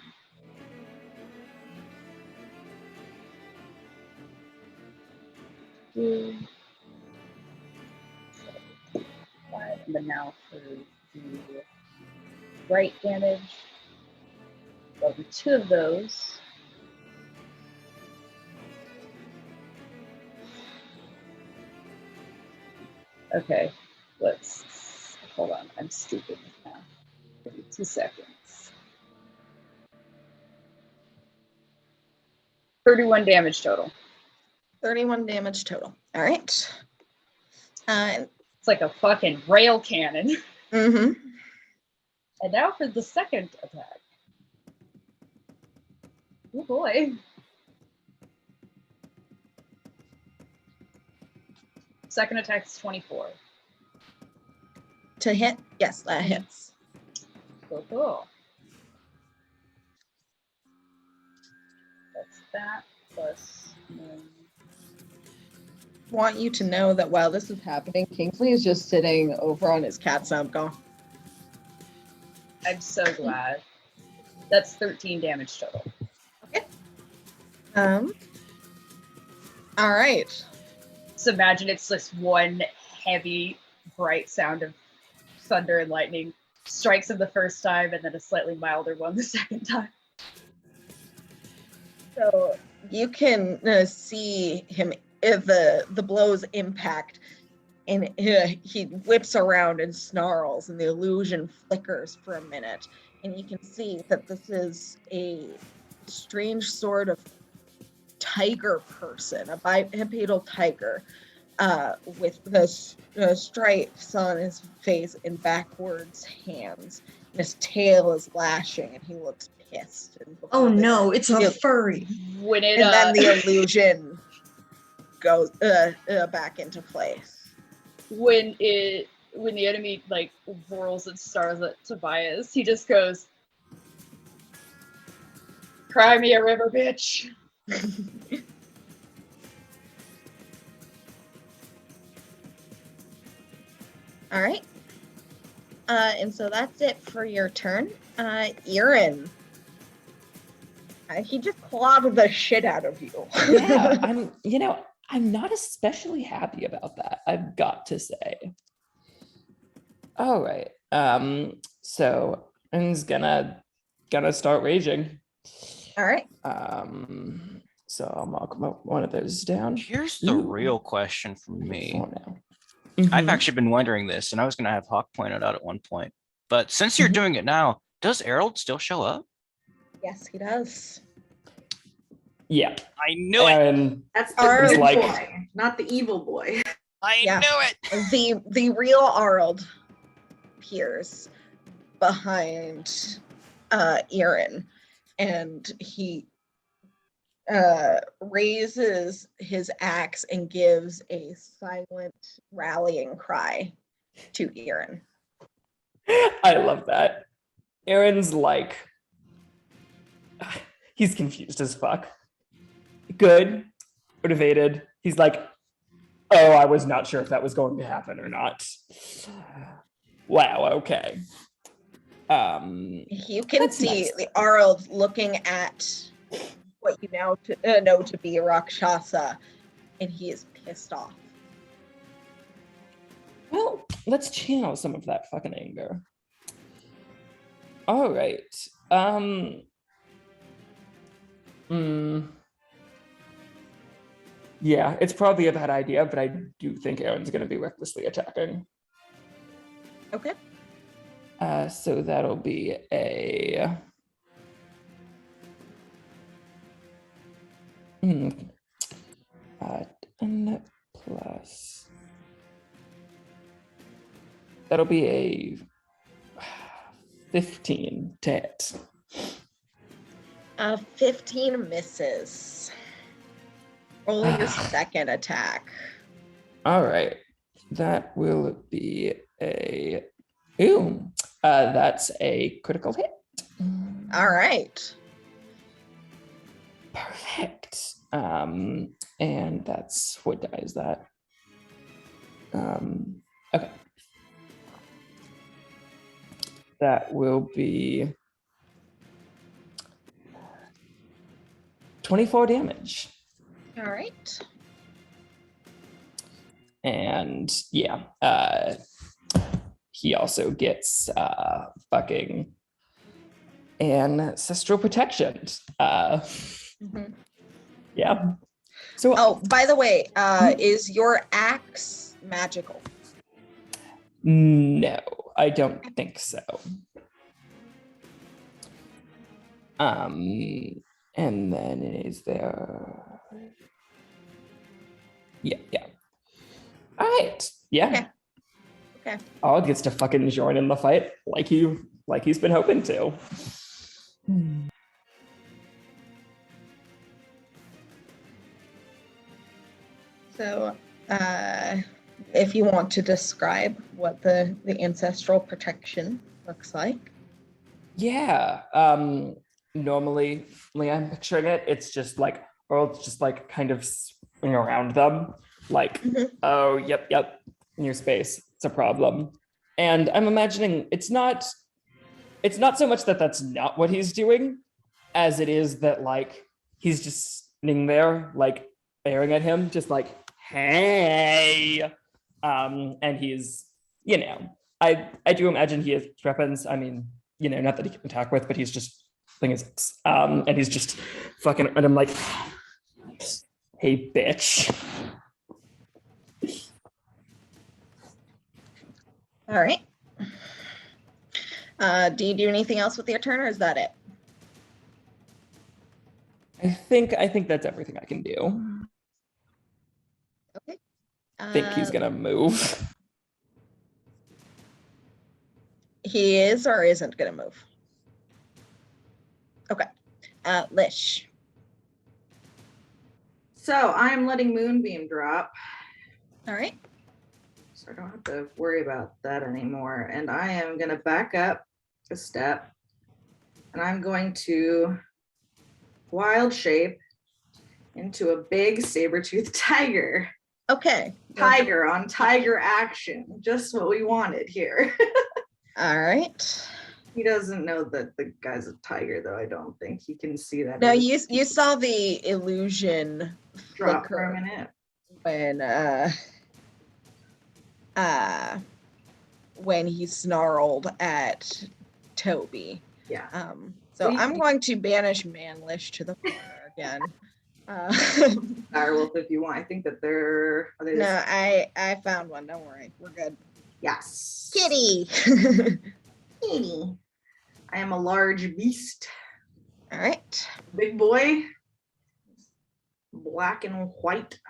Two. Five. And then now for the right damage. Well, the two of those. Okay, let's hold on. I'm stupid now. Give me 2 seconds. 31 damage total. 31 damage total. All right. It's like a fucking rail cannon. Mm-hmm. And now for the second attack. Oh boy. Second attack is 24. To hit? Yes, that hits. Cool. That's that plus. Want you to know that while this is happening, Kingsley is just sitting over on his cat stump going, I'm so glad. That's 13 damage total. okay. All right. So imagine it's just one heavy, bright sound of thunder and lightning strikes him the first time, and then a slightly milder one the second time. So you can see him, the blows impact, and he whips around and snarls, and the illusion flickers for a minute. And you can see that this is a strange sort of tiger person, a bipedal tiger, with the stripes on his face and backwards hands. And his tail is lashing, and he looks pissed. And Oh no, it's a furry. When it, and then the illusion goes back into place. when the enemy like whirls and stars at Tobias, he just goes, "Cry me a river, bitch." All right. And so that's it for your turn. Eirran. He just clawed the shit out of you. Yeah, I'm not especially happy about that, I've got to say. All right. So I'm gonna start raging. All right. So I'll mark one of those down. Here's the Ooh. real question from me. For now. I've Mhm. actually been wondering this, and I was going to have Hawk point it out at one point. But since you're doing it now, does Errol still show up? Yes, he does. Yeah. I knew it. And That's the Arnold. good Like- boy, not the evil boy. I Yeah. knew it. The real Arnold appears behind Eirran, and he raises his axe and gives a silent rallying cry to Eirran. I love that. Aaron's like, he's confused as fuck. Good, motivated. He's like, Oh, I was not sure if that was going to happen or not. Wow, okay. You can That's see nice. the Arl looking at what you now know to be Rakshasa, and he is pissed off. Well, let's channel some of that fucking anger. All right. Yeah, it's probably a bad idea, but I do think Aaron's going to be recklessly attacking. Okay. So that'll be a 10 plus. That'll be a 15 to hit. 15 misses. Roll your second attack. All right, that will be a that's a critical hit. All right. Perfect. And that's what die is that? Okay. That will be 24 damage. All right. And yeah, he also gets fucking ancestral protection. Yeah. So Oh, by the way, is your axe magical? no, I don't think so. And then is there? Yeah. All right. Yeah. Okay. Odd gets to fucking join in the fight like he's been hoping to. So, if you want to describe what the ancestral protection looks like. Yeah. Normally, I'm picturing it. It's just like, or it's just like kind of swing around them. Like, oh, yep, in your space. It's a problem. And I'm imagining it's not so much that that's not what he's doing, as it is that like he's just sitting there, like staring at him, just like, hey. And he's, I do imagine he has weapons. I mean, not that he can attack with, but he's just things. And he's just fucking, and I'm like, hey, bitch. All right. Do you do anything else with your turn, or is that it? I think that's everything I can do. Okay. I think he's gonna move. He is or isn't gonna move. Okay. Lish. So I'm letting Moonbeam drop. All right. So I don't have to worry about that anymore. And I am going to back up a step. And I'm going to wild shape into a big saber-toothed tiger. Okay. Tiger on tiger action. Just what we wanted here. All right. He doesn't know that the guy's a tiger, though. I don't think he can see that. No, you saw the illusion drop for a minute when he snarled at Toby. Yeah. So I'm going to banish Manlish to the corner again. Direwolf, if you want. I think that they're. No, I found one. Don't worry, we're good. Yes. Kitty. Kitty. I am a large beast. All right. Big boy. Black and white.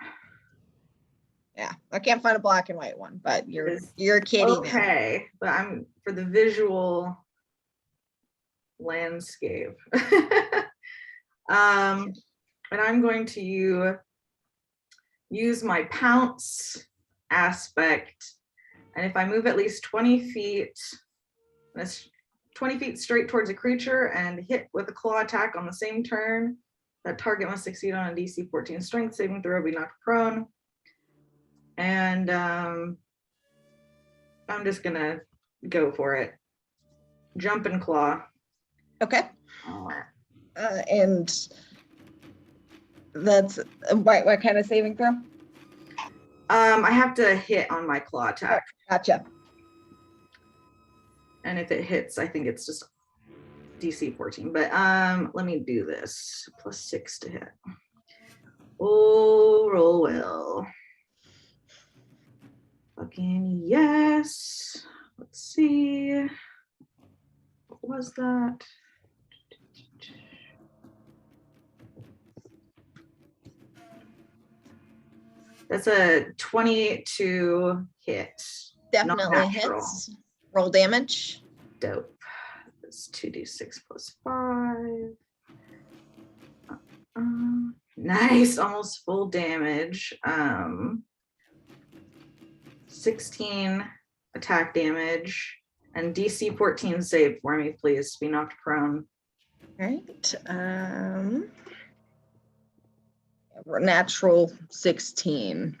Yeah, I can't find a black and white one, but you're a kitty. Okay, but I'm for the visual landscape. And I'm going to use my pounce aspect, and if I move at least 20 feet, that's 20 feet straight towards a creature and hit with a claw attack on the same turn, that target must succeed on a DC 14 strength saving throw, be knocked prone. And I'm just gonna go for it. Jump and claw. Okay. And that's what kind of saving throw? I have to hit on my claw attack. Gotcha. And if it hits, I think it's just DC 14. But let me do this. +6 to hit. Oh, roll well. Fucking yes. Let's see. What was that? That's a 22 hit. Definitely hits. Roll damage. Dope. That's 2d6 plus 5. Nice, almost full damage. 16 attack damage and DC 14 save for me, please. Be knocked prone. All right. Natural 16.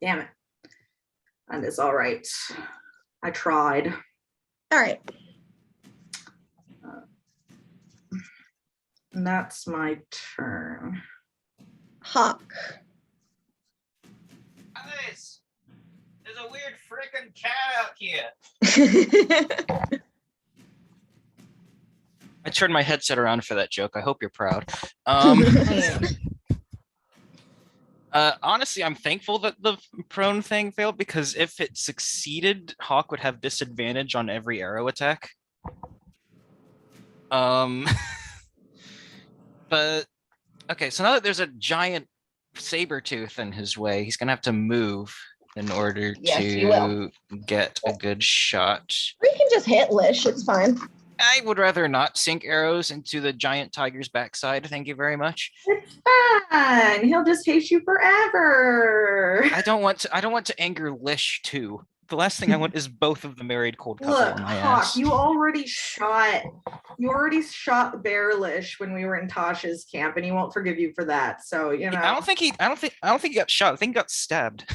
Damn it. That is all right. I tried. All right. And that's my turn. Hawk. Guys, there's a weird freaking cat out here. I turned my headset around for that joke. I hope you're proud. Honestly, I'm thankful that the prone thing failed, because if it succeeded, Hawk would have disadvantage on every arrow attack. But okay, so now that there's a giant saber tooth in his way, he's gonna have to move in order to get a good shot. We can just hit Lish. It's fine. I would rather not sink arrows into the giant tiger's backside. Thank you very much. It's fine. He'll just hate you forever. I don't want to anger Lish too. The last thing I want is both of the married cold couple Look, on my Hawk, ass. you already shot Bear Lish when we were in Tasha's camp, and he won't forgive you for that. So you know. I don't think he got shot. I think he got stabbed.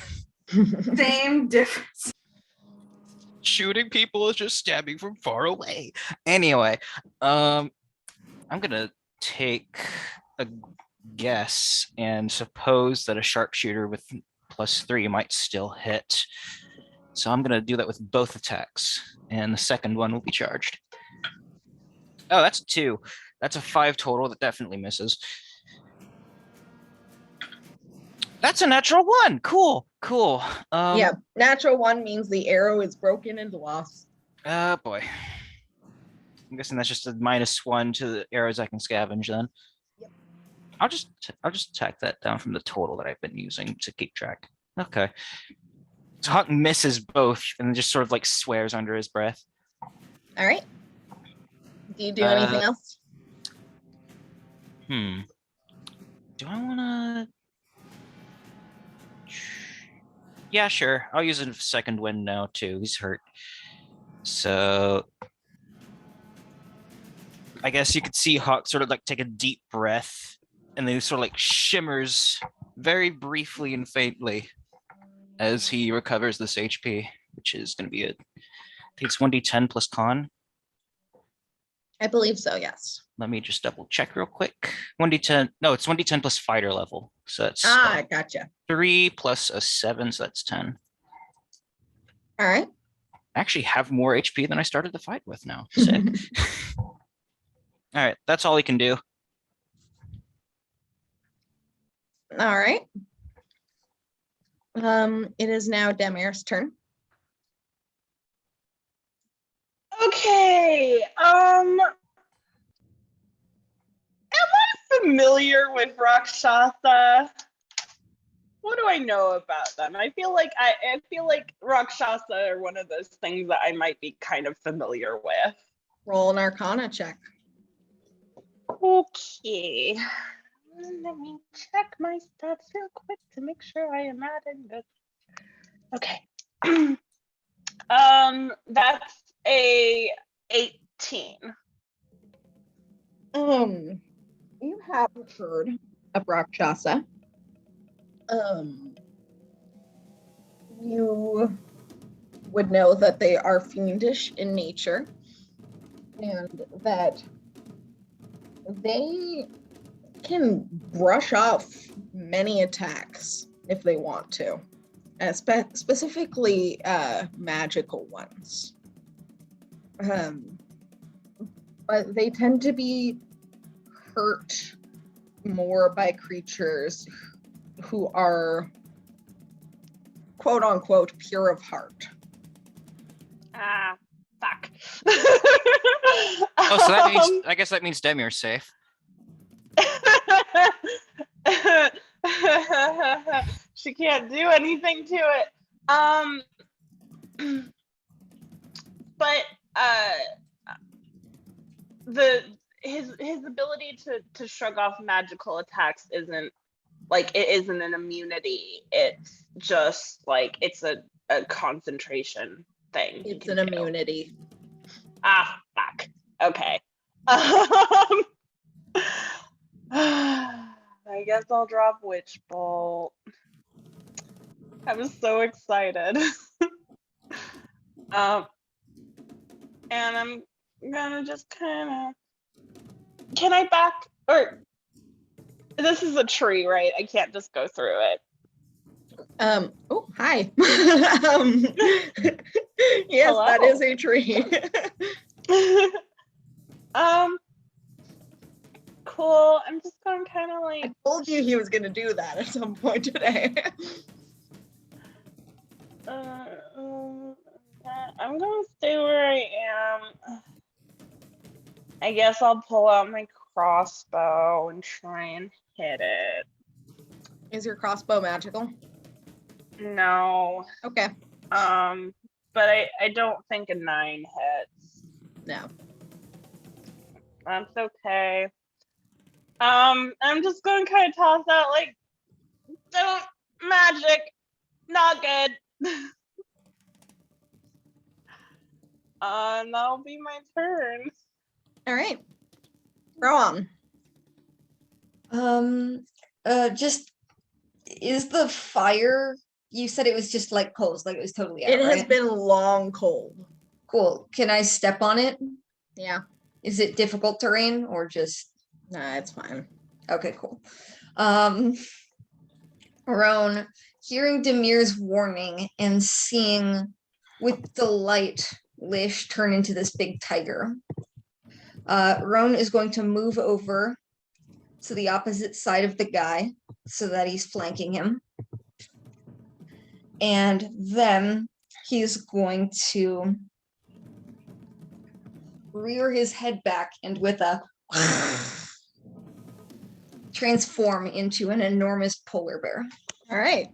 Same difference. Shooting people is just stabbing from far away. Anyway, I'm gonna take a guess and suppose that a sharpshooter with +3 might still hit. So I'm gonna do that with both attacks, and the second one will be charged. Oh, that's a 2. That's a 5 total. That definitely misses. That's a natural 1. Cool. Yeah, natural 1 means the arrow is broken and lost. Oh boy. I'm guessing that's just a -1 to the arrows I can scavenge then. Yep. I'll just tack that down from the total that I've been using to keep track. Okay. So Hawk misses both and just sort of like swears under his breath. All right. Do you do anything else? Do I want to? Yeah, sure. I'll use a second wind now too. He's hurt. So I guess you could see Hawk sort of like take a deep breath, and then he sort of like shimmers very briefly and faintly as he recovers this HP, which is going to be I think it's 1d10 plus con. I believe so, yes. Let me just double check real quick. 1d10. No, it's 1d10 plus fighter level. So that's gotcha. 3 plus a 7, so that's 10. All right. I actually have more HP than I started the fight with now. Sick. All right, that's all he can do. All right. It is now Demir's turn. Okay. Am I familiar with Rakshasa? What do I know about them? I feel like Rakshasa are one of those things that I might be kind of familiar with. Roll an Arcana check. Okay. Let me check my stats real quick to make sure I am adding this. Okay. That's a 18. You have heard of Rakshasa. You would know that they are fiendish in nature and that they can brush off many attacks if they want to, specifically magical ones. But they tend to be hurt more by creatures who are quote unquote pure of heart. Ah, fuck. Oh, so that means I guess that means Demir's safe. She can't do anything to it. But his ability to shrug off magical attacks isn't like it isn't an immunity. It's just like it's a concentration thing. It's an immunity. Ah, fuck. Okay. I guess I'll drop Witch Bolt. I'm so excited. And I'm gonna just kind of. Can I back or? This is a tree, right? I can't just go through it. Oh, hi. Yes, Hello. that is a tree. Cool. I'm just going kind of I like. told you he was going to do that at some point today. I'm gonna stay where I am. I guess I'll pull out my crossbow and try and hit it. Is your crossbow magical? No. Okay. But I don't think a 9 hits. No. That's okay. I'm just going to kind of toss out like, don't magic, not good. And that'll be my turn. All right. Rowan. Just is the fire? You said it was just like coals, like it was totally out, It has right? been long cold. Cool. Can I step on it? Yeah. Is it difficult terrain or just? Nah, it's fine. Okay, cool. Roan, hearing Demir's warning and seeing with delight Lish turn into this big tiger, Roan is going to move over to the opposite side of the guy so that he's flanking him. And then he's going to rear his head back and with a transform into an enormous polar bear. All right.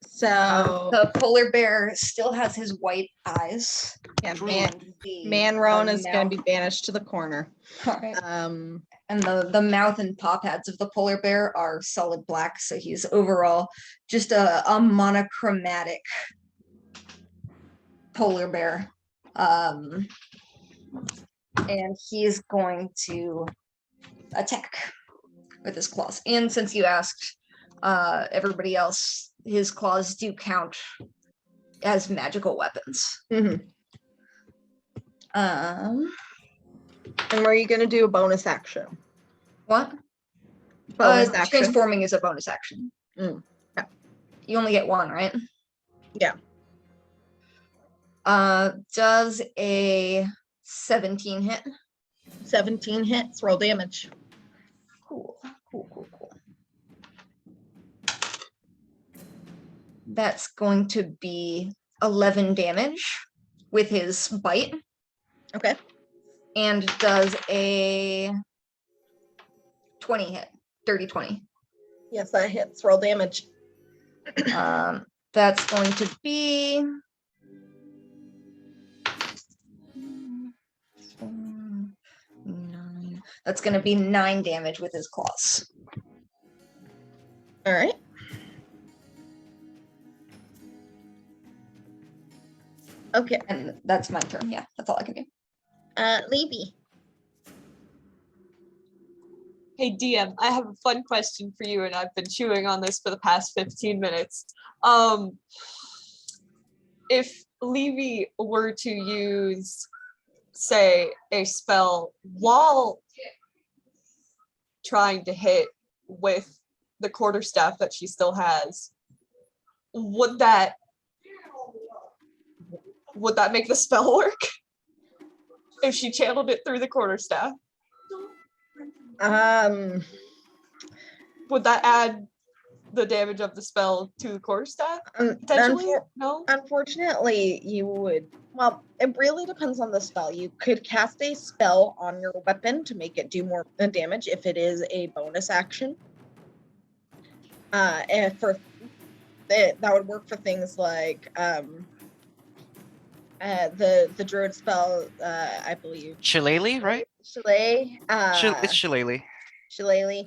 So The polar bear still has his white eyes. yeah, The man Rowan is going mouth- to be banished to the corner. All right. Um, And the mouth and paw pads of the polar bear are solid black, so he's overall just a monochromatic polar bear. And he's going to attack with his claws. And since you asked everybody else, his claws do count as magical weapons. mhm. And were you going to do a bonus action? What? Bonus action. Transforming is a bonus action. Mm, okay. You only get one, right? Yeah. Does a 17 hit? 17 hits. Roll damage. Cool. That's going to be 11 damage with his bite. Okay. And does a 20 hit. Dirty 20. Yes, that hits. Roll damage. That's going to be 9. That's going to be 9 damage with his claws. All right. Okay. And that's my turn. Yeah, that's all I can do. Levy. Hey DM, I have a fun question for you, and I've been chewing on this for the past 15 minutes. if Levy were to use, say, a spell while trying to hit with the quarterstaff that she still has, would that make the spell work? If she channeled it through the quarterstaff? Would that add the damage of the spell to the quarterstaff? Potentially? No? Unfortunately, you would. Well, it really depends on the spell. You could cast a spell on your weapon to make it do more damage if it is a bonus action. And that would work for things like the druid spell, I believe. Shillelagh, right? Shillelagh. It's Shillelagh. Shillelagh.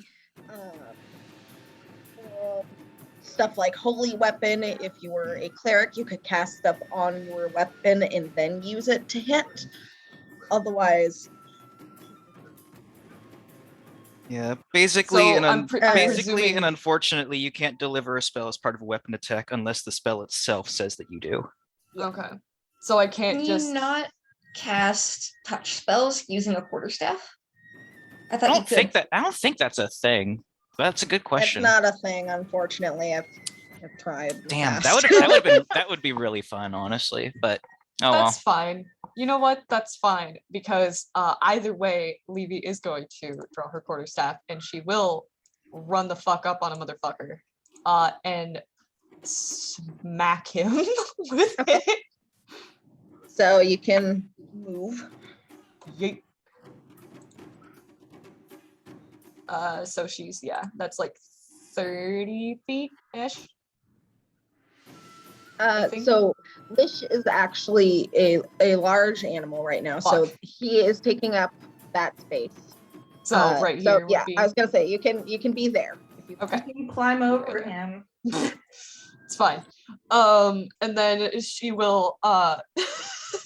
Stuff like holy weapon. If you were a cleric, you could cast stuff on your weapon and then use it to hit. Otherwise, Yeah, basically, So I'm basically, and presuming- unfortunately, you can't deliver a spell as part of a weapon attack unless the spell itself says that you do. Okay. So I can't Can just you not cast touch spells using a quarterstaff? I I thought you don't could. think that's a thing. That's a good question. it's not a thing. Unfortunately, I've tried. in the Damn, past. that would be really fun, honestly. But oh well. That's fine. You know what? That's fine because either way, Levy is going to draw her quarterstaff and she will run the fuck up on a motherfucker and smack him with it. So you can move. Yeet. So she's that's like 30 feet ish. think- So Lish is actually a large animal right now, so Fuck. he is taking up that space. So right so here. yeah, would be... I was gonna say you can be there. If you Okay. You can climb over him. It's fine. And then she will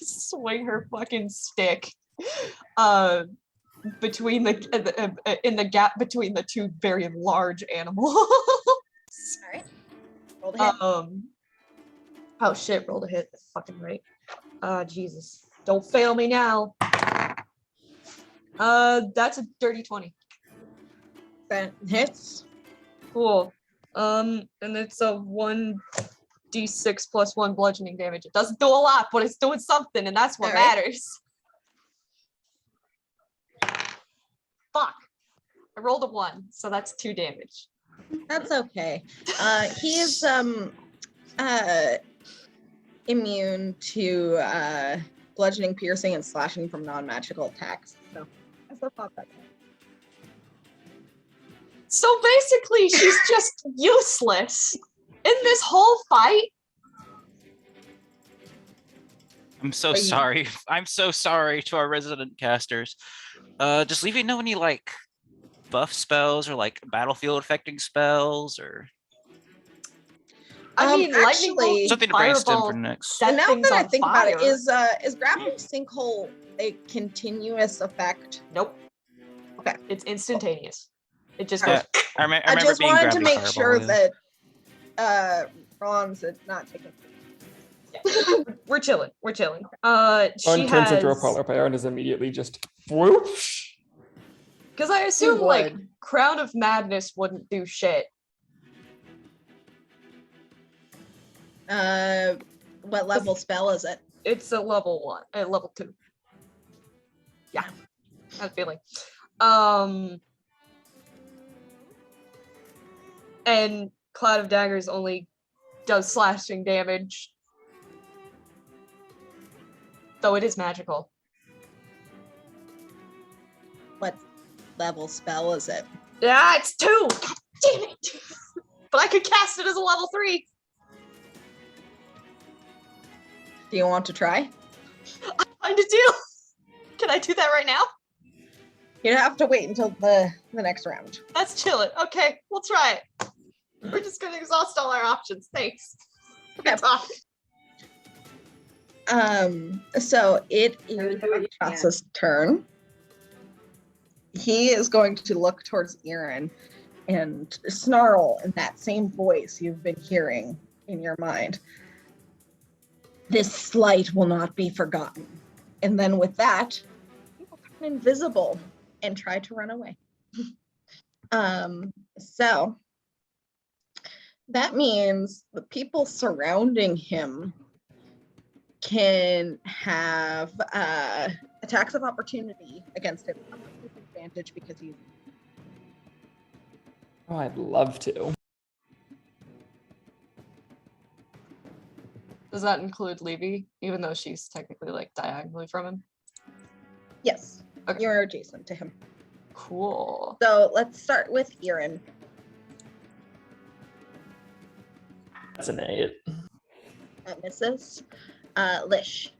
swing her fucking stick between in the gap between the two very large animals. All right. Roll the hit. Oh shit, rolled a hit. That's fucking right. Jesus. Don't fail me now. That's a dirty 20. That hits. Cool. And it's a 1d6 plus 1 bludgeoning damage. It doesn't do a lot, but it's doing something, and that's what All right. matters. Fuck. I rolled a 1, so that's 2 damage. That's okay. He is immune to bludgeoning, piercing, and slashing from non-magical attacks. So that's a pop that. So basically, she's just useless in this whole fight. I'm so Are you- sorry. I'm so sorry to our resident casters. Does Levy know any like buff spells or like battlefield affecting spells or I mean, lightning actually- bolt, something to brainstorm fireball, for next? set And now things that I on think fire. about it, is grappling sinkhole a continuous effect? Nope. Okay. It's instantaneous. It just Yeah. goes. I remember I just being wanted to gravity make sure fireball, that Ron's not taking. We're chilling. We're chilling. Ron She turns into a has polar bear and is immediately just whoosh. because I assume like would. Crown of Madness wouldn't do shit. What level spell is it? It's a level 1, level 2. Yeah, I have a feeling. And Cloud of Daggers only does slashing damage, though it is magical. What level spell is it? Yeah, it's 2. God damn it! But I could cast it as a level 3. Do you want to try? Find a deal. Can I do that right now? You'd have to wait until the next round. That's chilling. Okay, we'll try it. We're just gonna exhaust all our options. Thanks. Good talk. So it is Rakshas's turn. He is going to look towards Eirran and snarl in that same voice you've been hearing in your mind. This slight will not be forgotten. And then with that, he will turn invisible and try to run away. So that means the people surrounding him can have attacks of opportunity against him. Advantage because he's. Oh, I'd love to. Does that include Levy, even though she's technically like diagonally from him? Yes, Okay. you're adjacent to him. Cool. So let's start with Eirran. That's an 8. That misses. Lish.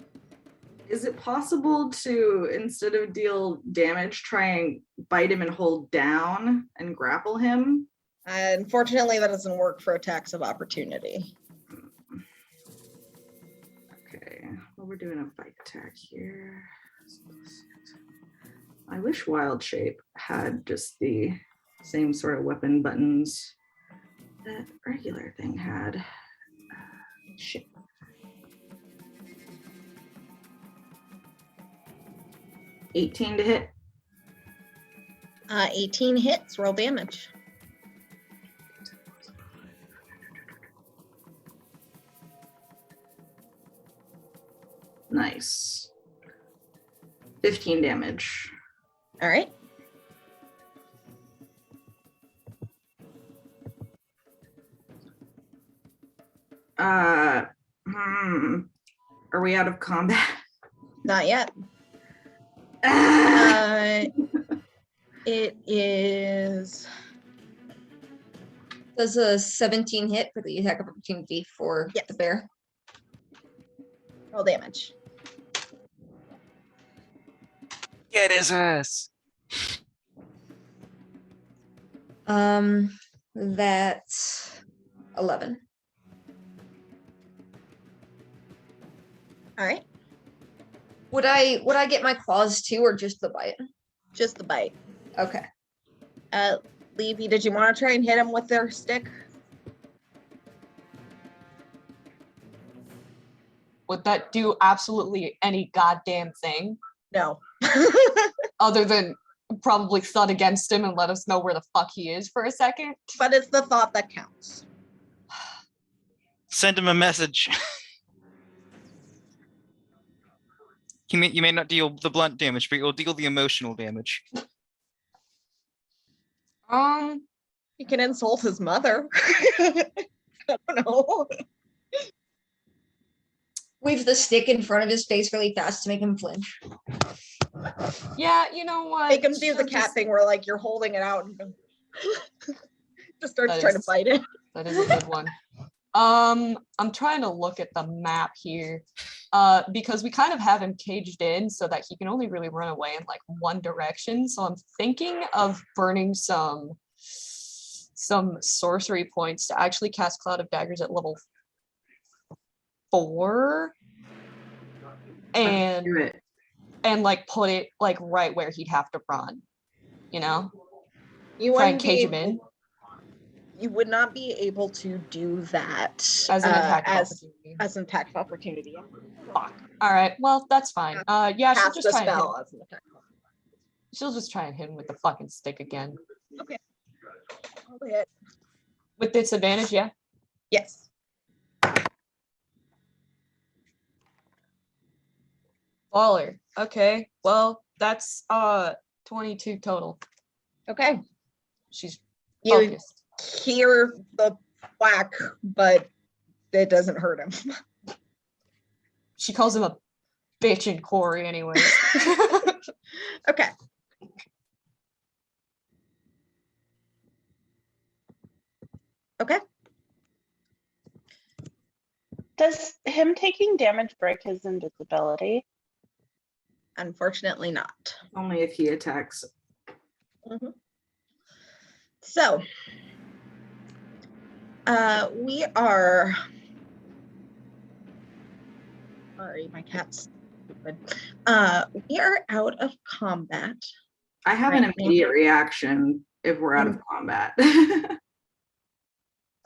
Is it possible to, instead of deal damage, try and bite him and hold down and grapple him? Unfortunately, that doesn't work for attacks of opportunity. Okay, well, we're doing a bite attack here. I wish Wild Shape had just the same sort of weapon buttons that regular thing had. Shit. 18 to hit. 18 hits, roll damage. Nice. 15 damage. All right. Are we out of combat? Not yet. It is. Does a 17 hit for the attack of opportunity for Yes. the bear? Roll damage. Get his ass. That's 11. All right. Would I get my claws too, or just the bite? Just the bite. Okay. Levy, did you want to try and hit him with their stick? Would that do absolutely any goddamn thing No. other than probably thud against him and let us know where the fuck he is for a second? But it's the thought that counts. Send him a message. You may not deal the blunt damage, but you'll deal the emotional damage. He can insult his mother. I don't know. Wave the stick in front of his face really fast to make him flinch. Yeah, you know what? Make him do the She'll cat just- thing where like you're holding it out and just starts That trying to is- bite it. That is a good one. I'm trying to look at the map here, because we kind of have him caged in so that he can only really run away in like one direction. So I'm thinking of burning some sorcery points to actually cast Cloud of Daggers at level 4, Do and it. like put it like right where he'd have to run. You know, You try and wouldn't be cage him able- in You would not be able to do that as an attack of as opportunity. an attack of opportunity. Fuck. All right. Well, that's fine. Yeah, she'll Cast just the try and hit him. spell as an attack. She'll just try and hit him with the fucking stick again. Roll hit. With disadvantage, yeah. Yes. Baller. Okay. Well, that's 22 total. Okay. She's You focused. hear the whack, but it doesn't hurt him. She calls him a bitch in Corey anyways. Okay. Okay. Does him taking damage break his invisibility? Unfortunately not. Only if he attacks. So we are. Sorry, my cat's stupid. We are out of combat. I have an Right. immediate reaction if we're out of combat.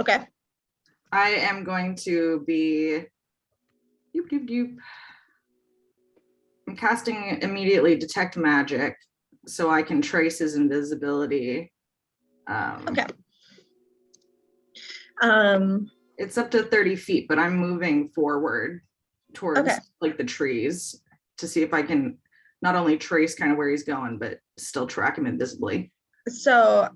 Okay. I am going to be Doop, doop, doop. I'm casting immediately detect magic so I can trace his invisibility. Okay. It's up to 30 feet, but I'm moving forward towards Okay. like the trees to see if I can not only trace kind of where he's going, but still track him invisibly. So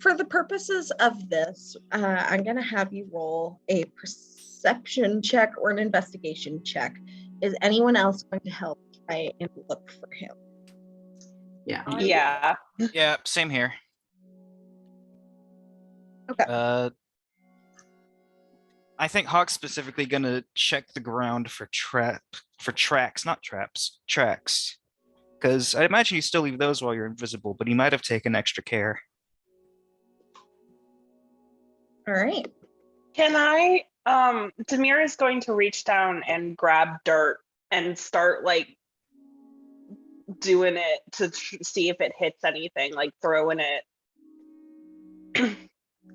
for the purposes of this, I'm going to have you roll a perception check or an investigation check. Is anyone else going to help try and look for him? Yeah. Yeah. Yeah, same here. Okay. I think Hawk's specifically gonna check the ground for tracks, not traps, tracks. Because I imagine you still leave those while you're invisible, but he might have taken extra care. All right. Can I? Demir is going to reach down and grab dirt and start like doing it to see if it hits anything, like throwing it,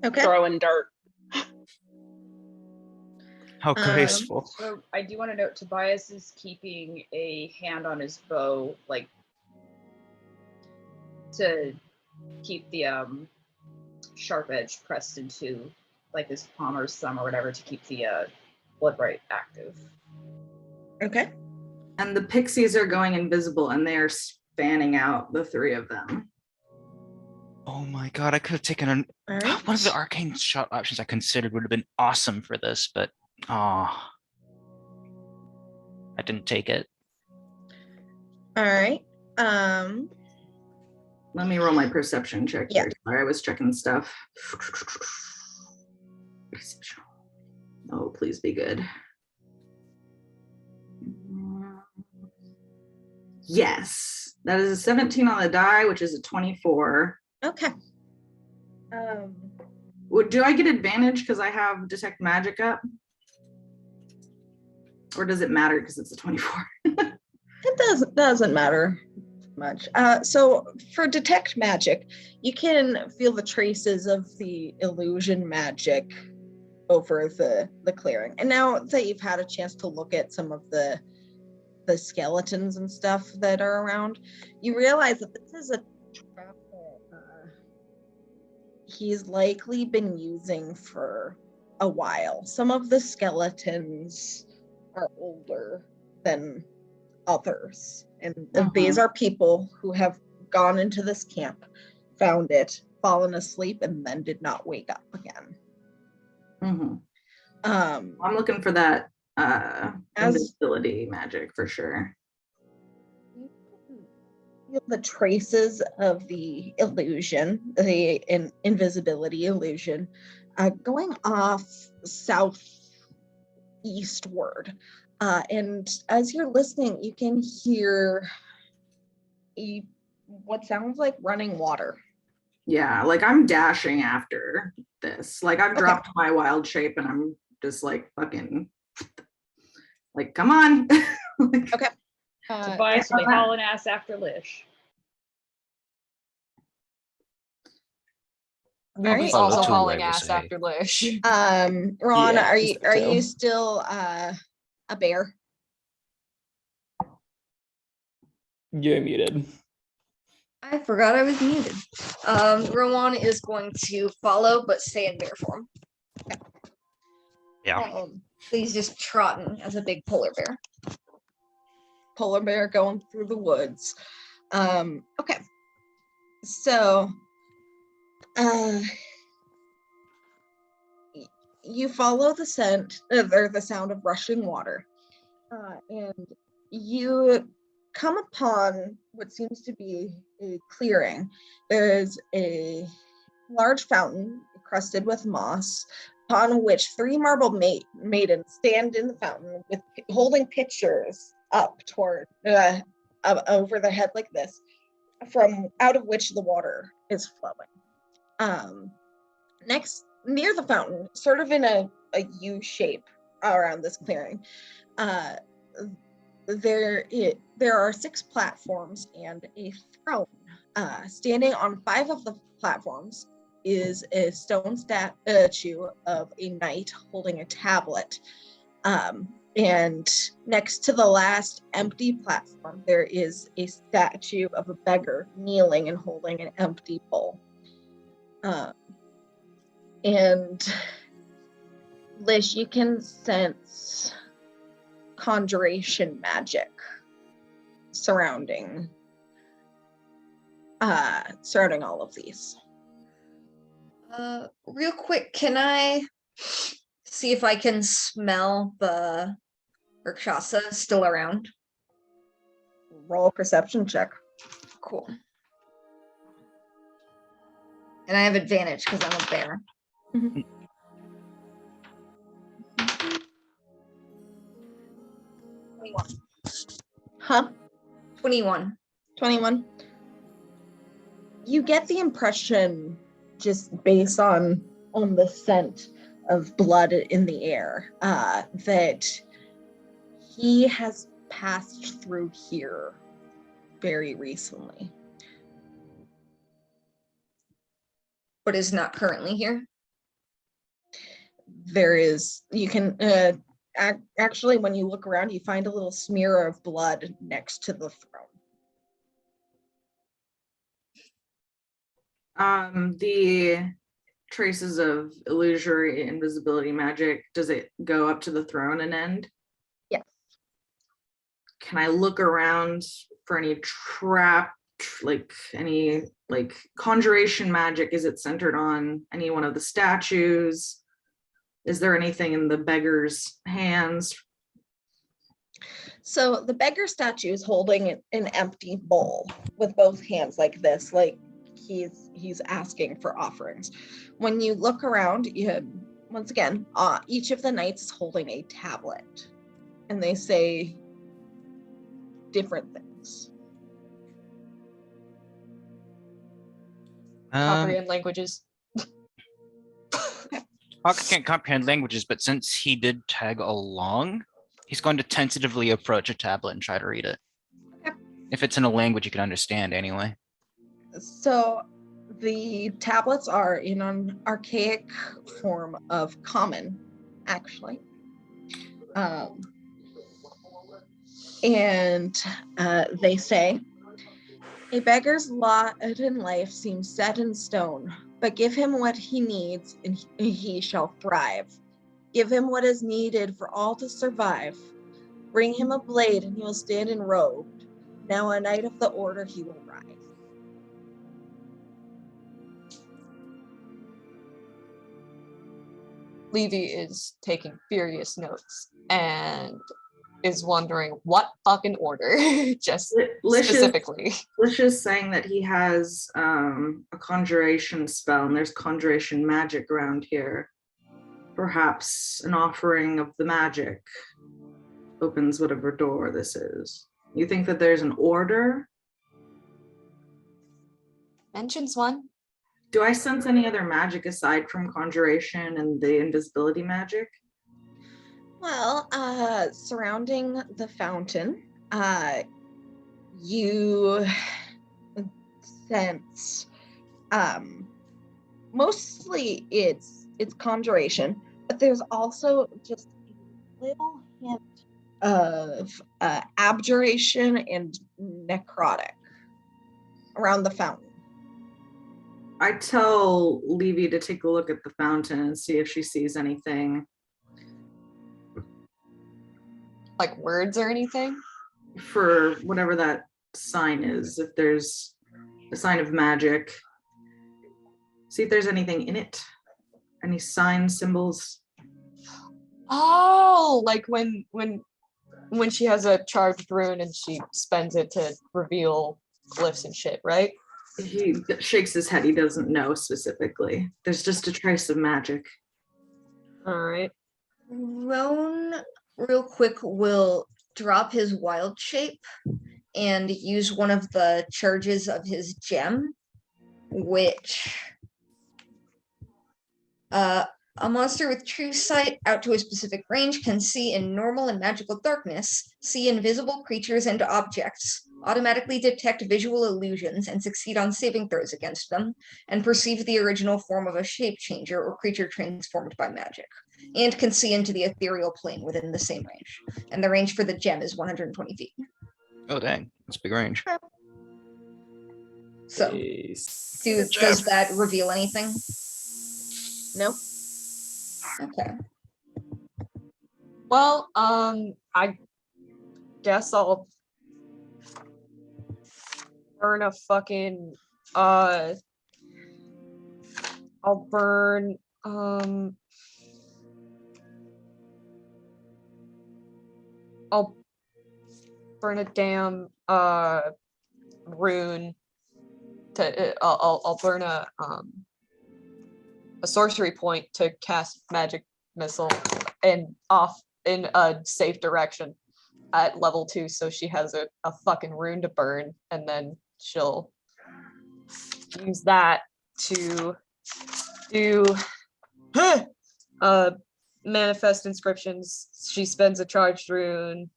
Okay. throwing dirt. How graceful. So I do want to note Tobias is keeping a hand on his bow, like to keep the sharp edge pressed into like his palm or thumb or whatever to keep the blood right active. Okay. And the pixies are going invisible and they are spanning out, the three of them. Oh my god, I could have taken All right. one of the arcane shot options I considered would have been awesome for this, but I didn't take it. All right. Let me roll my perception check Yeah. here. Sorry, I was checking stuff. Oh, please be good. Yes, that is a 17 on the die, which is a 24. Okay. Do I get advantage because I have detect magic up? Or does it matter because it's a 24? It doesn't matter much. So for detect magic, you can feel the traces of the illusion magic over the clearing. And now that you've had a chance to look at some of the skeletons and stuff that are around, you realize that this is a trap that he's likely been using for a while. Some of the skeletons are older than others, and these are people who have gone into this camp, found it, fallen asleep, and then did not wake up again. I'm looking for that invisibility magic for sure. You feel the traces of the illusion, the invisibility illusion, going off southeastward. And as you're listening, you can hear what sounds like running water. Yeah, like I'm dashing after this. Like I've dropped my wild shape and I'm just like fucking like, come on. Okay. Tobias will be hauling ass after Lish. Ruby's right. also Two hauling rivals, ass hey. after Lish. Ron, Yeah, are just you the are two. you still a bear? You're muted. I forgot I was muted. Rowan is going to follow, but stay in bear form. Yeah. So he's just trotting as a big polar bear. Polar bear going through the woods. Okay. So you follow the scent or the sound of rushing water, and you come upon what seems to be a clearing. There's a large fountain crusted with moss, upon which three marble maidens stand in the fountain with holding pitchers up toward over their head like this, from out of which the water is flowing. Next, near the fountain, sort of in a U shape around this clearing, there are 6 platforms and a throne. Standing on 5 of the platforms is a stone statue of a knight holding a tablet. And next to the last empty platform, there is a statue of a beggar kneeling and holding an empty bowl. And Lish, you can sense conjuration magic surrounding all of these. Real quick, can I see if I can smell the Rakshasa still around? Roll a perception check. Cool. And I have advantage because I'm a bear. Mhm. Huh? 21. 21. You get the impression, just based on the scent of blood in the air, that he has passed through here very recently. But is not currently here. There is, you can, actually, when you look around, you find a little smear of blood next to the throne. The traces of illusory invisibility magic, does it go up to the throne and end? Yes. Can I look around for any any conjuration magic? Is it centered on any one of the statues? Is there anything in the beggar's hands? So the beggar statue is holding an empty bowl with both hands like this, like he's asking for offerings. When you look around, once again, each of the knights is holding a tablet, and they say different things. Comprehend languages. Hawk can't comprehend languages, but since he did tag along, he's going to tentatively approach a tablet and try to read it. Okay. If it's in a language you can understand anyway. So the tablets are in an archaic form of common, actually. And they say, a beggar's lot in life seems set in stone, but give him what he needs and he shall thrive. Give him what is needed for all to survive. Bring him a blade and he will stand enrobed. Now a knight of the order he will rise. Levy is taking furious notes and is wondering what fucking order, just specifically. Lish is saying that he has a conjuration spell, and there's conjuration magic around here. Perhaps an offering of the magic opens whatever door this is. You think that there's an order? Mentions one. Do I sense any other magic aside from conjuration and the invisibility magic? Well, surrounding the fountain, you sense mostly it's conjuration, but there's also just a little hint of abjuration and necrotic around the fountain. I tell Levy to take a look at the fountain and see if she sees anything. Like words or anything? For whatever that sign is, if there's a sign of magic. See if there's anything in it. Any signs, symbols. Oh, like when she has a charged rune and she spends it to reveal glyphs and shit, right? He shakes his head. He doesn't know specifically. There's just a trace of magic. All right. Roan, real quick, will drop his wild shape and use one of the charges of his gem, which a monster with true sight out to a specific range can see in normal and magical darkness, see invisible creatures and objects, automatically detect visual illusions and succeed on saving throws against them, and perceive the original form of a shape changer or creature transformed by magic. and can see into the ethereal plane within the same range. And the range for the gem is 120 feet. Oh dang, that's big range. So, does that reveal anything? Nope. Okay. Well, I guess I'll burn a fucking I'll burn I'll burn a damn rune to I'll burn a sorcery point to cast magic missile and off in a safe direction at level 2, so she has a fucking rune to burn, and then she'll use that to do manifest inscriptions. She spends a charged rune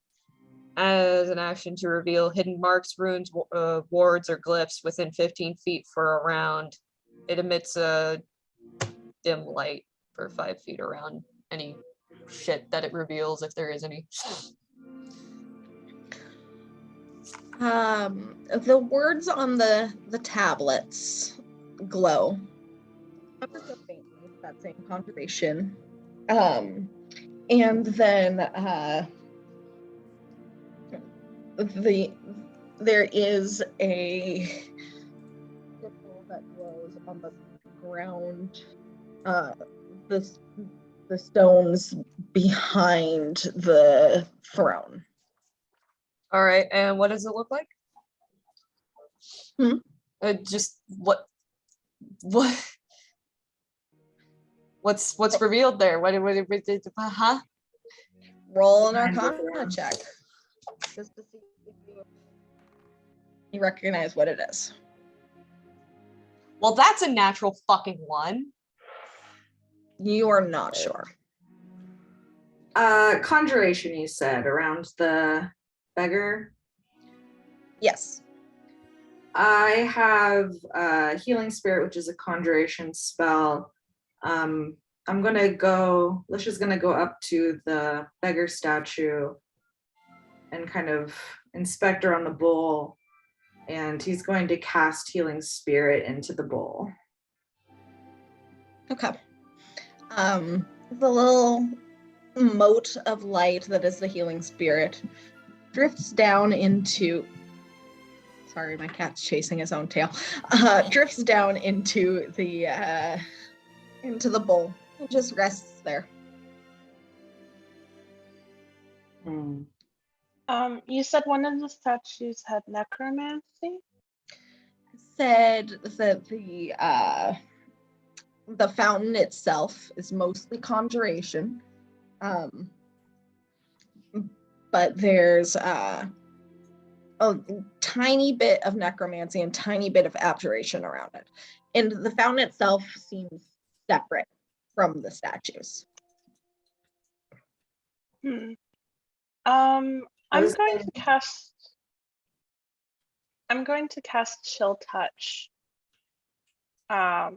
as an action to reveal hidden marks, runes, wards, or glyphs within 15 feet for a round. It emits a dim light for 5 feet around any shit that it reveals, if there is any. The words on the tablets glow. Ever so faintly, that same conjuration. And then there is a symbol that glows on the ground. The stones behind the throne. All right, and what does it look like? Just what's revealed there? What huh? Roll an Arcana check, just to see if you recognize what it is. Well, that's a natural fucking 1. You are not sure. Conjuration, you said, around the beggar. Yes. I have Healing Spirit, which is a conjuration spell. Lisha's gonna go up to the beggar statue and kind of inspect her on the bowl, and he's going to cast Healing Spirit into the bowl. Okay. The little mote of light that is the Healing Spirit drifts down into. Sorry, my cat's chasing his own tail. Drifts down into the bowl. It just rests there. You said one of the statues had necromancy? Said that the fountain itself is mostly conjuration. But there's a tiny bit of necromancy and tiny bit of abjuration around it. And the fountain itself seems separate from the statues. I'm going to cast Chill Touch. At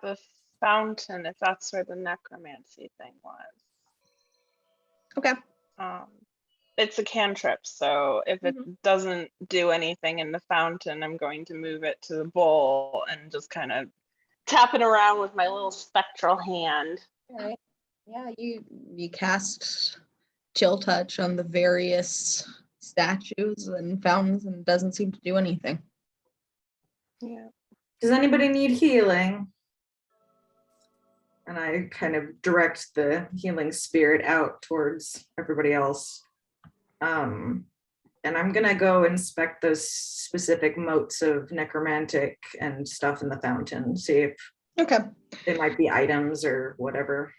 the fountain, if that's where the necromancy thing was. Okay. It's a cantrip, so if it doesn't do anything in the fountain, I'm going to move it to the bowl and just kind of tap it around with my little spectral hand. All right. Yeah, you cast Chill Touch on the various statues and fountains, and it doesn't seem to do anything. Yeah. Does anybody need healing? And I kind of direct the Healing Spirit out towards everybody else. And I'm gonna go inspect those specific motes of necromantic and stuff in the fountain, see if they might be items or whatever.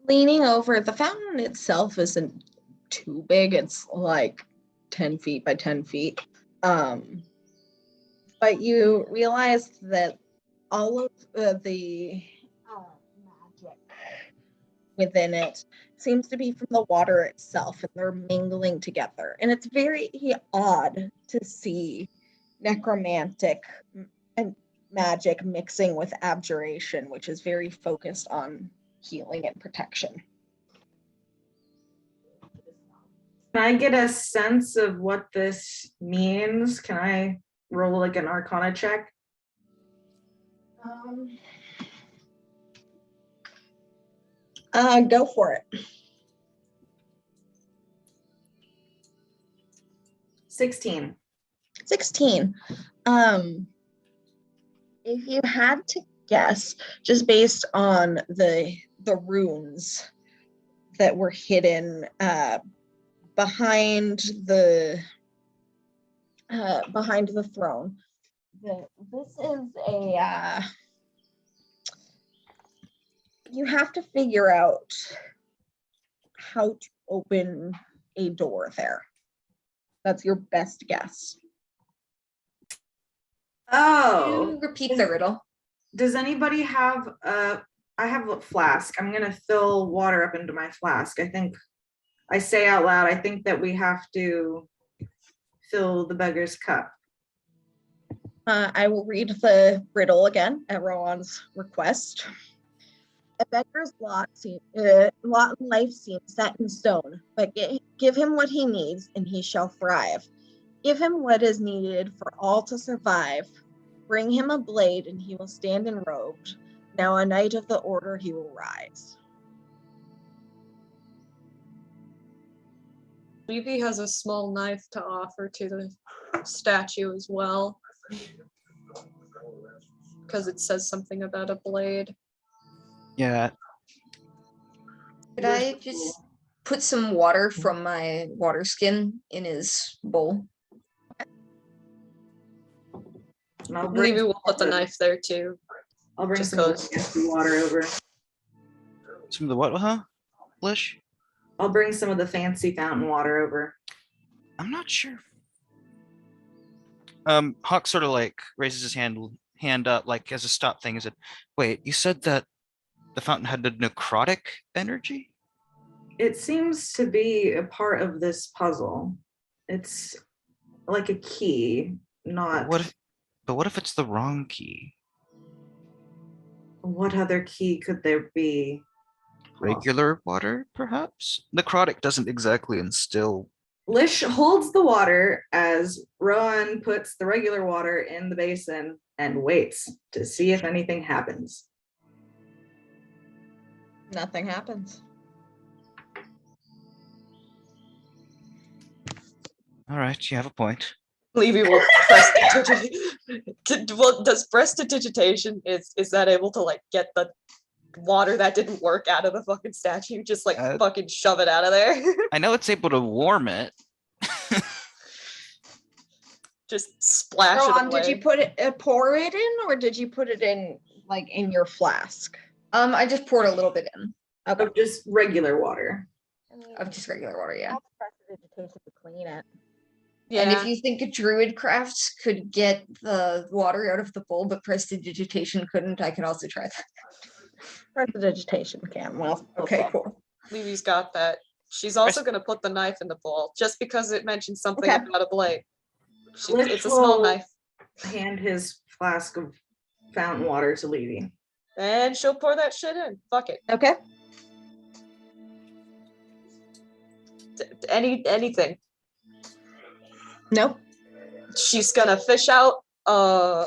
Leaning over, the fountain itself isn't too big. It's like 10 feet by 10 feet. But you realize that all of the magic within it seems to be from the water itself, and they're mingling together. And it's very odd to see necromantic and magic mixing with abjuration, which is very focused on healing and protection. Can I get a sense of what this means? Can I roll like an Arcana check? Go for it. 16. 16. If you had to guess, just based on the runes that were hidden behind the throne, this is a you have to figure out how to open a door there. That's your best guess. Oh. Repeat the riddle. Does anybody have I have a flask. I'm gonna fill water up into my flask. I think I say out loud, I think that we have to fill the beggar's cup. I will read the riddle again at Rowan's request. A beggar's lot in life seems set in stone, but give him what he needs and he shall thrive. Give him what is needed for all to survive. Bring him a blade and he will stand enrobed. Now a knight of the order he will rise. Levy has a small knife to offer to the statue as well, because it says something about a blade. Yeah. Could I just put some water from my water skin in his bowl? And I'll bring Maybe we'll put the knife there too. I'll bring just some cause. fancy water over. Some of the what, huh? Lish? I'll bring some of the fancy fountain water over. I'm not sure. Hawk sort of like raises his hand up like as a stop thing. Is it? Wait, you said that the fountain had a necrotic energy? It seems to be a part of this puzzle. It's like a key, not. What if it's the wrong key? What other key could there be? Regular water, perhaps? Necrotic doesn't exactly instill. Lish holds the water as Rowan puts the regular water in the basin and waits to see if anything happens. Nothing happens. All right, you have a point. Levy will well, does prestidigitation is that able to like get the water that didn't work out of the fucking statue? Just like fucking shove it out of there. I know it's able to warm it. Just splash Rowan, it away. did you pour it in, or did you put it in like in your flask? I just poured a little bit in. Okay. Of just regular water. Of just regular water, yeah. Prestidigitation to clean it. Yeah. And if you think a druid crafts could get the water out of the bowl, but prestidigitation couldn't, I could also try that. Prestidigitation can. Well, okay, cool. Levy's got that. She's also going to put the knife in the bowl just because it mentioned something Okay. about a blade. Lish It's a small will knife. Hand his flask of fountain water to Levy. And she'll pour that shit in. Fuck it. Okay. Anything. Nope. She's gonna fish out a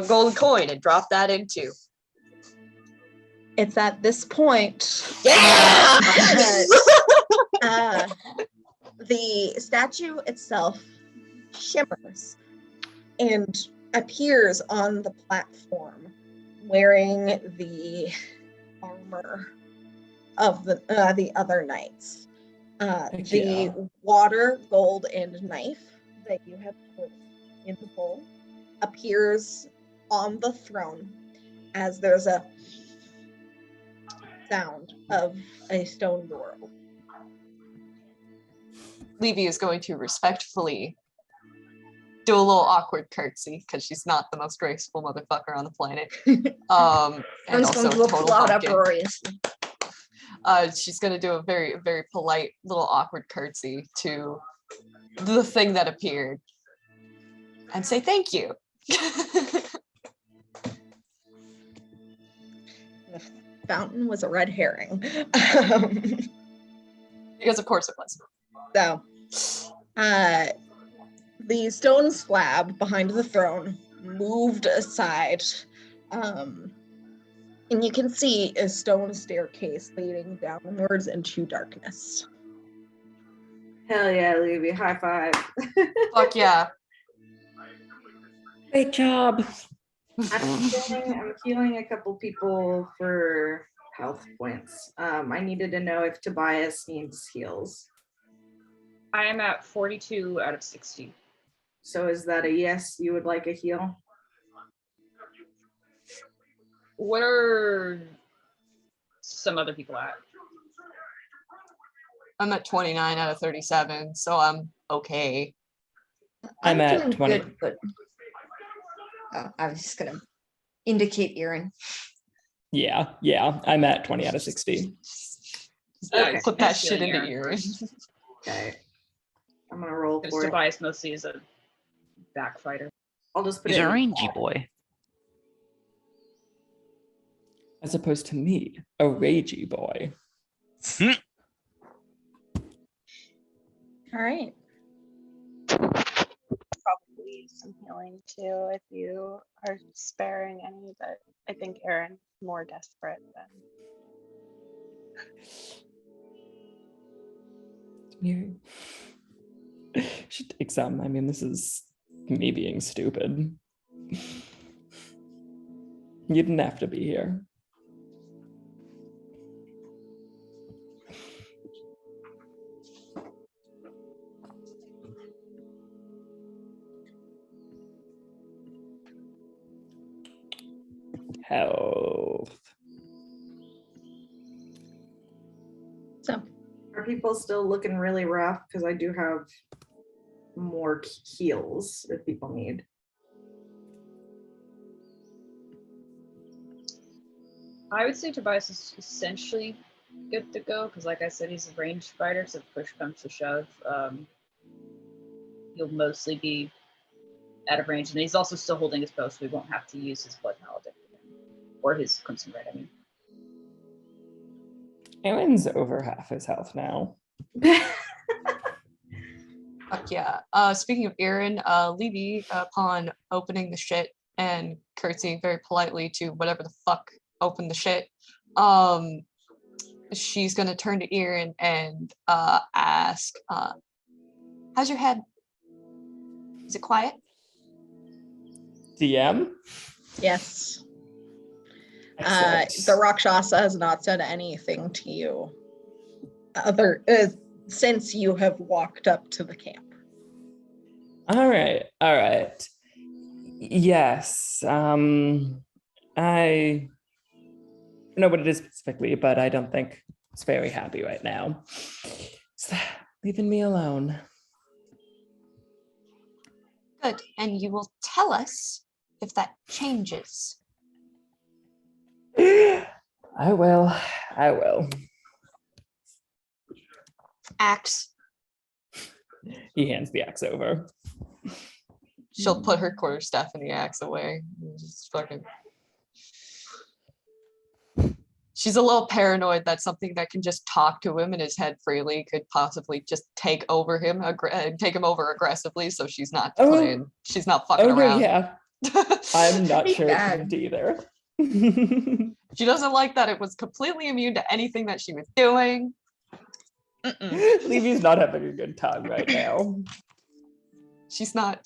gold coin and drop that into. It's at this point. Yeah! The statue itself shimmers and appears on the platform wearing the armor of the other knights. The water, gold, and knife that you have put in the bowl appears on the throne as there's a sound of a stone door. Levy is going to respectfully do a little awkward curtsy because she's not the most graceful motherfucker on the planet. And I'm just going to applaud uproariously. She's going to do a very, very polite little awkward curtsy to the thing that appeared and say thank you. the fountain was a red herring. Because of course it was. So, the stone slab behind the throne moved aside, and you can see a stone staircase leading downwards into darkness. Hell yeah, Levy. High five. Fuck yeah. Great job. I'm healing a couple people for health points. I needed to know if Tobias needs heals. I am at 42 out of 60. So is that a yes? You would like a heal? What are some other people at? I'm at 29 out of 37, so I'm okay. I'm at doing 20. good, but I was just gonna indicate Eirran. Yeah, I'm at 20 out of 60. Okay. Put that Just shit feeling into Eirran. Eirran. Okay. I'm gonna roll Because for it. Tobias mostly is a backfighter. I'll just put He's it a in. rangy boy. As opposed to me, a ragey boy. All right. Probably some healing too if you are sparing any, but I think Eirran's more desperate than. You should take some. I mean, this is me being stupid. You didn't have to be here. Health. So, Are people still looking really rough? Because I do have more heals if people need. I would say Tobias is essentially good to go because, like I said, he's a ranged fighter, so if push comes to shove, he'll mostly be out of range. And he's also still holding his bow, so we won't have to use his blood maledict or his crimson red. I mean, Aaron's over half his health now. Fuck yeah. Speaking of Eirran, Levy, upon opening the shit and curtsying very politely to whatever the fuck opened the shit, she's gonna turn to Eirran and ask, how's your head? Is it quiet? DM? yes. Excellent. The Rakshasa has not said anything to you since you have walked up to the camp. All right. Yes. I don't know what it is specifically, but I don't think it's very happy right now. It's leaving me alone. Good. And you will tell us if that changes. I will. Axe. He hands the axe over. She'll put her quarterstaff and the axe away. And just fucking. She's a little paranoid that something that can just talk to him in his head freely could possibly just take over him, take him over aggressively. So she's not playing. She's not fucking around. Yeah. I'm not Be sure bad. it did either. She doesn't like that it was completely immune to anything that she was doing. Levy's not having a good time right now. She's not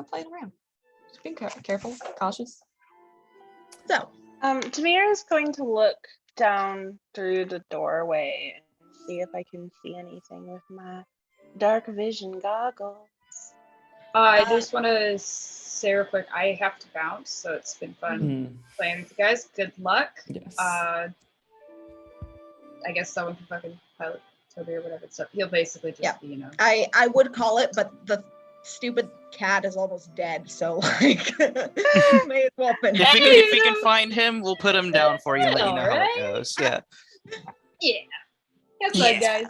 playing around. She's being careful, cautious. So, Tamir is going to look down through the doorway and see if I can see anything with my dark vision goggles. I just want to say real quick, I have to bounce, so it's been fun playing with you guys. Good luck. Yes. I guess someone can fucking pilot Toby or whatever. So he'll basically just be, I would call it, but the stupid cat is almost dead, so like may as well finish. If we can find him, we'll put him down for you and let you know how Alright. it goes. Yeah. Yeah. That's fun, guys.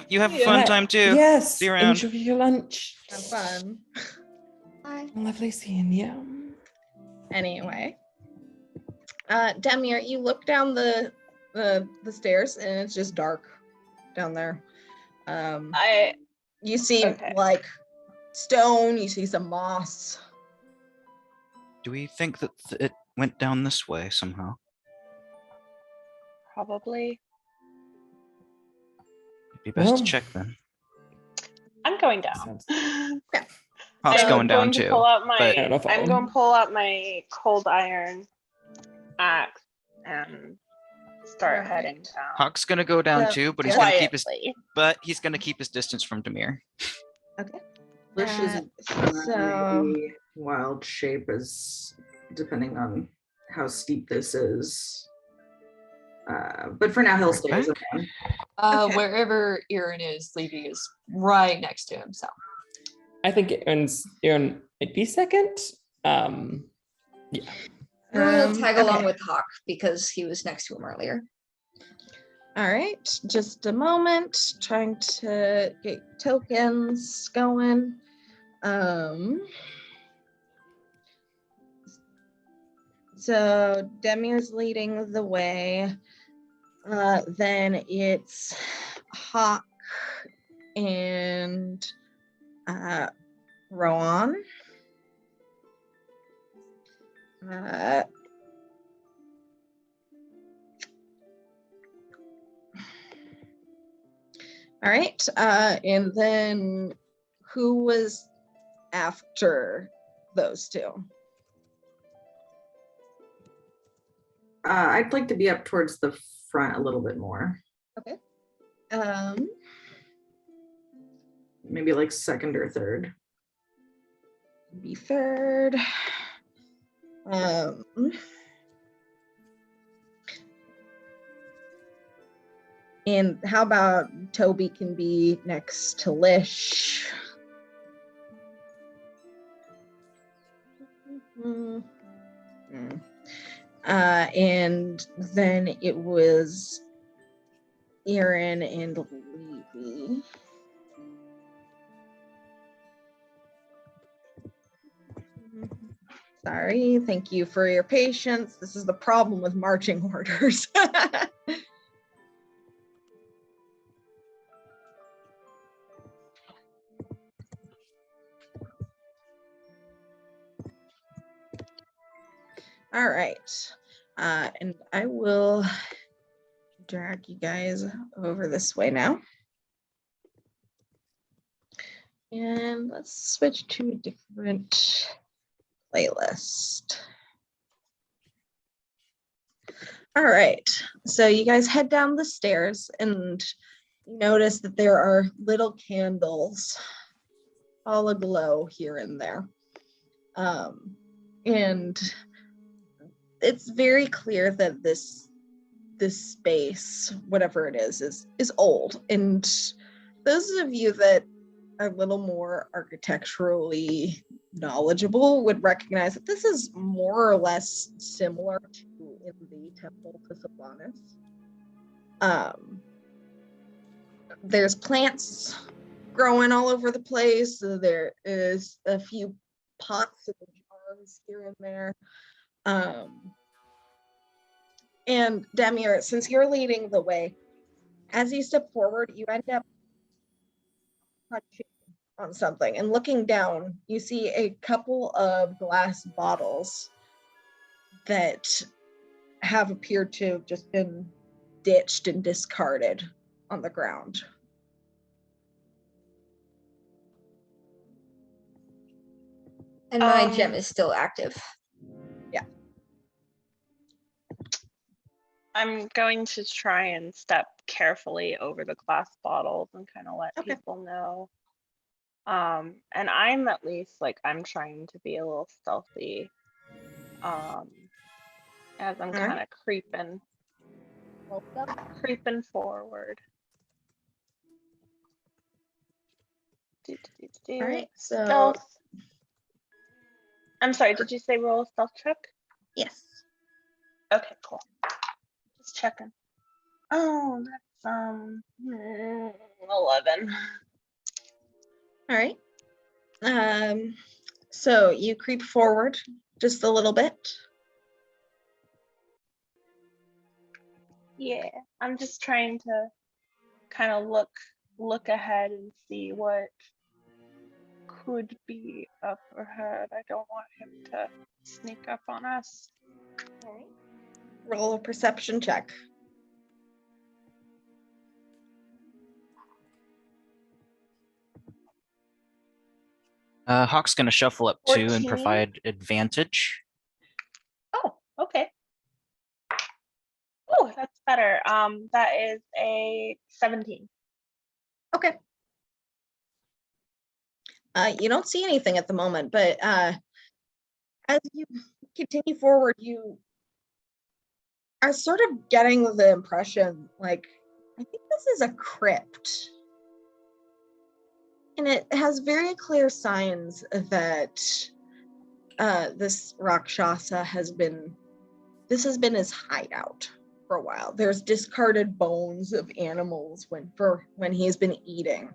You have a fun time too. Yes. See you around. Enjoy your lunch. Have fun. Bye. Lovely seeing you. Anyway, Demir, you look down the stairs and it's just dark down there. You see like stone, you see some moss. Do we think that it went down this way somehow? Probably. It'd be best Well, to check then. I'm going down. Sounds- Hawk's I'm going down to too. pull out my. Yeah, no I'm problem. going to pull out my cold iron axe and start Alright. heading down. Hawk's gonna go down So, too, but he's gonna keep his Quietly. distance from Demir. Okay. Lish is so wild shape is depending on how steep this is. But for now, he'll stay as a man. Okay. Wherever Eirran is, Levy is right next to him. So I think Eirran might be second. Yeah. We'll tag along okay. with Hawk because he was next to him earlier. All right, just a moment. Trying to get tokens going. So Demir's leading the way. Then it's Hawk and Rowan. All right, and then who was after those two? I'd like to be up towards the front a little bit more. Okay. Maybe like second or third. Be third. And how about Toby can be next to Lish? And then it was Eirran and Levy. Sorry, thank you for your patience. This is the problem with marching orders. All right, and I will drag you guys over this way now. And let's switch to a different playlist. All right, so you guys head down the stairs and you notice that there are little candles all aglow here and there. And it's very clear that this space, whatever it is old. And those of you that are a little more architecturally knowledgeable would recognize that this is more or less similar to in the temple to Sylvanas. There's plants growing all over the place. So there is a few pots and jars here and there. And Demir, since you're leading the way, as you step forward, you end up touching on something, and looking down, you see a couple of glass bottles that have appeared to have just been ditched and discarded on the ground. And my gem is still active. Yeah. I'm going to try and step carefully over the glass bottles and kind of let people know. And I'm at least like I'm trying to be a little stealthy. As I'm kind of creeping forward. All right, so Stealth. I'm sorry, did you say roll a stealth check? Yes. Okay, cool. Just checking. Oh, that's 11. All right. So you creep forward just a little bit. Yeah, I'm just trying to kind of look ahead and see what could be up ahead. I don't want him to sneak up on us. Roll a perception check. Hawk's gonna shuffle up too and 14. provide advantage. Oh, okay. Oh, that's better. That is a 17. Okay. You don't see anything at the moment, but as you continue forward, you are sort of getting the impression, like, I think this is a crypt. And it has very clear signs that this Rakshasa has been his hideout for a while. There's discarded bones of animals when he's been eating.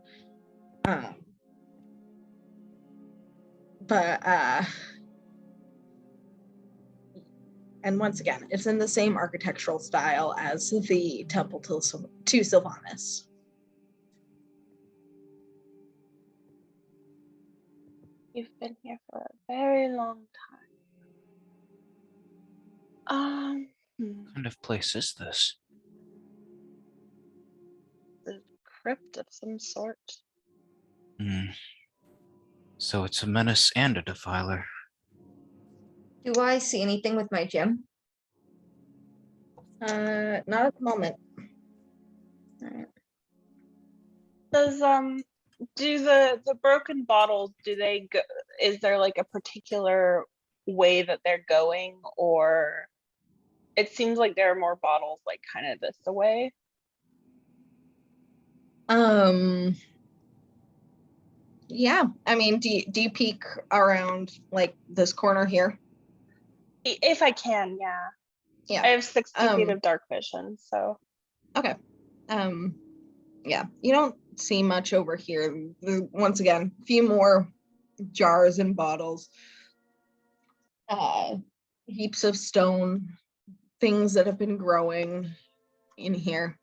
And once again, it's in the same architectural style as the temple to Sylvanas. You've been here for a very long time. What kind of place is this? A crypt of some sort. So it's a menace and a defiler. Do I see anything with my gem? Not at the moment. Does do the broken bottles, do they go, is there like a particular way that they're going, or it seems like there are more bottles like kind of this away? Yeah, I mean, do you peek around like this corner here? If I can, yeah. Yeah. I have 60 feet of dark vision, so. Okay. Yeah, you don't see much over here. Once again, a few more jars and bottles. Heaps of stone, things that have been growing in here.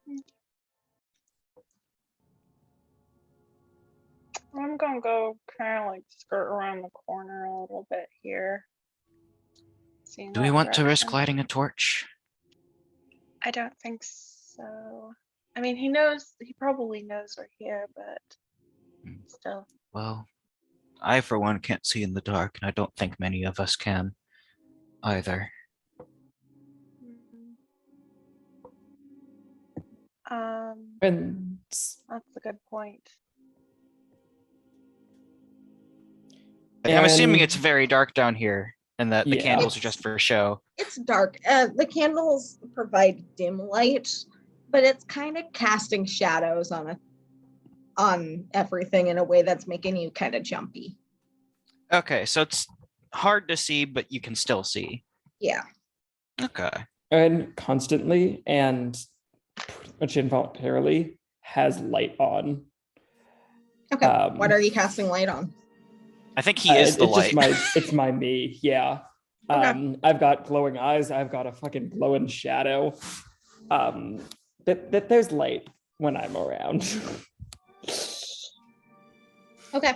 I'm gonna go kind of like skirt around the corner a little bit here. Do we want to risk lighting a torch? I don't think so. I mean, he probably knows we're here, but still. Well, I for one can't see in the dark, and I don't think many of us can either. And That's a good point. I'm assuming And- it's very dark down here, and that the Yeah. candles are just for show. It's dark. The candles provide dim light, but it's kind of casting shadows on everything in a way that's making you kind of jumpy. Okay, so it's hard to see, but you can still see. Yeah. Okay. and constantly and pretty much involuntarily has light on. Okay. What are you casting light on? I think he is the light. It's my me, yeah. Okay. I've got glowing eyes. I've got a fucking glowing shadow. That there's light when I'm around. Okay.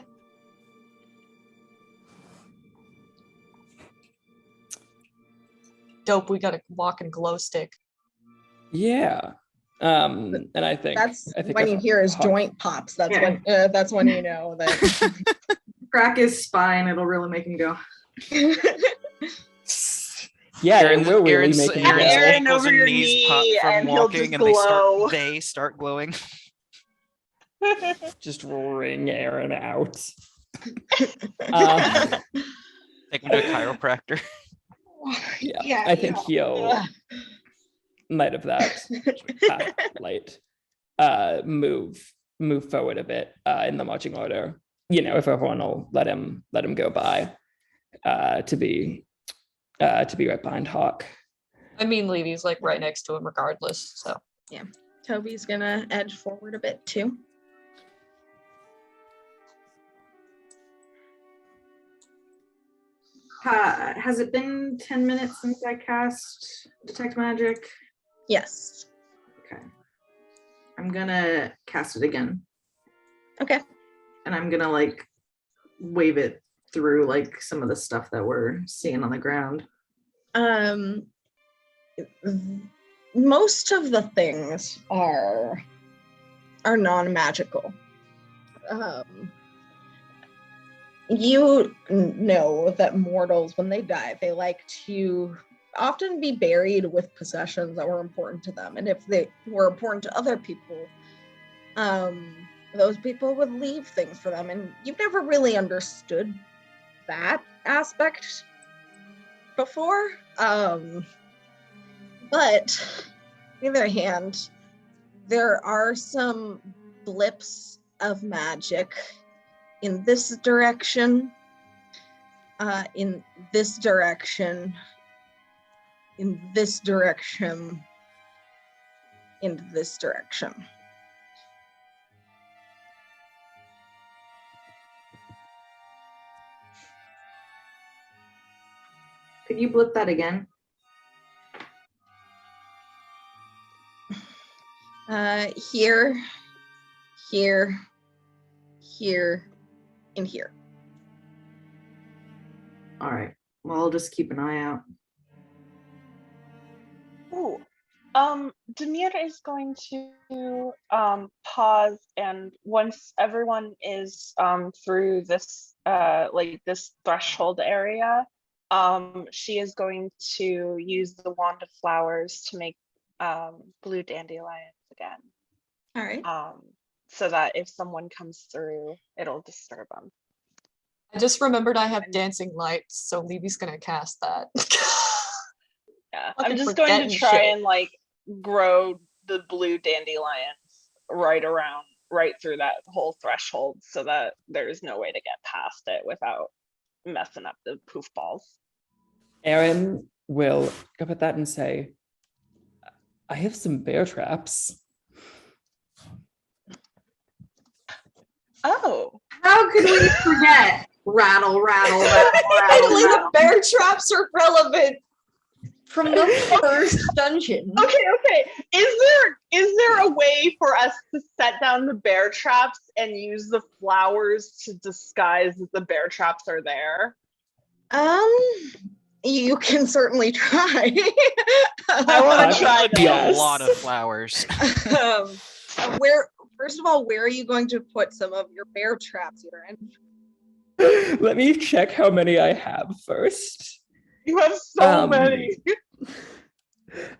Dope, we got a walking glow stick. Yeah. And I think when you hear his Hawk- joint pops. That's Yeah. when you know that. Crack his spine, it'll really make him go. Yeah, Eirran- it will really Eirran's- make him Eirran's go. Eirran ankles over and your knees pop knee, from and he'll walking, just and glow. they start glowing. Just ring Eirran out. Take him to a chiropractor. Yeah, I think he'll might have that light move forward a bit in the marching order. You know, if everyone will let him go by to be right behind Hawk. I mean, Levy's like right next to him regardless, so. Yeah. Toby's gonna edge forward a bit too. Has it been 10 minutes since I cast Detect Magic? Yes. I'm gonna cast it again. Okay. And I'm gonna like wave it through like some of the stuff that we're seeing on the ground. Most of the things are non-magical. You know that mortals, when they die, they like to often be buried with possessions that were important to them. And if they were important to other people, those people would leave things for them. And you've never really understood that aspect before. But on the other hand, there are some blips of magic in this direction, in this direction, in this direction, in this direction. Could you blip that again? Here, here, here, and here. All right. Well, I'll just keep an eye out. Ooh. Demir is going to pause, and once everyone is through this like this threshold area, she is going to use the wand of flowers to make blue dandelions again. All right. So that if someone comes through, it'll disturb them. I just remembered I have dancing lights, so Levy's gonna cast that. Yeah, Fucking I'm just going forgetting to try shit. and like grow the blue dandelions right through that whole threshold so that there's no way to get past it without messing up the poof balls. Eirran will go at that and say, I have some bear traps. Oh, How could we forget? Rattle, rattle, rattle, Finally, the rattle. bear traps are relevant. From the first dungeon. Okay. Is there a way for us to set down the bear traps and use the flowers to disguise that the bear traps are there? You can certainly try. I want to try Be this. a lot of flowers. First of all, where are you going to put some of your bear traps, Eirran? Let me check how many I have first. You have so many.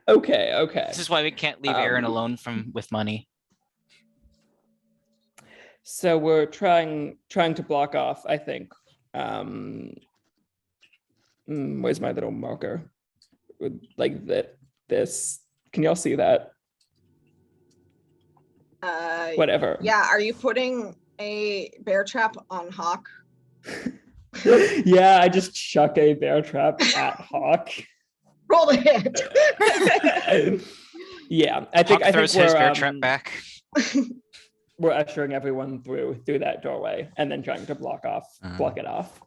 Okay. This is why we can't leave Eirran alone with money. So we're trying to block off, I think. Where's my little marker? Like that. This. Can y'all see that? Whatever. Yeah, are you putting a bear trap on Hawk? Yeah, I just chuck a bear trap at Hawk. Roll the hit. Yeah, I think Hawk throws his we're bear trap back. we're ushering everyone through that doorway and then trying to block it off.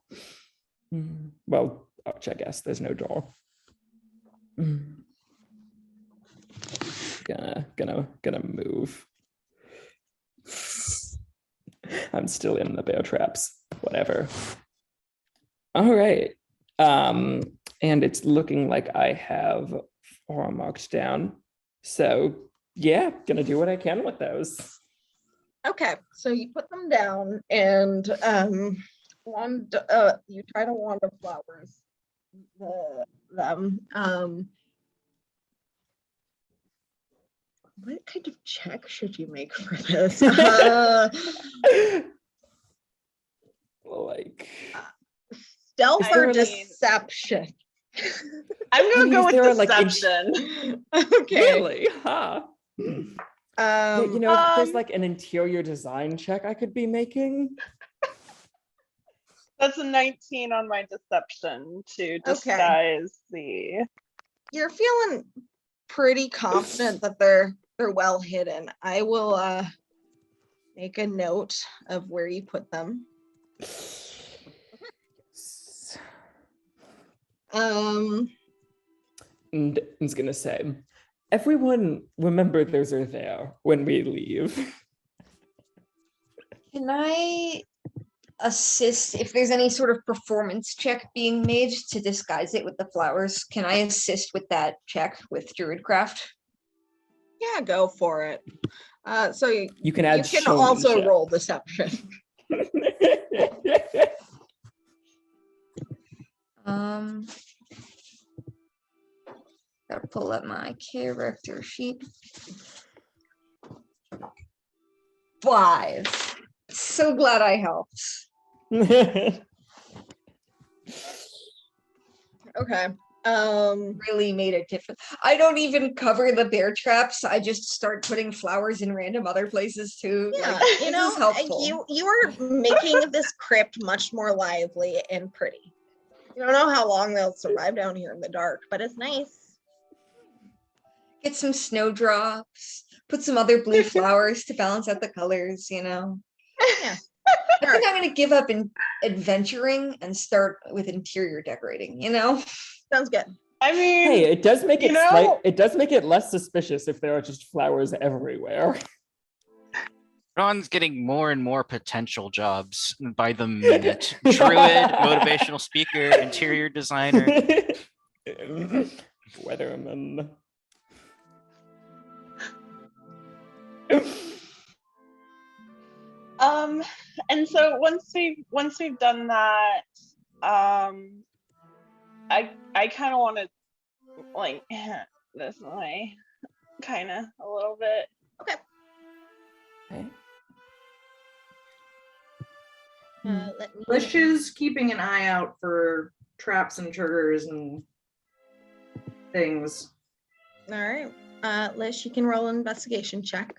Well, Arch, I guess there's no door. Gonna move. I'm still in the bear traps. Whatever. All right. And it's looking like I have 4 marked down. So yeah, gonna do what I can with those. Okay, so you put them down and you try to wand of flowers them. What kind of check should you make for this? Like Stealth or mean- deception? I'm gonna go There are, with like, deception. Okay. really, huh? There's like an interior design check I could be making. That's a 19 on my deception to disguise the. You're feeling pretty confident that they're well hidden. I will make a note of where you put them. And I was gonna say, everyone remember those are there when we leave. Can I assist if there's any sort of performance check being made to disguise it with the flowers? Can I assist with that check with Druidcraft? Yeah, go for it. So You can add also showmanship. roll deception. Gotta pull up my character sheet. 5. So glad I helped. Okay. Really made a difference. I don't even cover the bear traps. I just start putting flowers in random other places too. Yeah, Like, you this know, is helpful. you are making this crypt much more lively and pretty. You don't know how long they'll survive down here in the dark, but it's nice. Get some snowdrops. Put some other blue flowers to balance out the colors. Yeah. I think I'm gonna give up in adventuring and start with interior decorating. Sounds good. I mean, Hey, it does make you it know- it does make it less suspicious if there are just flowers everywhere. Ron's getting more and more potential jobs by the minute. Druid, motivational speaker, interior designer. Weatherman. And so once we've done that, I kind of want to like this way, kind of a little bit. Okay. Okay. Let me. Lish is keeping an eye out for traps and triggers and things. All right. Lish, you can roll an investigation check.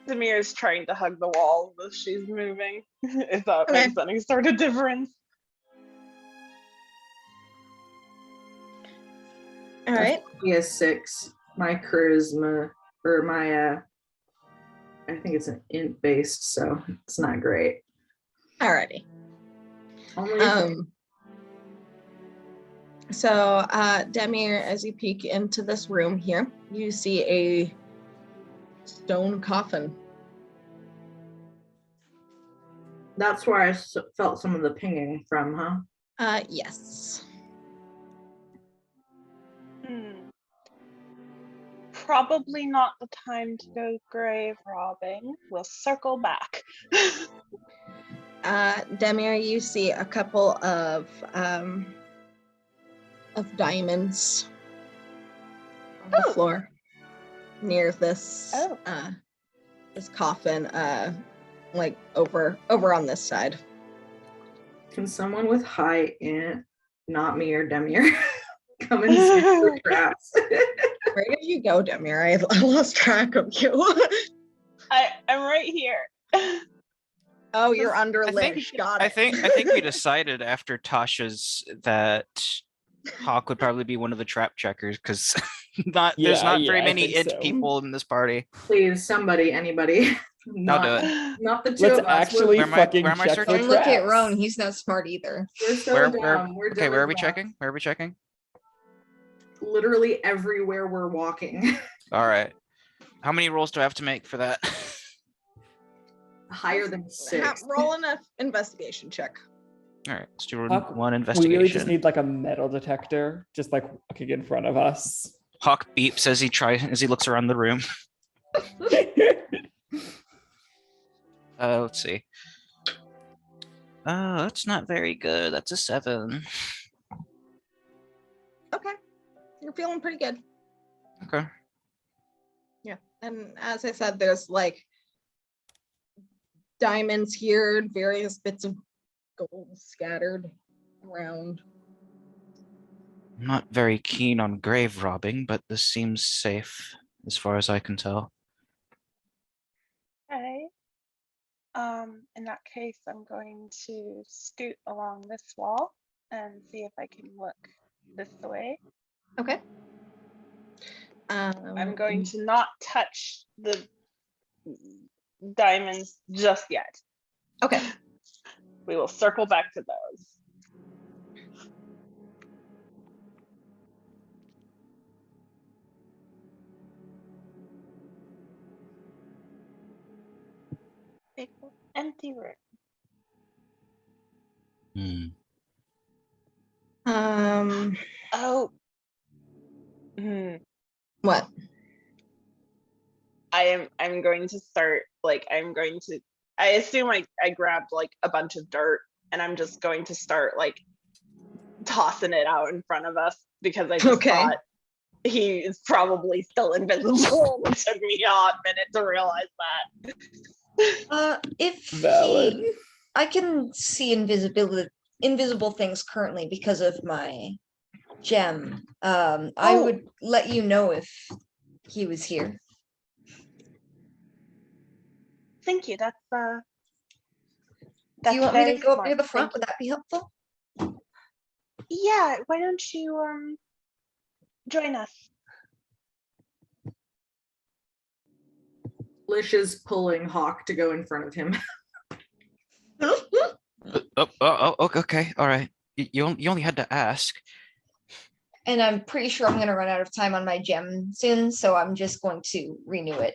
Demir is trying to hug the wall as she's moving. If that Okay. makes any sort of difference. All right. He has 6. My charisma, or my, I think it's an int based, so it's not great. Alrighty. Only So, Demir, as you peek into this room here, you see a stone coffin. that's where I felt some of the pinging from, huh? Yes. Probably not the time to go grave robbing. We'll circle back. Demir, you see a couple of diamonds on the floor near this this coffin, like over on this side. Can someone with high int, not me or Demir, come and see the traps? Where did you go, Demir? I lost track of you. I'm right here. Oh, you're under I think- Lish. Got it. I think we decided after Tasha's that Hawk would probably be one of the trap checkers because there's not very I many think int so. people in this party. Please, somebody, anybody. I'll do Not, it. not the 2 Let's of us. actually Where am I- fucking where am I check searching? for Don't look at traps. Roan. He's not smart either. We're so Where dumb. We're okay, dumb where are as we well. checking? Where are we checking? Literally everywhere we're walking. All right. How many rolls do I have to make for that? Higher than 6. Roll an investigation check. All right, let's do Hawk, one We investigation. really just need like a metal detector, just like walking in front of us. Hawk beeps as he looks around the room. Let's see. That's not very good. That's a 7. Okay. You're feeling pretty good. Okay. Yeah. And as I said, there's like diamonds here and various bits of gold scattered around. I'm not very keen on grave robbing, but this seems safe as far as I can tell. Okay. In that case, I'm going to scoot along this wall and see if I can look this way. Okay. I'm going to not touch the diamonds just yet. Okay. We will circle back to those. Big empty room. Oh. What? I'm going to start, like, I assume I grabbed like a bunch of dirt and I'm just going to start like tossing it out in front of us because I just thought he is probably still invisible. It took me a hot minute to realize that. Valid. I can see invisible things currently because of my gem. I would let you know if he was here. Thank you. That's Do you want me to go up near the front? Would that be helpful? Yeah, why don't you join us? Lish is pulling Hawk to go in front of him. Okay, all right. You only had to ask. And I'm pretty sure I'm going to run out of time on my gem soon, so I'm just going to renew it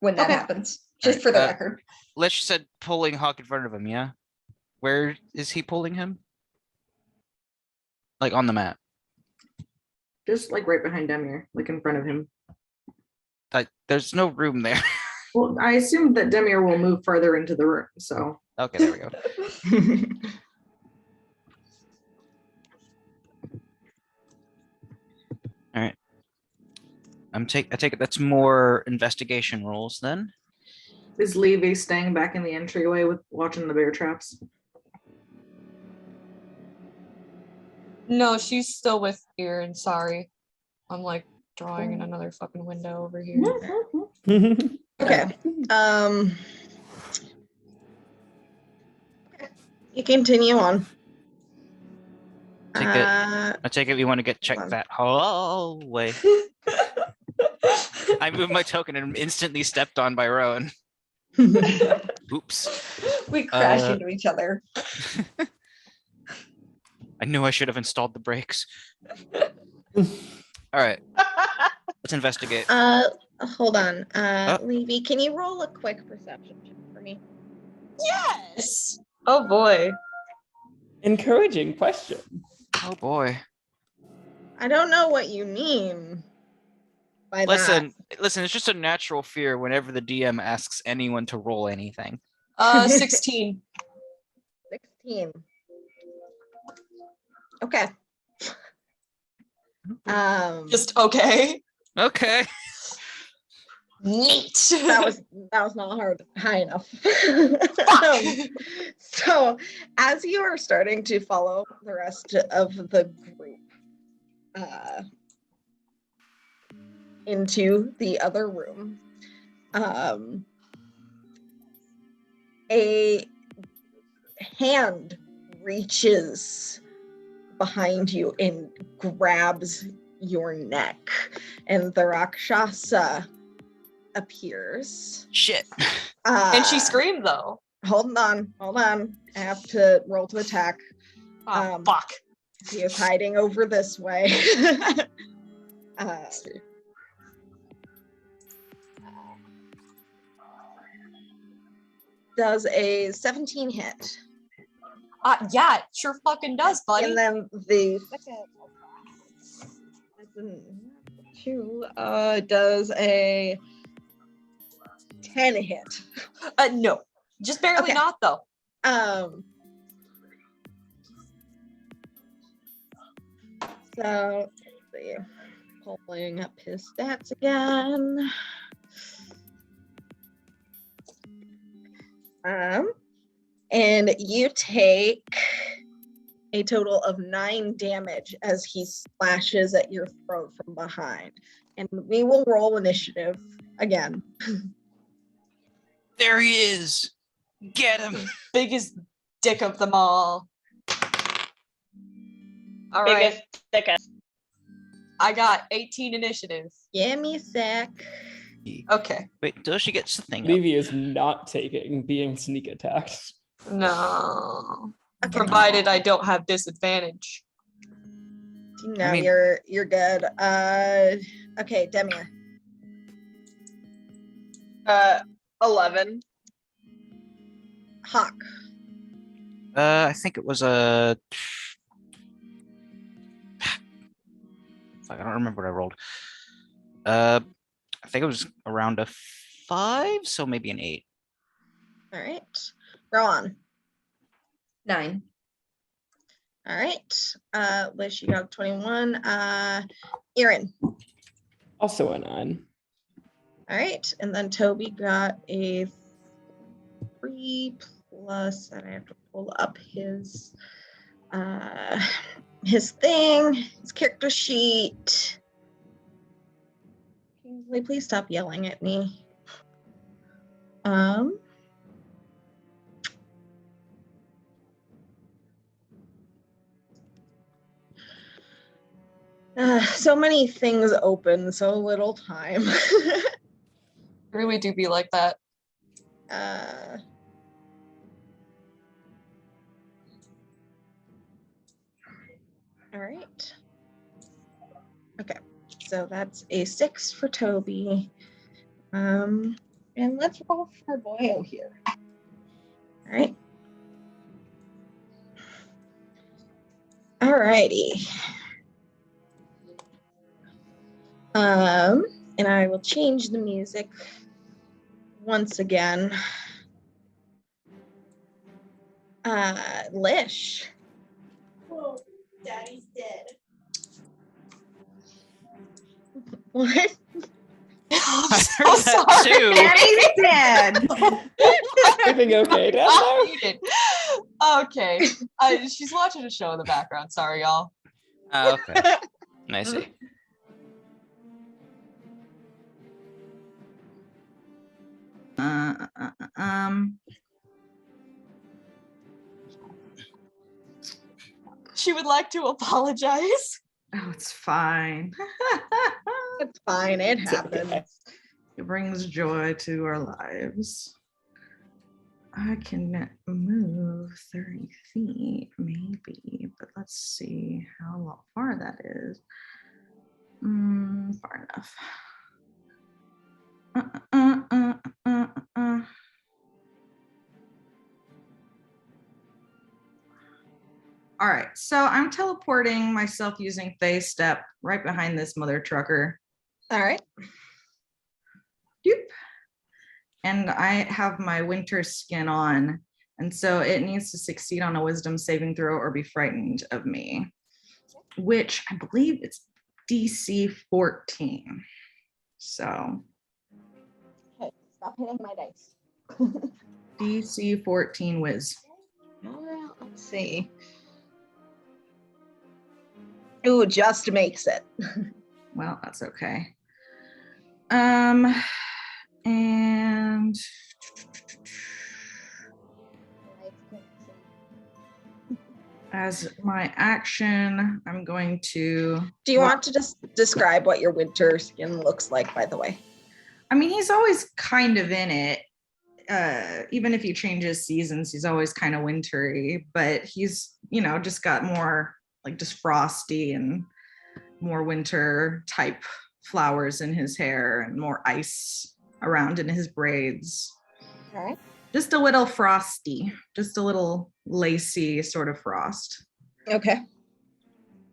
when that happens, just for the record. Lish said pulling Hawk in front of him, yeah? Where is he pulling him? Like on the map? Just like right behind Demir, like in front of him. There's no room there. Well, I assumed that Demir will move further into the room, so. Okay, there we go. All right. I take it that's more investigation rolls then. Is Levy staying back in the entryway with watching the bear traps? No, she's still with Eirran. Sorry, I'm like drawing in another fucking window over here. Okay. You continue on. I take it we want to check that hallway. I moved my token and instantly stepped on by Rowan. Oops. We crashed into each other. I knew I should have installed the brakes. All right. Let's investigate. Hold on. Levy, can you roll a quick perception check for me? Yes. Oh boy. Encouraging question. Oh boy. I don't know what you mean by Listen, it's just a natural fear whenever the DM asks anyone to roll anything. 16. 16. Okay. Just okay. Okay. Neat. That was not high enough. So as you are starting to follow the rest of the group into the other room, a hand reaches behind you and grabs your neck, and the Rakshasa appears. Shit. And she screamed though. Hold on. I have to roll to attack. Fuck. He is hiding over this way. Does a 17 hit? Yeah, it sure fucking does, buddy. And then the second two does a 10 hit. No, just barely not though. So let's see, pulling up his stats again. And you take a total of 9 damage as he slashes at your throat from behind. And we will roll initiative again. There he is. Get him. Biggest dick of them all. All Biggest, right. thickest. I got 18 initiative. Give me a sec. Okay. Wait until she gets the thing up. Levy is not taking being sneak attacked. No. Okay. Provided I don't have disadvantage. No, I mean- you're good. Okay, Demir. 11. Hawk. I think it was a. Fuck, I don't remember what I rolled. I think it was around a 5, so maybe an 8. All right. Rowan. 9. All right. Lish, you got 21. Eirran. Also a 9. All right. And then Toby got a 3 plus, and I have to pull up his thing, his character sheet. Kingsley, please stop yelling at me. So many things open, so little time. Really do be like that. All right. Okay, so that's a 6 for Toby. And let's roll for Boyo here. All right. All righty. And I will change the music once again. Lish. Oh, Daddy's dead. What? I'm I so heard that sorry. too. Daddy's dead. Everything okay down there? Muted. Okay. She's watching a show in the background. Sorry, y'all. Oh, okay. I see. She would like to apologize. Oh, it's fine. It's fine. It It's happens. okay. It brings joy to our lives. I can move 30 feet, maybe, but let's see how far that is. Far enough. All right, so I'm teleporting myself using Phase Step right behind this mother trucker. All right. Doop. And I have my winter skin on, and so it needs to succeed on a wisdom saving throw or be frightened of me, which I believe it's DC 14. So Okay, stop hitting my dice. DC 14 whiz. Well, let's see. Ooh, just makes it. Well, that's okay. And as my action, I'm going to. Do you want to just describe what your winter skin looks like, by the way? I mean, he's always kind of in it. Even if he changes seasons, he's always kind of wintry, but he's, just got more like just frosty and more winter type flowers in his hair and more ice around in his braids. Okay. Just a little frosty, just a little lacy sort of frost. Okay.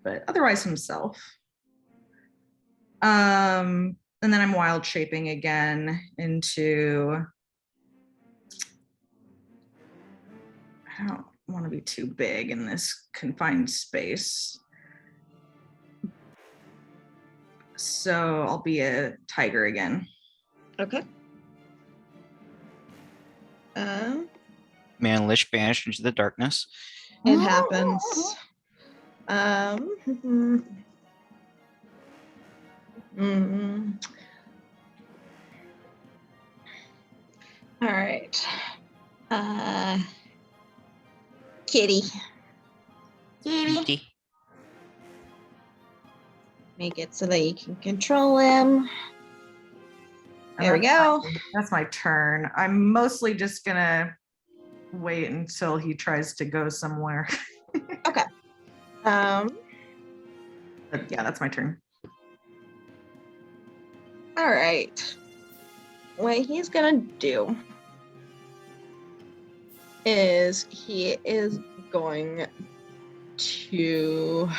But otherwise himself. And then I'm wild shaping again into, I don't want to be too big in this confined space. So I'll be a tiger again. Okay. Man, Lish vanished into the darkness. It happens. All right. Kitty. Kitty. Make it so that you can control him. There we go. That's my turn. I'm mostly just gonna wait until he tries to go somewhere. Okay. But yeah, that's my turn. All right. What he's gonna do is he is going to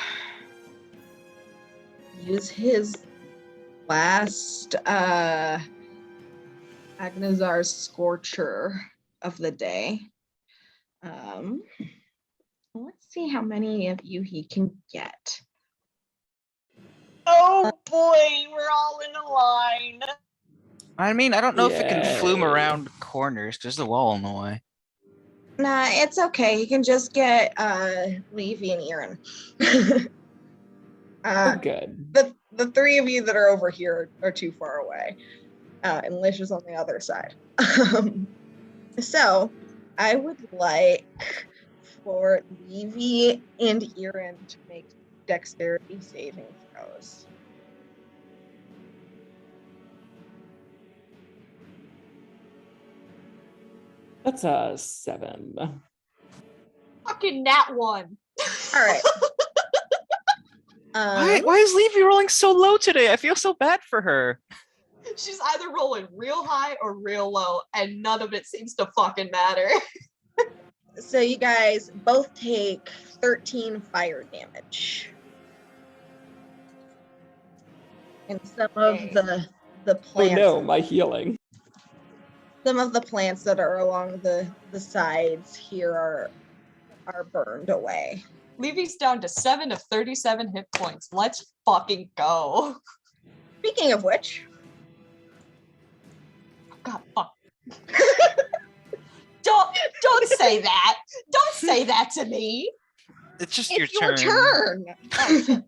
use his last Agnazar's Scorcher of the day. Let's see how many of you he can get. Oh boy, we're all in a line. I mean, I don't know if it can flume Yay. around corners. There's the wall in the way. Nah, it's okay. He can just get Levy and Eirran. Oh, good. The three of you that are over here are too far away. And Lish is on the other side. So I would like for Levy and Eirran to make dexterity saving throws. That's a 7. Fucking nat one. All right. Why is Levy rolling so low today? I feel so bad for her. She's either rolling real high or real low, and none of it seems to fucking matter. So you guys both take 13 fire damage. And some of Okay. the Oh plants, no, my healing. some of the plants that are along the sides here are burned away. Levy's down to 7 of 37 hit points. Let's fucking go. Speaking of which, God, fuck. Don't say that. Don't say that to me. It's just it's your your turn. turn.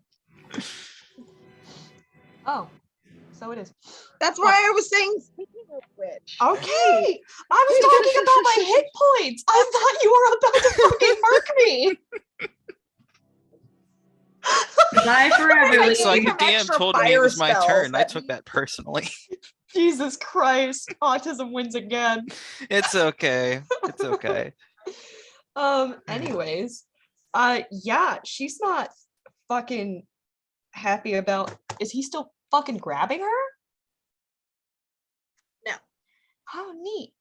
Oh, so it is. That's why I was saying speaking of which. Okay, I was talking about my hit points. I thought you were about to fucking murk me. Die forever. It's like the Some DM extra told me it was my fire turn. I spells took that personally. Jesus Christ, autism wins again. It's okay. It's okay. Anyways, yeah, she's not fucking happy about. Is he still fucking grabbing her? No. How neat.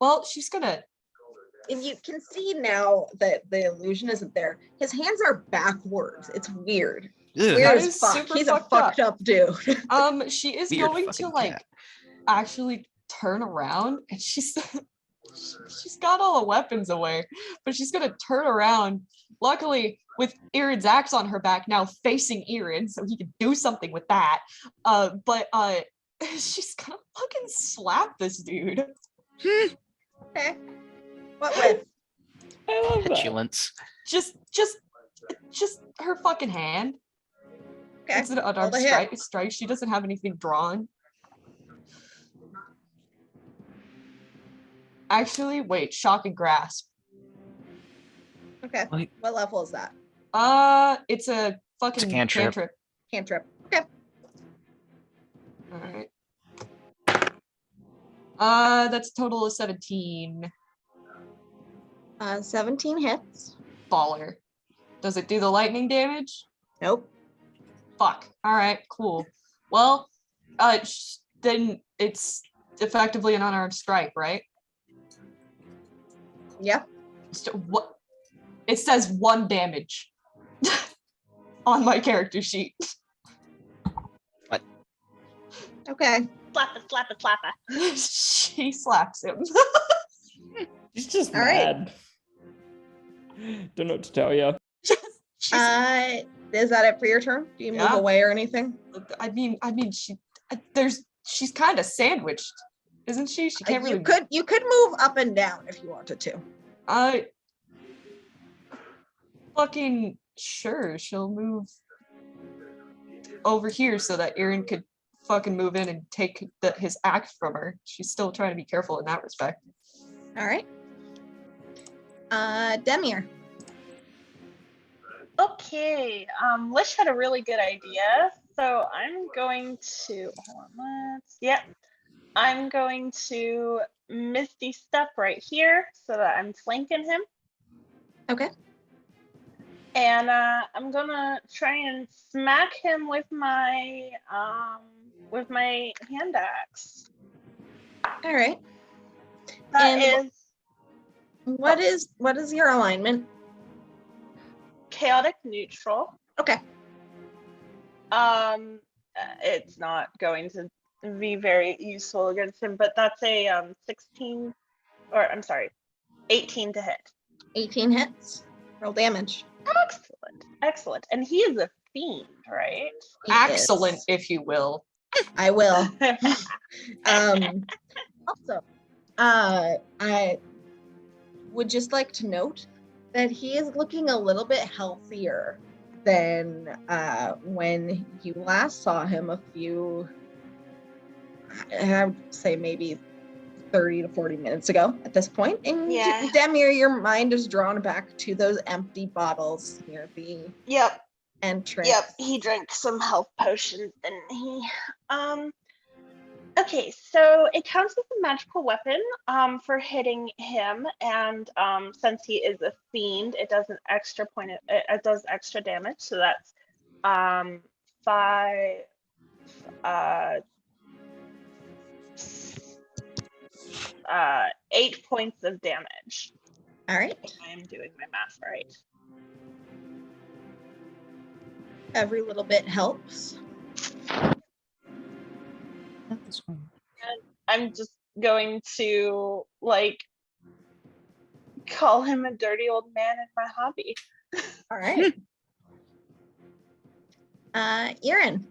Well, she's gonna. And you can see now that the illusion isn't there. His hands are backwards. It's weird. Ugh. Weird That as is fuck. super He's a fucked up. fucked up dude. She is Weird going to fucking like cat. actually turn around, and she's got all the weapons away, but she's gonna turn around. Luckily, with Eirran's axe on her back now, facing Eirran, so he can do something with that. But she's gonna fucking slap this dude. Okay. What with? I love that. Petulance. Just her fucking hand. Okay. It's an Roll unarmed the hit. strike. She doesn't have anything drawn. Actually, wait, shock and grasp. Okay. Wait. What level is that? It's a fucking It's a cantrip. Cantrip. Okay. Alright. That's a total of 17. 17 hits. Baller. Does it do the lightning damage? Nope. Fuck. Alright, cool. Well, then it's effectively an unarmed strike, right? Yep. So what? It says 1 damage on my character sheet. Okay. Slap it, slap it, slap it. She slaps him. She's just All right. mad. Don't know what to tell you. She's- Is that it for your turn? Do you move Yeah. away or anything? I mean, she's kind of sandwiched, isn't she? She can't really. You could move up and down if you wanted to. Fucking sure, she'll move over here so that Eirran could fucking move in and take his axe from her. She's still trying to be careful in that respect. All right. Demir. Okay, Lish had a really good idea, so I'm going to I'm going to Misty Step right here so that I'm flanking him. Okay. And I'm gonna try and smack him with my hand axe. All right. That And is what is your alignment? chaotic neutral. Okay. It's not going to be very useful against him, but that's a 16, or I'm sorry, 18 to hit. 18 hits. Roll damage. Excellent. And he is a fiend, right? He Excellent, is. if you will. I will. Also, I would just like to note that he is looking a little bit healthier than when you last saw him I would say maybe 30 to 40 minutes ago at this point. And Yeah. Demir, your mind is drawn back to those empty bottles near the Yep. entrance. Yep. He drank some health potions, didn't he? Okay, so it counts as a magical weapon for hitting him, and since he is a fiend, it does an extra point. It does extra damage, so that's 8 points of damage. All right. If I am doing my math right. Every little bit helps. And I'm just going to call him a dirty old man in my hobby. All right. Eirran.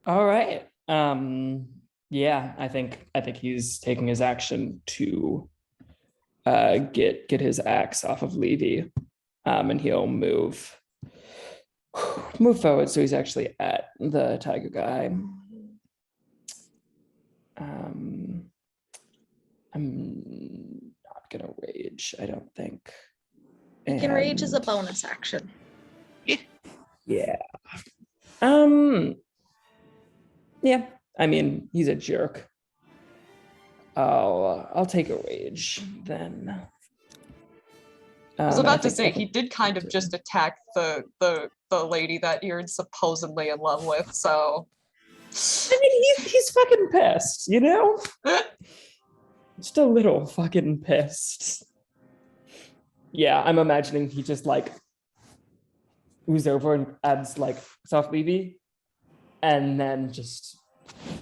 All right. Yeah, I think he's taking his action to get his axe off of Levy. And he'll move forward, so he's actually at the tiger guy. I'm not gonna rage, I don't think. You can rage as a And- bonus action. Yeah. Yeah, I mean, he's a jerk. I'll take a rage then. I was I about to think- say, he did kind of just attack the lady that you're supposedly in love with, so. I mean, he's fucking pissed, you know? Just a little fucking pissed. Yeah, I'm imagining he just moves over and adds soft Levy, and then just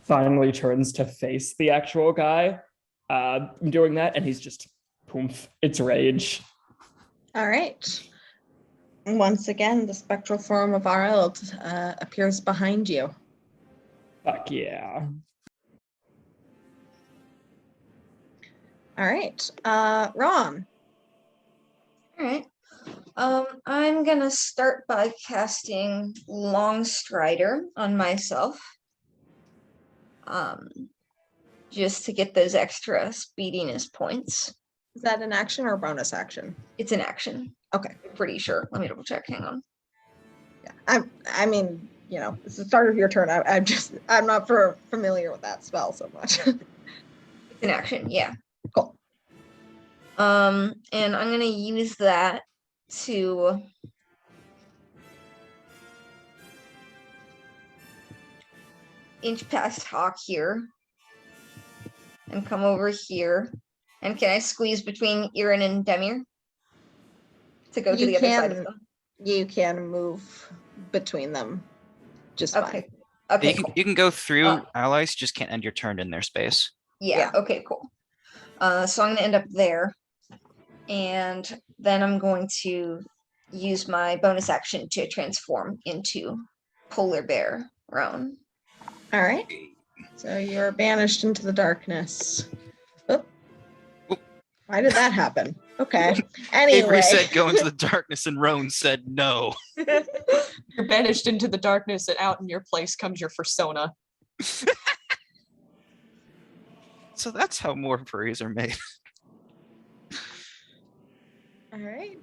finally turns to face the actual guy doing that, and he's just poof, it's rage. All right. Once again, the spectral form of Arald appears behind you. Fuck yeah. All right. Rom. All right. I'm gonna start by casting Long Strider on myself. Just to get those extra speediness points. Is that an action or a bonus action? It's an action. Okay. I'm pretty sure. Let me double check. Hang on. Yeah. I mean, it's the start of your turn. I'm not familiar with that spell so much. It's an action, yeah. Cool. And I'm gonna use that to inch past Hawk here and come over here. And can I squeeze between Eirran and Demir to go to You the other side of can- them? You can move between them just Okay. fine. Okay. You can, Cool. you can go through Uh, allies, just can't end your turn in their space. Yeah. Okay. Cool. So I'm gonna end up there, and then I'm going to use my bonus action to transform into Polar Bear Roan. All right. So you're banished into the darkness. Oop. Oop. Why did that happen? Okay. Avery Anyway. said go into the darkness and Roan said no. You're banished into the darkness, and out in your place comes your persona. So that's how more furries are made. All right.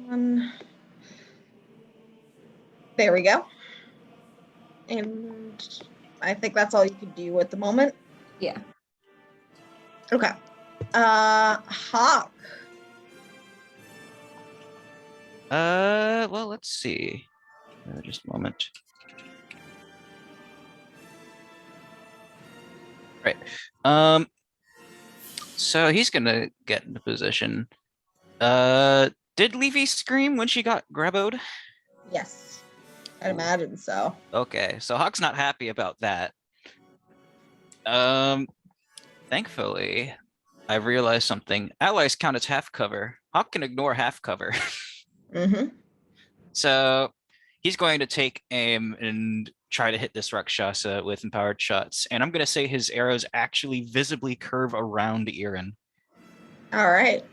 Ron. There we go. And I think that's all you can do at the moment. Yeah. Okay. Hawk. Well, let's see. Just a moment. Right. So he's gonna get into position. Did Levy scream when she got graboed? Yes. I'd imagine so. Okay, so Hawk's not happy about that. Thankfully, I realized something. Allies count as half cover. Hawk can ignore half cover. Mm-hmm. So he's going to take aim and try to hit this Rakshasa with empowered shots. And I'm going to say his arrows actually visibly curve around Eirran. All right.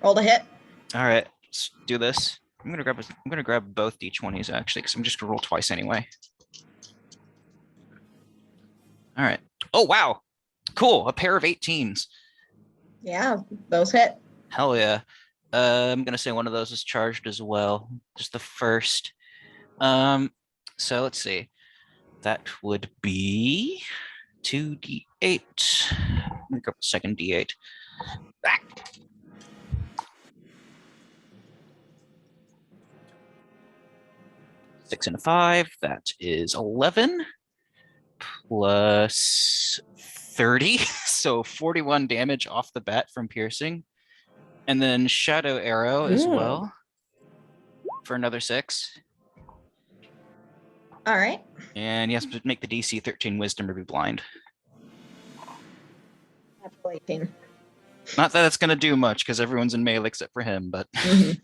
Roll to hit. All right, let's do this. I'm gonna grab both d20s actually, because I'm just gonna roll twice anyway. All right. Oh wow, cool. A pair of 18s. Yeah, those hit. Hell yeah. I'm gonna say one of those is charged as well. Just the first. So let's see. That would be 2d8. Let me grab the second d8. Ah! 6 and a 5. That is 11 plus 30. So 41 damage off the bat from piercing. And then Shadow Arrow as well for another 6. All right. And he has to make the DC 13 Wisdom or be blind. That's 18. Not that it's going to do much because everyone's in melee except for him, but. Mm-hmm.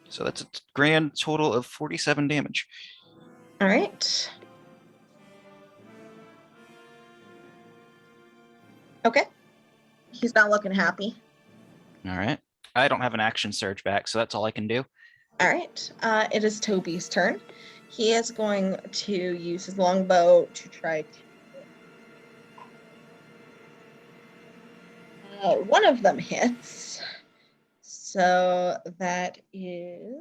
So that's a grand total of 47 damage. All right. Okay. He's not looking happy. All right. I don't have an action surge back, so that's all I can do. All right. It is Toby's turn. He is going to use his longbow to try to. One of them hits. So that is.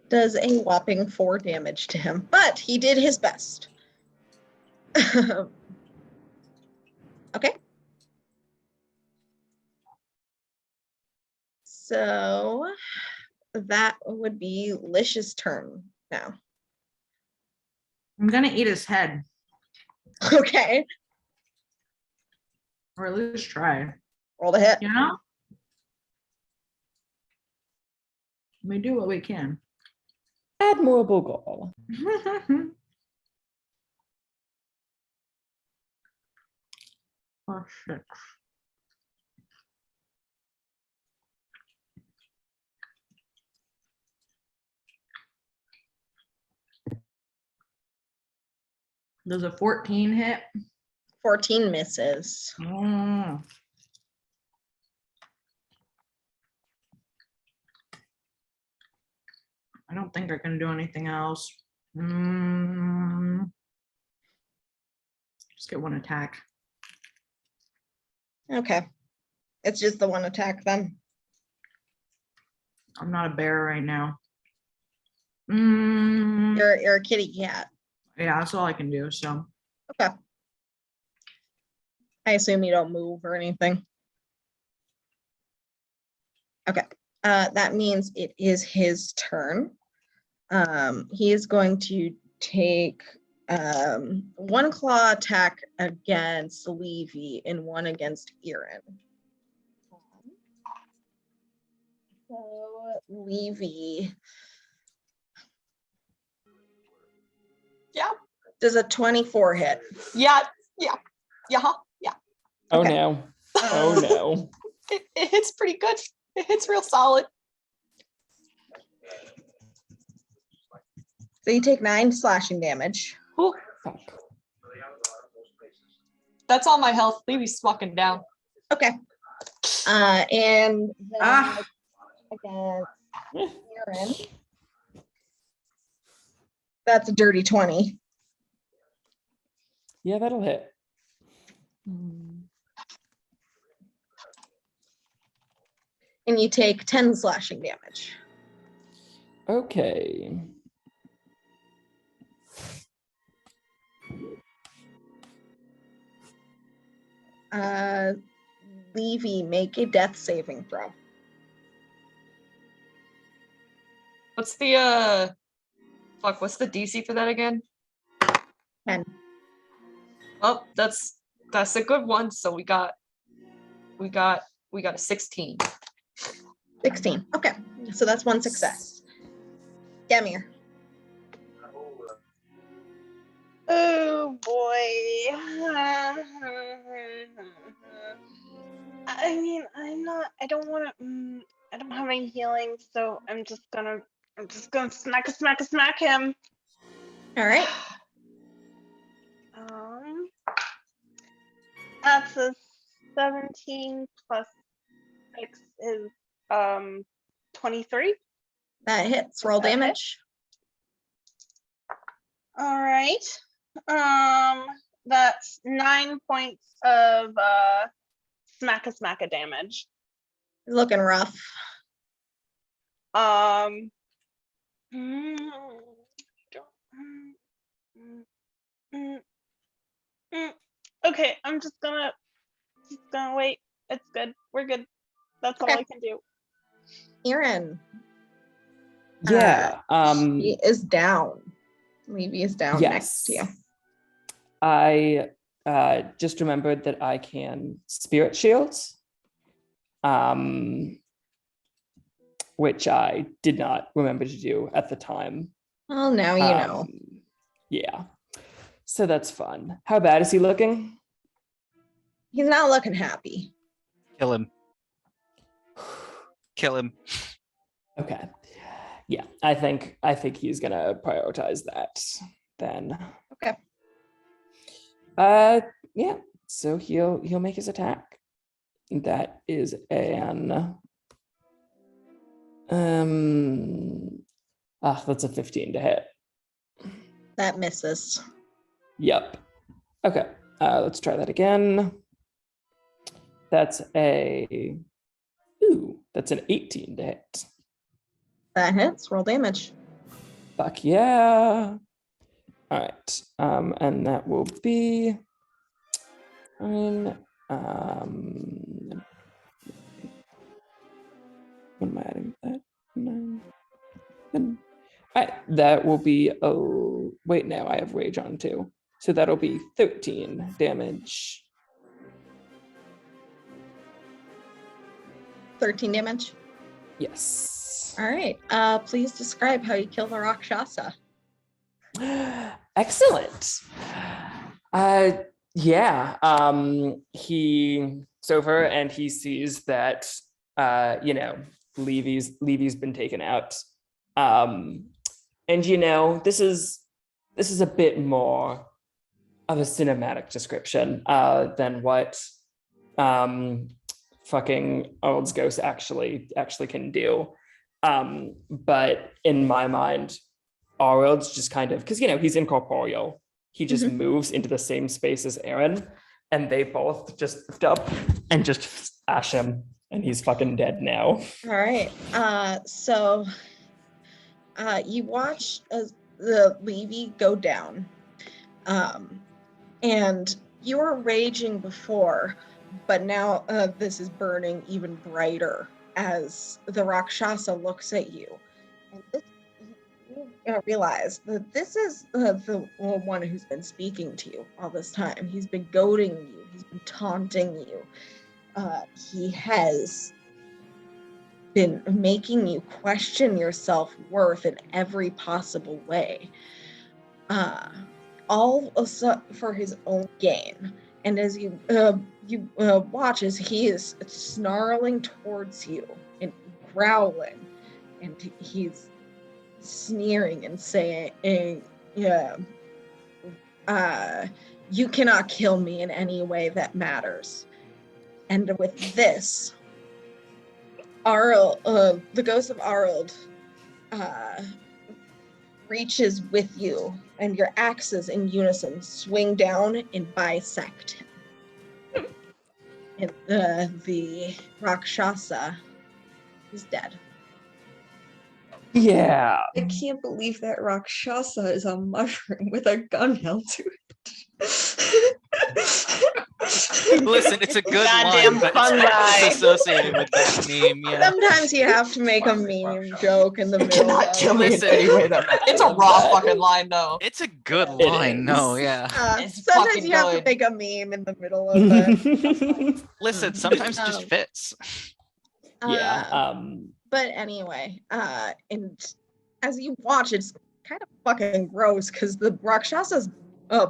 Does a whopping 4 damage to him, but he did his best. Okay. So that would be Lish's turn now. I'm gonna eat his head, Okay. or at least try. Roll the hit. You know, we do what we can. Admirable goal. Oh shit. Does a 14 hit? 14 misses. Mm. I don't think I can do anything else. Just get one attack. Okay. It's just the one attack then. I'm not a bear right now. You're a kitty cat. Yeah, that's all I can do. So Okay. I assume you don't move or anything. Okay. That means it is his turn. He is going to take one claw attack against Levy and one against Eirran. So Levy. Yeah. Does a 24 hit? Yeah. Oh Okay. no. Oh no. It hits pretty good. It hits real solid. So you take 9 slashing damage. Ooh, Fuck. that's all my health. Levy's fucking down. Okay. And then against Eh, Eirran, that's a dirty 20. Yeah, that'll hit. And you take 10 slashing damage. Okay. Levy, make a death saving throw. What's the what's the DC for that again? 10. Oh, that's a good one. So we got a 16. 16. Okay. So that's one success. Demir. Oh boy. I mean, I don't want to, I don't have any healing, so I'm just gonna smack him. All right. That's a 17 plus 6 is 23. That hits. Roll That hit? damage. All right. That's 9 points of smacka damage. Looking rough. Okay, I'm just gonna wait. It's good. We're good. That's all Okay. I can do. Eirran. Yeah. He is down. Levy is down next to you. I just remembered that I can spirit shields, which I did not remember to do at the time. Well, now you know. Yeah. So that's fun. How bad is he looking? He's not looking happy. Kill him. Kill him. Okay. Yeah, I think he's gonna prioritize that then. Okay. Yeah. So he'll make his attack. That is an that's a 15 to hit. That misses. Yep. Okay. Let's try that again. That's an 18 to hit. That hits. Roll damage. Fuck yeah. All right. And that will be 9. What am I adding with that? 9. 10. All right. That will be, oh, wait, no, I have rage on too. So that'll be 13 damage. 13 damage. Yes. All right. Please describe how you kill the Rakshasa. Excellent. Yeah. He's over and he sees that Levy's been taken out. And this is a bit more of a cinematic description than what fucking Arnold's ghost actually can do. But in my mind, Arnold's just kind of, because he's incorporeal. He just moves into the same space as Eirran, and they both just lift up and just ash him, and he's fucking dead now. All right. So you watch as the Levy go down. And you were raging before, but now this is burning even brighter as the Rakshasa looks at you. And you realize that this is the one who's been speaking to you all this time. He's been goading you. He's been taunting you. He has been making you question your self-worth in every possible way. All for his own gain. And as you watch as he is snarling towards you and growling, and he's sneering and saying, you cannot kill me in any way that matters. And with this, the ghost of Arnold reaches with you, and your axes in unison swing down and bisect him. And the Rakshasa He's dead. Yeah. I can't believe that Rakshasa is a mushroom with a gun held to it. Listen, it's a good Goddamn line, but fungi. it's associated with that meme. Yeah. Sometimes you have to make a meme joke in the You middle. cannot of kill me in Listen. any way that it's a love raw that. fucking line, though. It's a good It line. No, is. yeah. It's Sometimes fucking you have to good. make a meme in the middle of it. Listen, sometimes it just Um, fits. Yeah. But anyway, and as you watch, it's kind of fucking gross because the Rakshasa's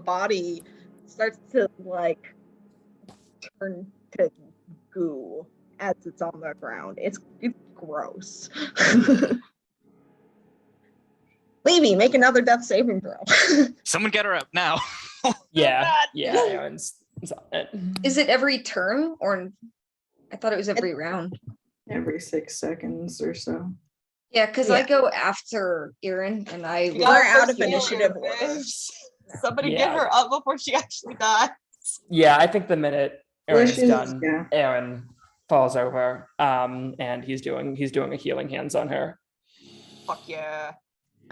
body starts to like turn to goo as it's on the ground. It's gross. Levy, make another death saving throw. Someone get her up now. Yeah. God. Yeah. Aaron's on it. Is it every turn or I thought it was every round? Every 6 seconds or so. Yeah, because I Yeah. go after Eirran and I You We're got out first of failure, initiative bitch. order. Somebody Yeah. get her up before she actually dies. Yeah, I think the minute Aaron's Wishes, done, yeah. Aaron falls over, and he's doing a healing hands on her. Fuck yeah.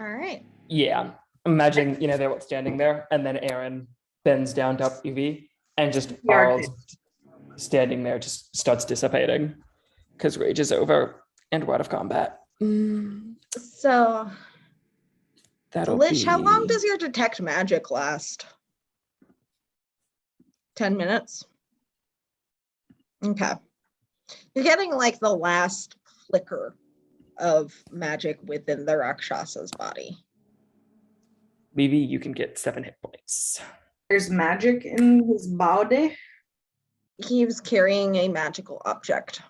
All right. Yeah, imagine they're both standing there, and then Aaron bends down to Evie, and just Yeah. Arl's standing there, just starts dissipating because rage is over and we're out of combat. So, That'll Lish, how long be- does your detect magic last? 10 minutes? Okay. You're getting like the last flicker of magic within the Rakshasa's body. Vivi, you can get 7 hit points. There's magic in his body. He was carrying a magical object.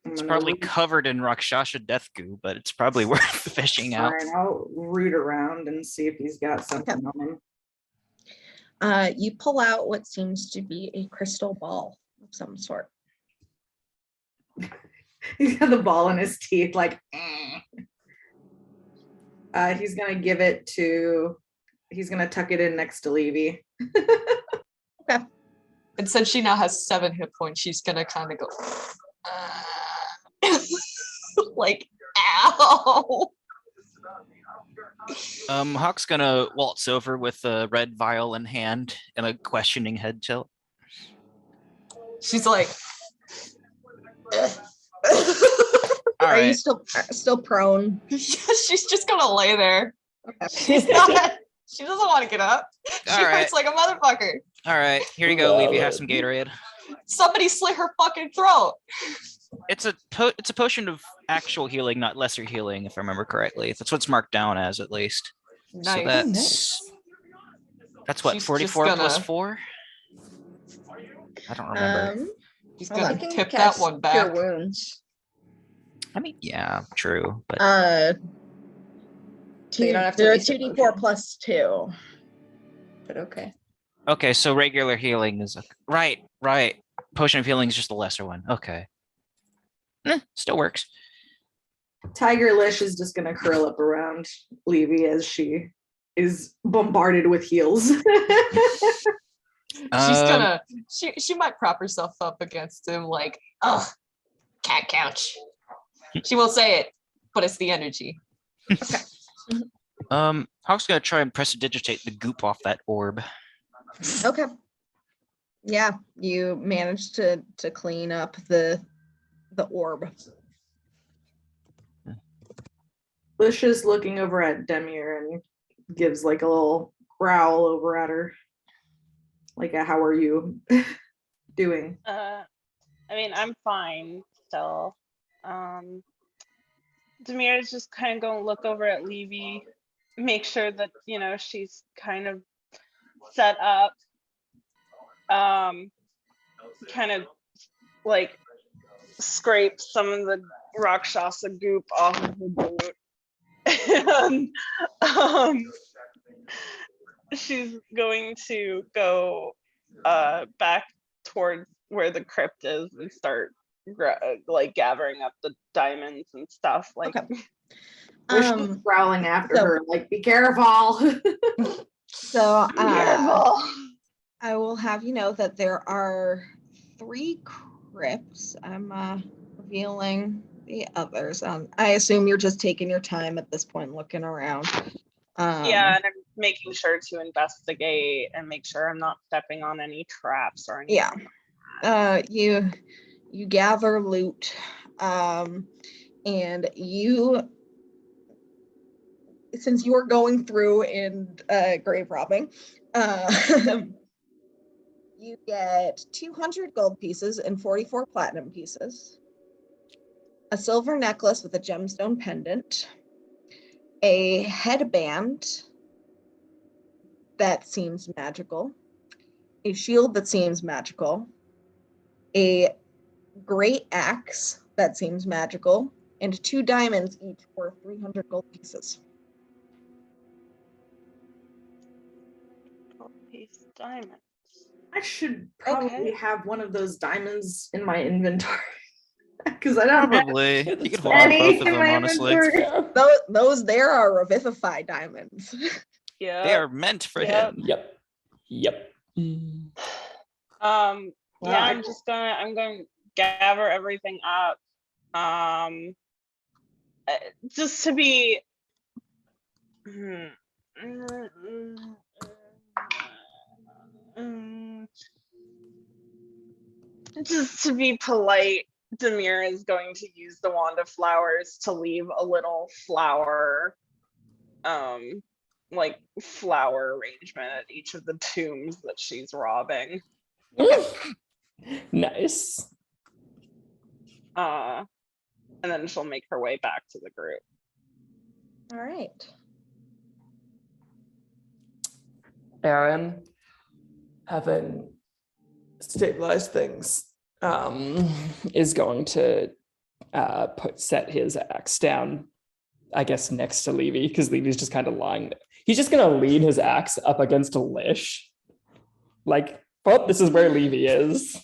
It's probably covered in Rakshasa death goo, but it's probably worth fishing out. Alright, I'll root around and see if he's got something on him. You pull out what seems to be a crystal ball of some sort. He's got the ball in his teeth, like. He's gonna give it to. He's gonna tuck it in next to Levy. And since she now has 7 hit points, she's gonna kind of go like, ow. Hawk's gonna waltz over with a red vial in hand and a questioning head tilt. She's like, All Are you right. still prone? she's just gonna lay there. Okay. She's not, she doesn't want to get up. She All right. hurts like a motherfucker. All right, here you go, Levy. Have some Gatorade. Somebody slit her fucking throat. It's a potion of actual healing, not lesser healing, if I remember correctly. That's what's marked down as, at least. So Nice. that's what, She's just 44 plus gonna- 4? I don't remember. He's Hold gonna on. tip that cast one Cure back. Wounds. I mean, yeah, true, but So you don't have to There are waste a 2d4 potion. plus 2. But okay. okay. So regular healing is right. Potion of healing is just the lesser one. Okay, still works. Tiger Lish is just gonna curl up around Levy as she is bombarded with heals. She's Um, gonna she might prop herself up against him like, oh, cat couch. She won't say it, but it's the energy. Hawk's gonna try and prestidigitate the goop off that orb. Okay. Yeah, you managed to clean up the orb. Lish is looking over at Demir and gives like a little growl over at her. Like a, how are you doing? I mean, I'm fine still. Demir is just kind of going to look over at Levy, make sure that, she's kind of set up. Kind of like scrape some of the Rakshasa goop off of the boot. And she's going to go back towards where the crypt is and start gathering up the diamonds and stuff. Like, Okay. Lish is growling after so- her, like, be careful. So careful. I will have you know that there are 3 crypts. I'm revealing the others. I assume you're just taking your time at this point, looking around. Yeah, and I'm making sure to investigate and make sure I'm not stepping on any traps or anything. Yeah. You gather loot, and since you're going through and grave robbing, you get 200 gold pieces and 44 platinum pieces, a silver necklace with a gemstone pendant, a headband that seems magical, a shield that seems magical, a great axe that seems magical, and 2 diamonds each worth 300 gold pieces. Gold piece diamond. I should probably Okay. have one of those diamonds in my inventory. Because I don't Probably. Yeah, You that's could hold on to any both of in them, my honestly. inventory. Yeah. Those there are Revivify diamonds. Yeah. They are meant for Yep. him. Yep. Yep. Mm. Wow, Yeah, I'm going to gather everything up. Just to be just to be polite, Demir is going to use the wand of flowers to leave a little flower like flower arrangement at each of the tombs that she's robbing. Nice. And then she'll make her way back to the group. All right. Eirran, having stabilized things, is going to set his axe down, I guess, next to Levy, because Levy's just kind of lying there. He's just gonna lean his axe up against a Lish. Like, oh, this is where Levy is.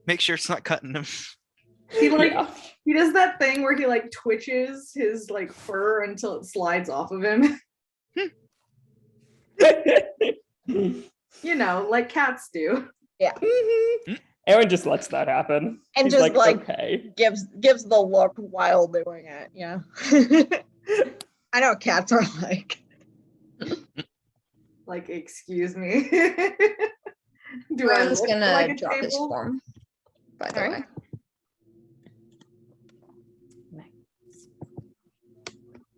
Make sure it's not cutting him. He Yeah. he does that thing where he like twitches his like fur until it slides off of him. You know, like cats do. Yeah. Aaron just lets that happen. And He's just like okay. gives the look while doing it. Yeah. I know what cats are like. Like, excuse me. Do Aaron's look gonna like a drop his table? form, by the Alright. way.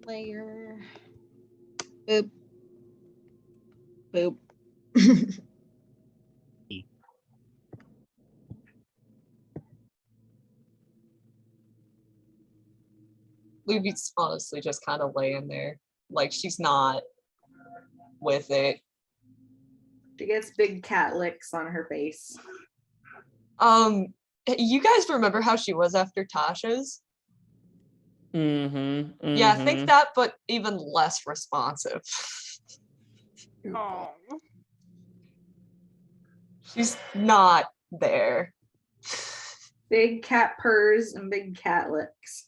Layer. Boop. Boop. Luby's honestly just kind of laying there. Like she's not with it. She gets big cat licks on her face. You guys remember how she was after Tasha's? Yeah, think that, but even less responsive. Oh. She's not there. Big cat purrs and big cat licks.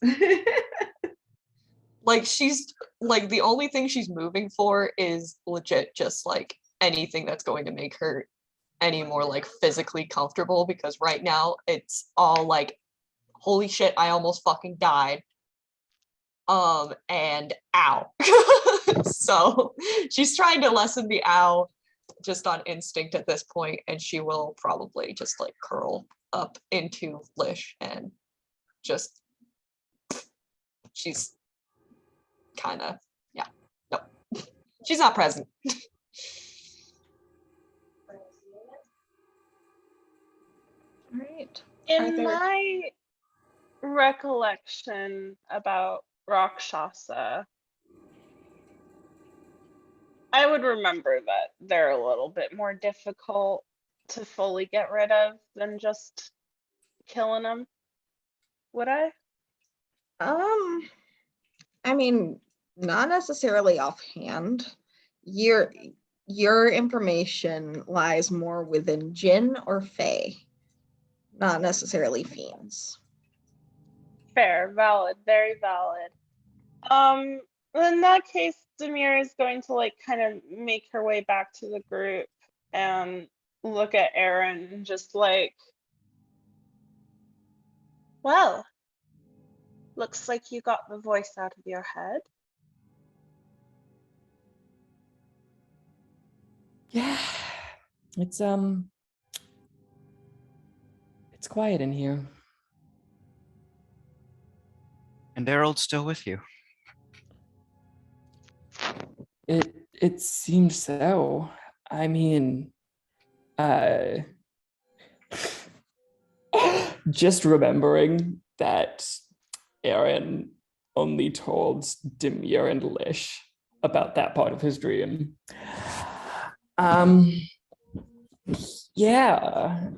Like she's like the only thing she's moving for is legit just like anything that's going to make her any more like physically comfortable, because right now it's all like, holy shit, I almost fucking died. And ow. So she's trying to lessen the ow just on instinct at this point, and she will probably just like curl up into Lish and just she's kind of, yeah, no, she's not present. All right. In my recollection about Rakshasa, I would remember that they're a little bit more difficult to fully get rid of than just killing them. Would I? I mean, not necessarily offhand. Your information lies more within Jinn or Fae, not necessarily fiends. Fair, valid, very valid. In that case, Demir is going to like kind of make her way back to the group and look at Eirran and just like, well, Looks like you got the voice out of your head. Yeah. It's quiet in here. And Harold's still with you. It seemed so. I mean, just remembering that Eirran only told Demir and Lish about that part of his dream. Yeah.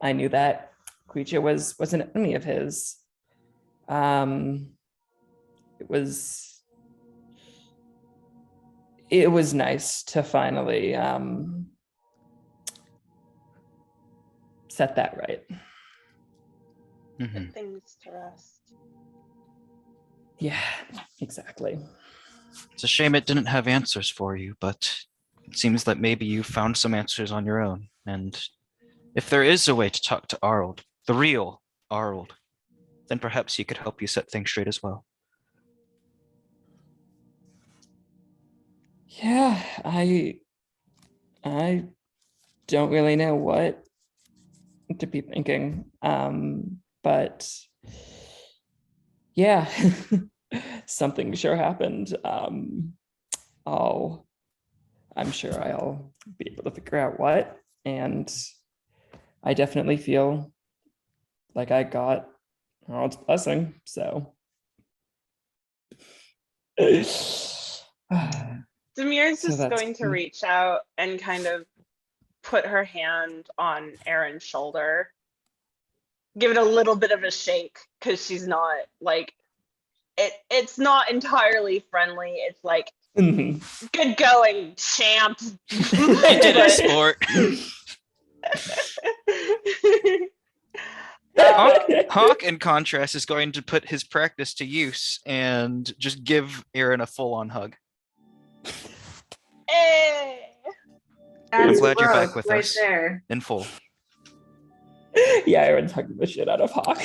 I knew that creature was an enemy of his. It was nice to finally set that right. Mhm. Put things to rest. Yeah, exactly. It's a shame it didn't have answers for you, but it seems that maybe you found some answers on your own. And if there is a way to talk to Arnold, the real Arnold, then perhaps he could help you set things straight as well. Yeah, I don't really know what to be thinking. But yeah, something sure happened. I'm sure I'll be able to figure out what, and I definitely feel like I got Harold's blessing, so. Demir's So just that's going to reach out and kind of put her hand on Aaron's shoulder. Give it a little bit of a shake because she's not like it's not entirely friendly. It's like Mhm. good going, champ. You did it, sport. Hawk, in contrast, is going to put his practice to use and just give Eirran a full-on hug. Hey. I'm That's glad you're back growth with right us there. in full. Yeah, Aaron's hugging the shit out of Hawk.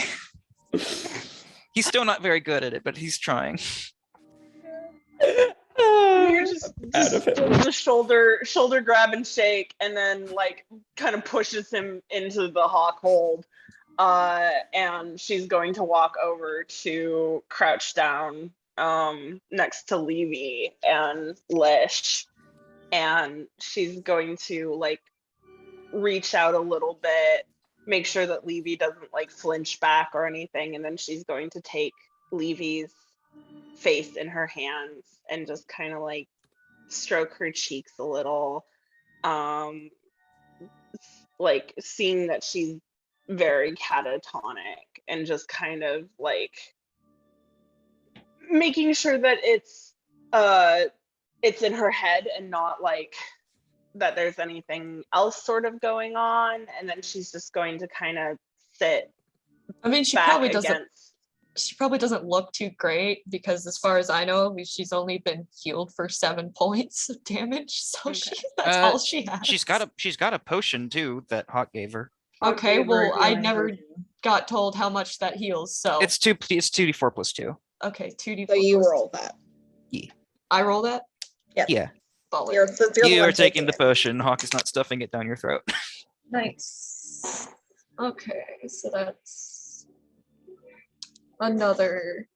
He's still not very good at it, but he's trying. Demir just Out of gives it. the shoulder grab and shake, and then like kind of pushes him into the hawk hold. And she's going to walk over to crouch down next to Levy and Lish, and she's going to like reach out a little bit, make sure that Levy doesn't like flinch back or anything, and then she's going to take Levy's face in her hands and just kind of like stroke her cheeks a little, like seeing that she's very catatonic, and just kind of like making sure that it's in her head and not like that there's anything else sort of going on. And then she's just going to kind of sit I mean, she back probably doesn't. against She probably doesn't look too great because, as far as I know, she's only been healed for 7 points of damage. So Okay. that's all she has. She's got a potion too that Hawk gave her. Okay, Gave her well, a I healing never potion. got told how much that heals. So It's 2d4 plus 2. okay, 2d4. So you roll that. I roll that. Yeah. Baller. Since you're the You one are taking the it. potion. Hawk is not stuffing it down your throat. Nice. Okay, so that's another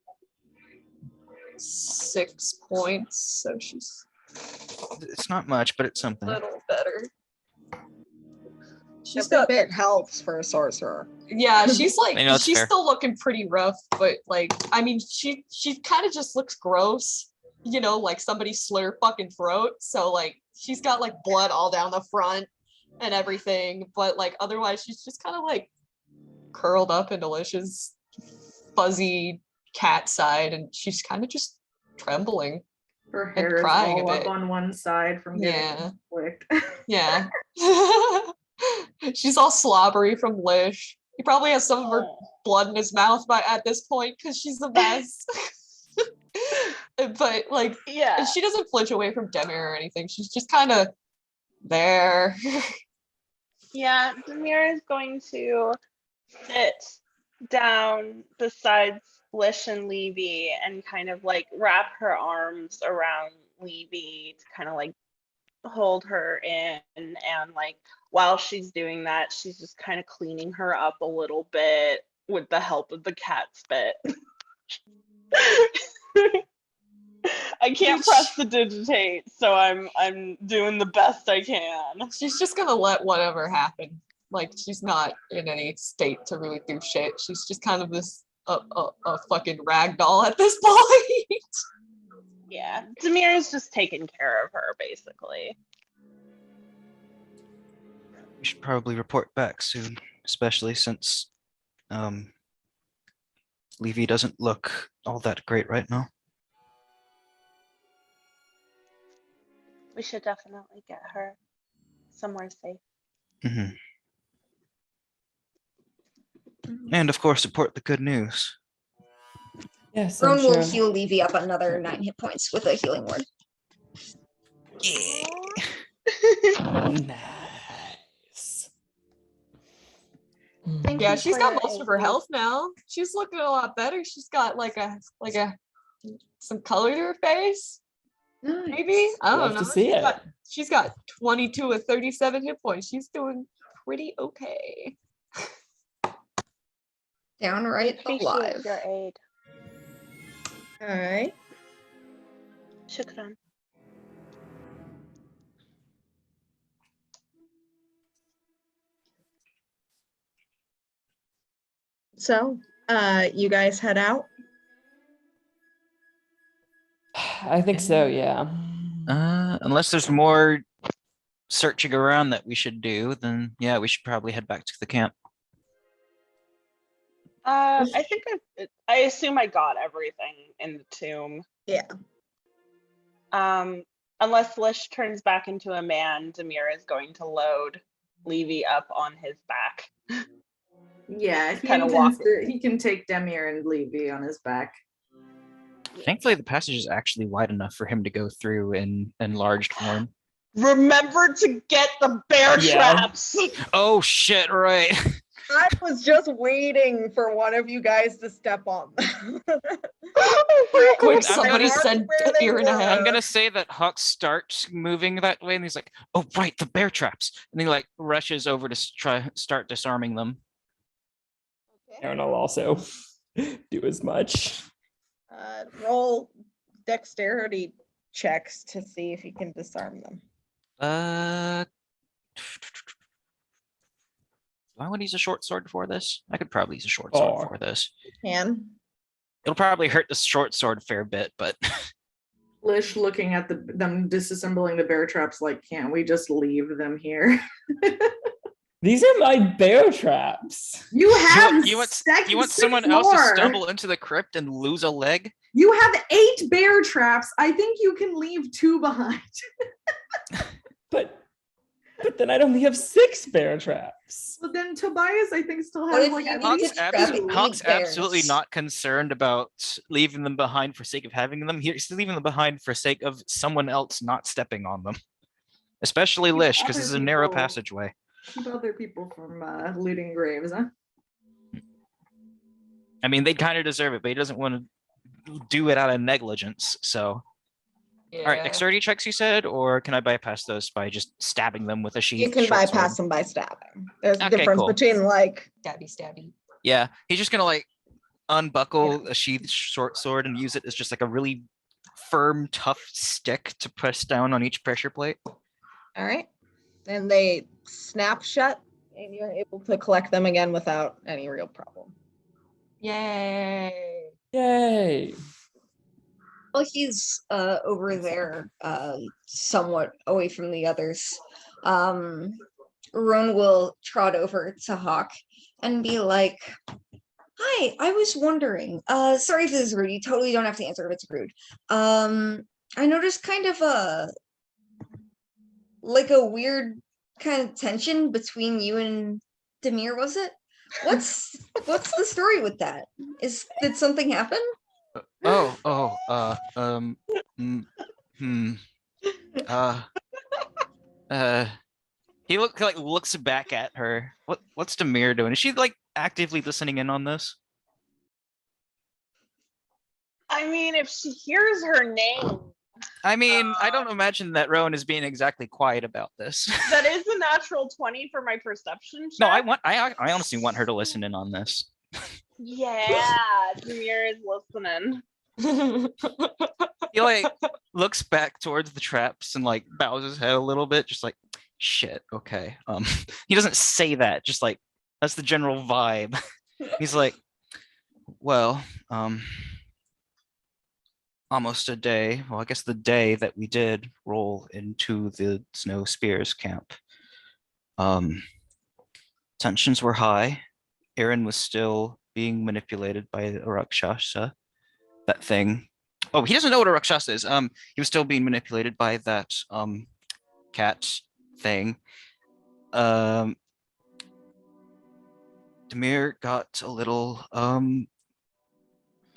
6 points. So she's It's not much, but it's a something. little better. She's Every got, bit helps for a sorcerer. yeah, she's like, I know, it's she's fair. still looking pretty rough, but like, I mean, she kind of just looks gross, you know, like somebody slit her fucking throat. So like, she's got like blood all down the front and everything, but like otherwise, she's just kind of like curled up in Alicia's fuzzy cat side, and she's kind of just trembling. Her hair is crying a all up bit. on one side from Yeah. getting flicked. Yeah. She's all slobbery from Lish. He probably has some of her blood in his mouth at this point because she's a mess. But like, yeah. she doesn't flinch away from Demir or anything. She's just kind of there. Yeah, Demir is going to sit down beside Splish and Levy and kind of like wrap her arms around Levy to kind of like hold her in, and like while she's doing that, she's just kind of cleaning her up a little bit with the help of the cat spit. I can't press the digitate, so I'm doing the best I can. She's just gonna let whatever happen. Like she's not in any state to really do shit. She's just kind of this a fucking rag doll at this point. Yeah, Demir is just taking care of her basically. We should probably report back soon, especially since Levy doesn't look all that great right now. We should definitely get her somewhere safe. Hmm. And of course, report the good news. Yes, I'm Roan will sure. heal Levy up another 9 hit points with a healing word. Nice. Thank Yeah, you she's for got your most of aid, her Lee. health now. She's looking a lot better. She's got like a some color to her face. Maybe I don't Love know. to see it. She's got 22 of 37 hit points. She's doing pretty okay. Downright Appreciate alive. your aid. All right. Shukran. So, you guys head out. I think so, yeah. Unless there's more searching around that we should do, then yeah, we should probably head back to the camp. I think I assume I got everything in the tomb. Yeah. Unless Lish turns back into a man, Demir is going to load Levy up on his back. Yeah, Kinda walk he can take Demir and Levy on his back. Thankfully, the passage is actually wide enough for him to go through in enlarged form. Remember to get the bear Yeah. traps. Oh shit! Right. I was just waiting for one of you guys to step on them. Quick, I'm somebody gonna- send Where they Eirran ahead. I'm gonna say that Huck starts moving that way, and he's like, "Oh right, the bear traps," and he like rushes over to start disarming them. Aaron will also do as much. Roll dexterity checks to see if you can disarm them. Do I want to use a short sword for this? I could probably use a short sword for this. Can. It'll probably hurt the short sword a fair bit, but Lish looking at them disassembling the bear traps like, can't we just leave them here? These are my bear traps. You have you want six someone else to more. stumble into the crypt and lose a leg? You have 8 bear traps. I think you can leave 2 behind. But then I'd only have 6 bear traps. Well, then Tobias, I think, still What has if like you at need to least trap two. it? Hawk's bears. absolutely not concerned about leaving them behind for sake of having them. He's leaving them behind for sake of someone else not stepping on them. Especially Keep Lish, because other this is a narrow people- passageway. Keep other people from looting graves, huh? I mean, they kind of deserve it, but he doesn't want to do it out of negligence. So, Yeah. all right, dexterity checks, you said, or can I bypass those by just stabbing them with a sheath? You can bypass them by stabbing. There's a Okay, difference cool. between like Stabby. Yeah, he's just gonna like unbuckle a sheathed short sword and use it as just like a really firm, tough stick to press down on each pressure plate. all right. And they snap shut and you're able to collect them again without any real problem. Yay. Yay. While he's over there, somewhat away from the others, Roan will trot over to Hawk and be like, "Hi, I was wondering. Sorry if this is rude. You totally don't have to answer if it's rude. I noticed kind of a weird kind of tension between you and Demir. Was it? What's the story with that? Did something happen?" He looks back at her. What's Demir doing? Is she like actively listening in on this? I mean, if she hears her name, I mean, I don't imagine that Rowan is being exactly quiet about this. that is a natural 20 for my perception check. No, I honestly want her to listen in on this. Yeah, Demir is listening. He like looks back towards the traps and like bows his head a little bit, just like shit. Okay. He doesn't say that. Just like that's the general vibe. He's like, well, almost a day. Well, I guess the day that we did roll into the Snow Spears camp. Tensions were high. Eirran was still being manipulated by a Rakshasa. That thing. Oh, he doesn't know what a Rakshasa is. He was still being manipulated by that cat thing. Demir got a little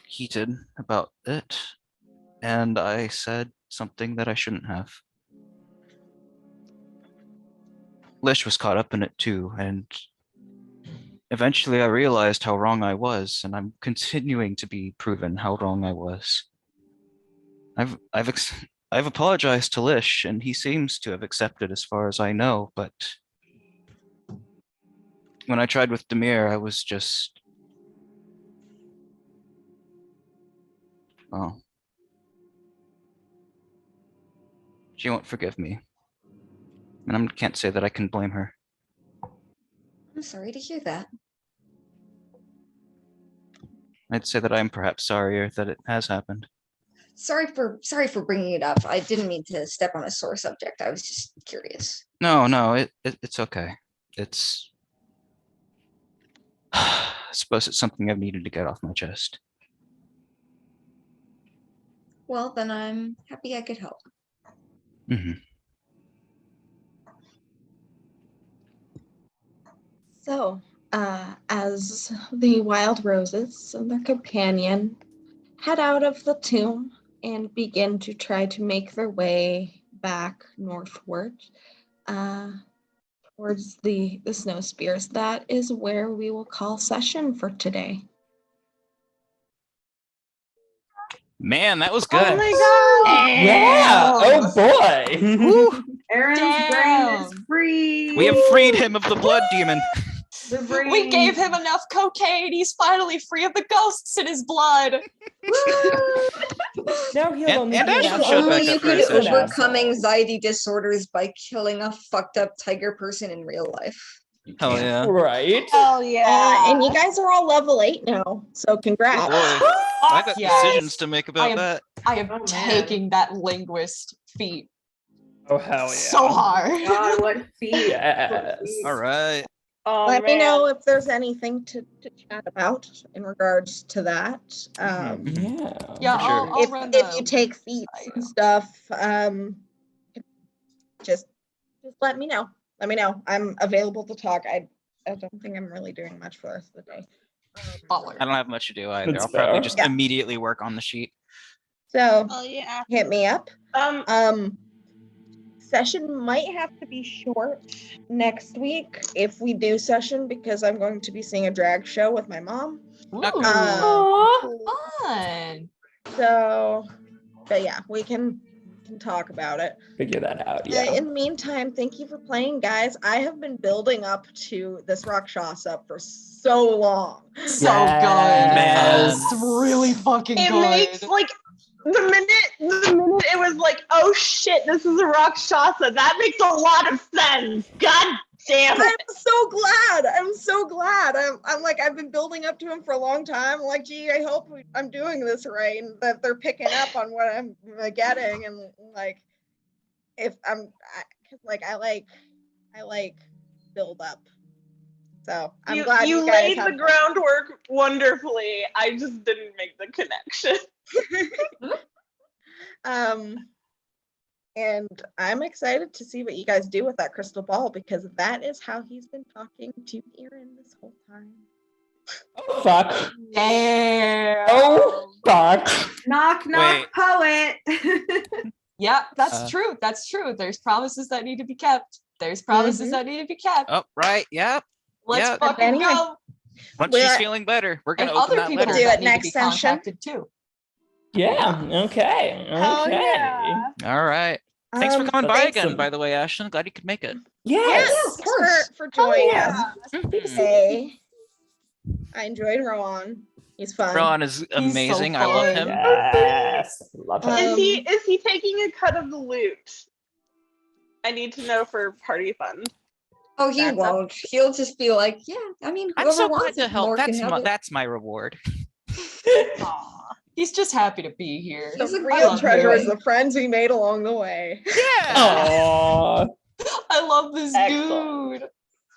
heated about it, and I said something that I shouldn't have. Lish was caught up in it too, and eventually I realized how wrong I was, and I'm continuing to be proven how wrong I was. I've apologized to Lish, and he seems to have accepted as far as I know, but when I tried with Demir, I was just... Oh. She won't forgive me. And I can't say that I can blame her. I'm sorry to hear that. I'd say that I'm perhaps sorrier that it has happened. Sorry for bringing it up. I didn't mean to step on a sore subject. I was just curious. No, it's okay. It's... I suppose it's something I've needed to get off my chest. Well, then I'm happy I could help. Mm-hmm. So, as the wild roses and their companion head out of the tomb and begin to try to make their way back northward, towards the snow spears, that is where we will call session for today. Man, that was good. Oh my god! Yeah. Oh boy. Woo. Aaron's brain is free. We have freed him of the blood demon. The brain. We gave him enough cocaine. He's finally free of the ghosts in his blood. Now he'll And- only and be Ashton an showed asshole. back Only you up for a could session. overcome anxiety disorders by killing a fucked up tiger person in real life. Hell yeah. Right. Hell yeah! And you guys are all level 8 now, so congrats. Oh boy. I got Yes. decisions to make about that. I am Oh, man. taking that linguist feat Oh hell yeah. so hard. God, what feat. Yes. All right. Oh, Let me man. know if there's anything to chat about in regards to that. Yeah. Yeah, For sure. I'll if, run if the. you take feats and stuff, just let me know. Let me know. I'm available to talk. I don't think I'm really doing much for the rest of the day. Baller. I don't have much to do either. That's I'll probably fair. just Yeah. immediately work on the sheet. So Oh yeah. hit me up. Um, Session might have to be short next week if we do session, because I'm going to be seeing a drag show with my mom. Ooh, fun. So, but yeah, we can talk about it. Figure that out. Yeah. In the meantime, thank you for playing, guys. I have been building up to this Rakshasa for so long. So Yes. good. Man. It's really fucking it good. makes like the minute it was like, oh shit, this is a Rakshasa. That makes a lot of sense. God damn I'm it. so glad. I'm so glad. I'm like, I've been building up to him for a long time. I'm like, gee, I hope I'm doing this right and that they're picking up on what I'm getting. And like, if I like build up. So I'm glad you guys laid have the fun. groundwork wonderfully. I just didn't make the connection. And I'm excited to see what you guys do with that crystal ball, because that is how he's been talking to Eirran this whole time. Oh fuck. Damn. Oh fuck. Knock, knock, Wait. poet. Yeah, that's Uh, true. That's true. There's promises that need to be kept. There's promises Mhm. that need to be kept. Oh, right. Yep. Let's yeah. fucking Anyway. go. Once Well, she's feeling better, we're And gonna open other that people letter. Do that it need to next be session. contacted too. Yeah. Okay. Hell Okay. yeah. All right. Thanks for coming by thanks- again, by the way, Ashton. Glad you could make it. Yes. Yeah, of thanks course. for joining us Yeah. today. I enjoyed Rowan. He's fun. Ron is amazing. I love fun. him. Yes. Love him. Is he taking a cut of the loot? I need to know for party fun. Oh, he That's up- won't. He'll just be like, yeah, I mean, I'm whoever so glad wants to it help. more can have it. That's my reward. Aw. He's just happy to be here. The He's a real love treasure is Rowan. the friends we made along the way. Yeah. Aw. I love this Excellent. dude.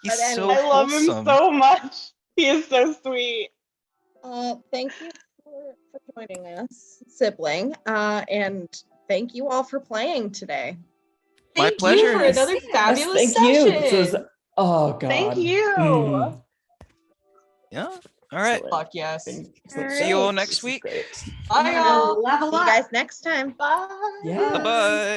He's But so I love him wholesome. so much. He is so sweet. Thank you for joining us, sibling. And thank you all for playing today. My Thank pleasure. you for another Yes, fabulous Thank you. This was. session. Oh God. Thank you. Yeah. All right. Excellent. Fuck yes. Excellent. See you all Alright. next This is week. great. Bye, y'all. Level See you up. guys next time. Bye. Yes. Bye bye.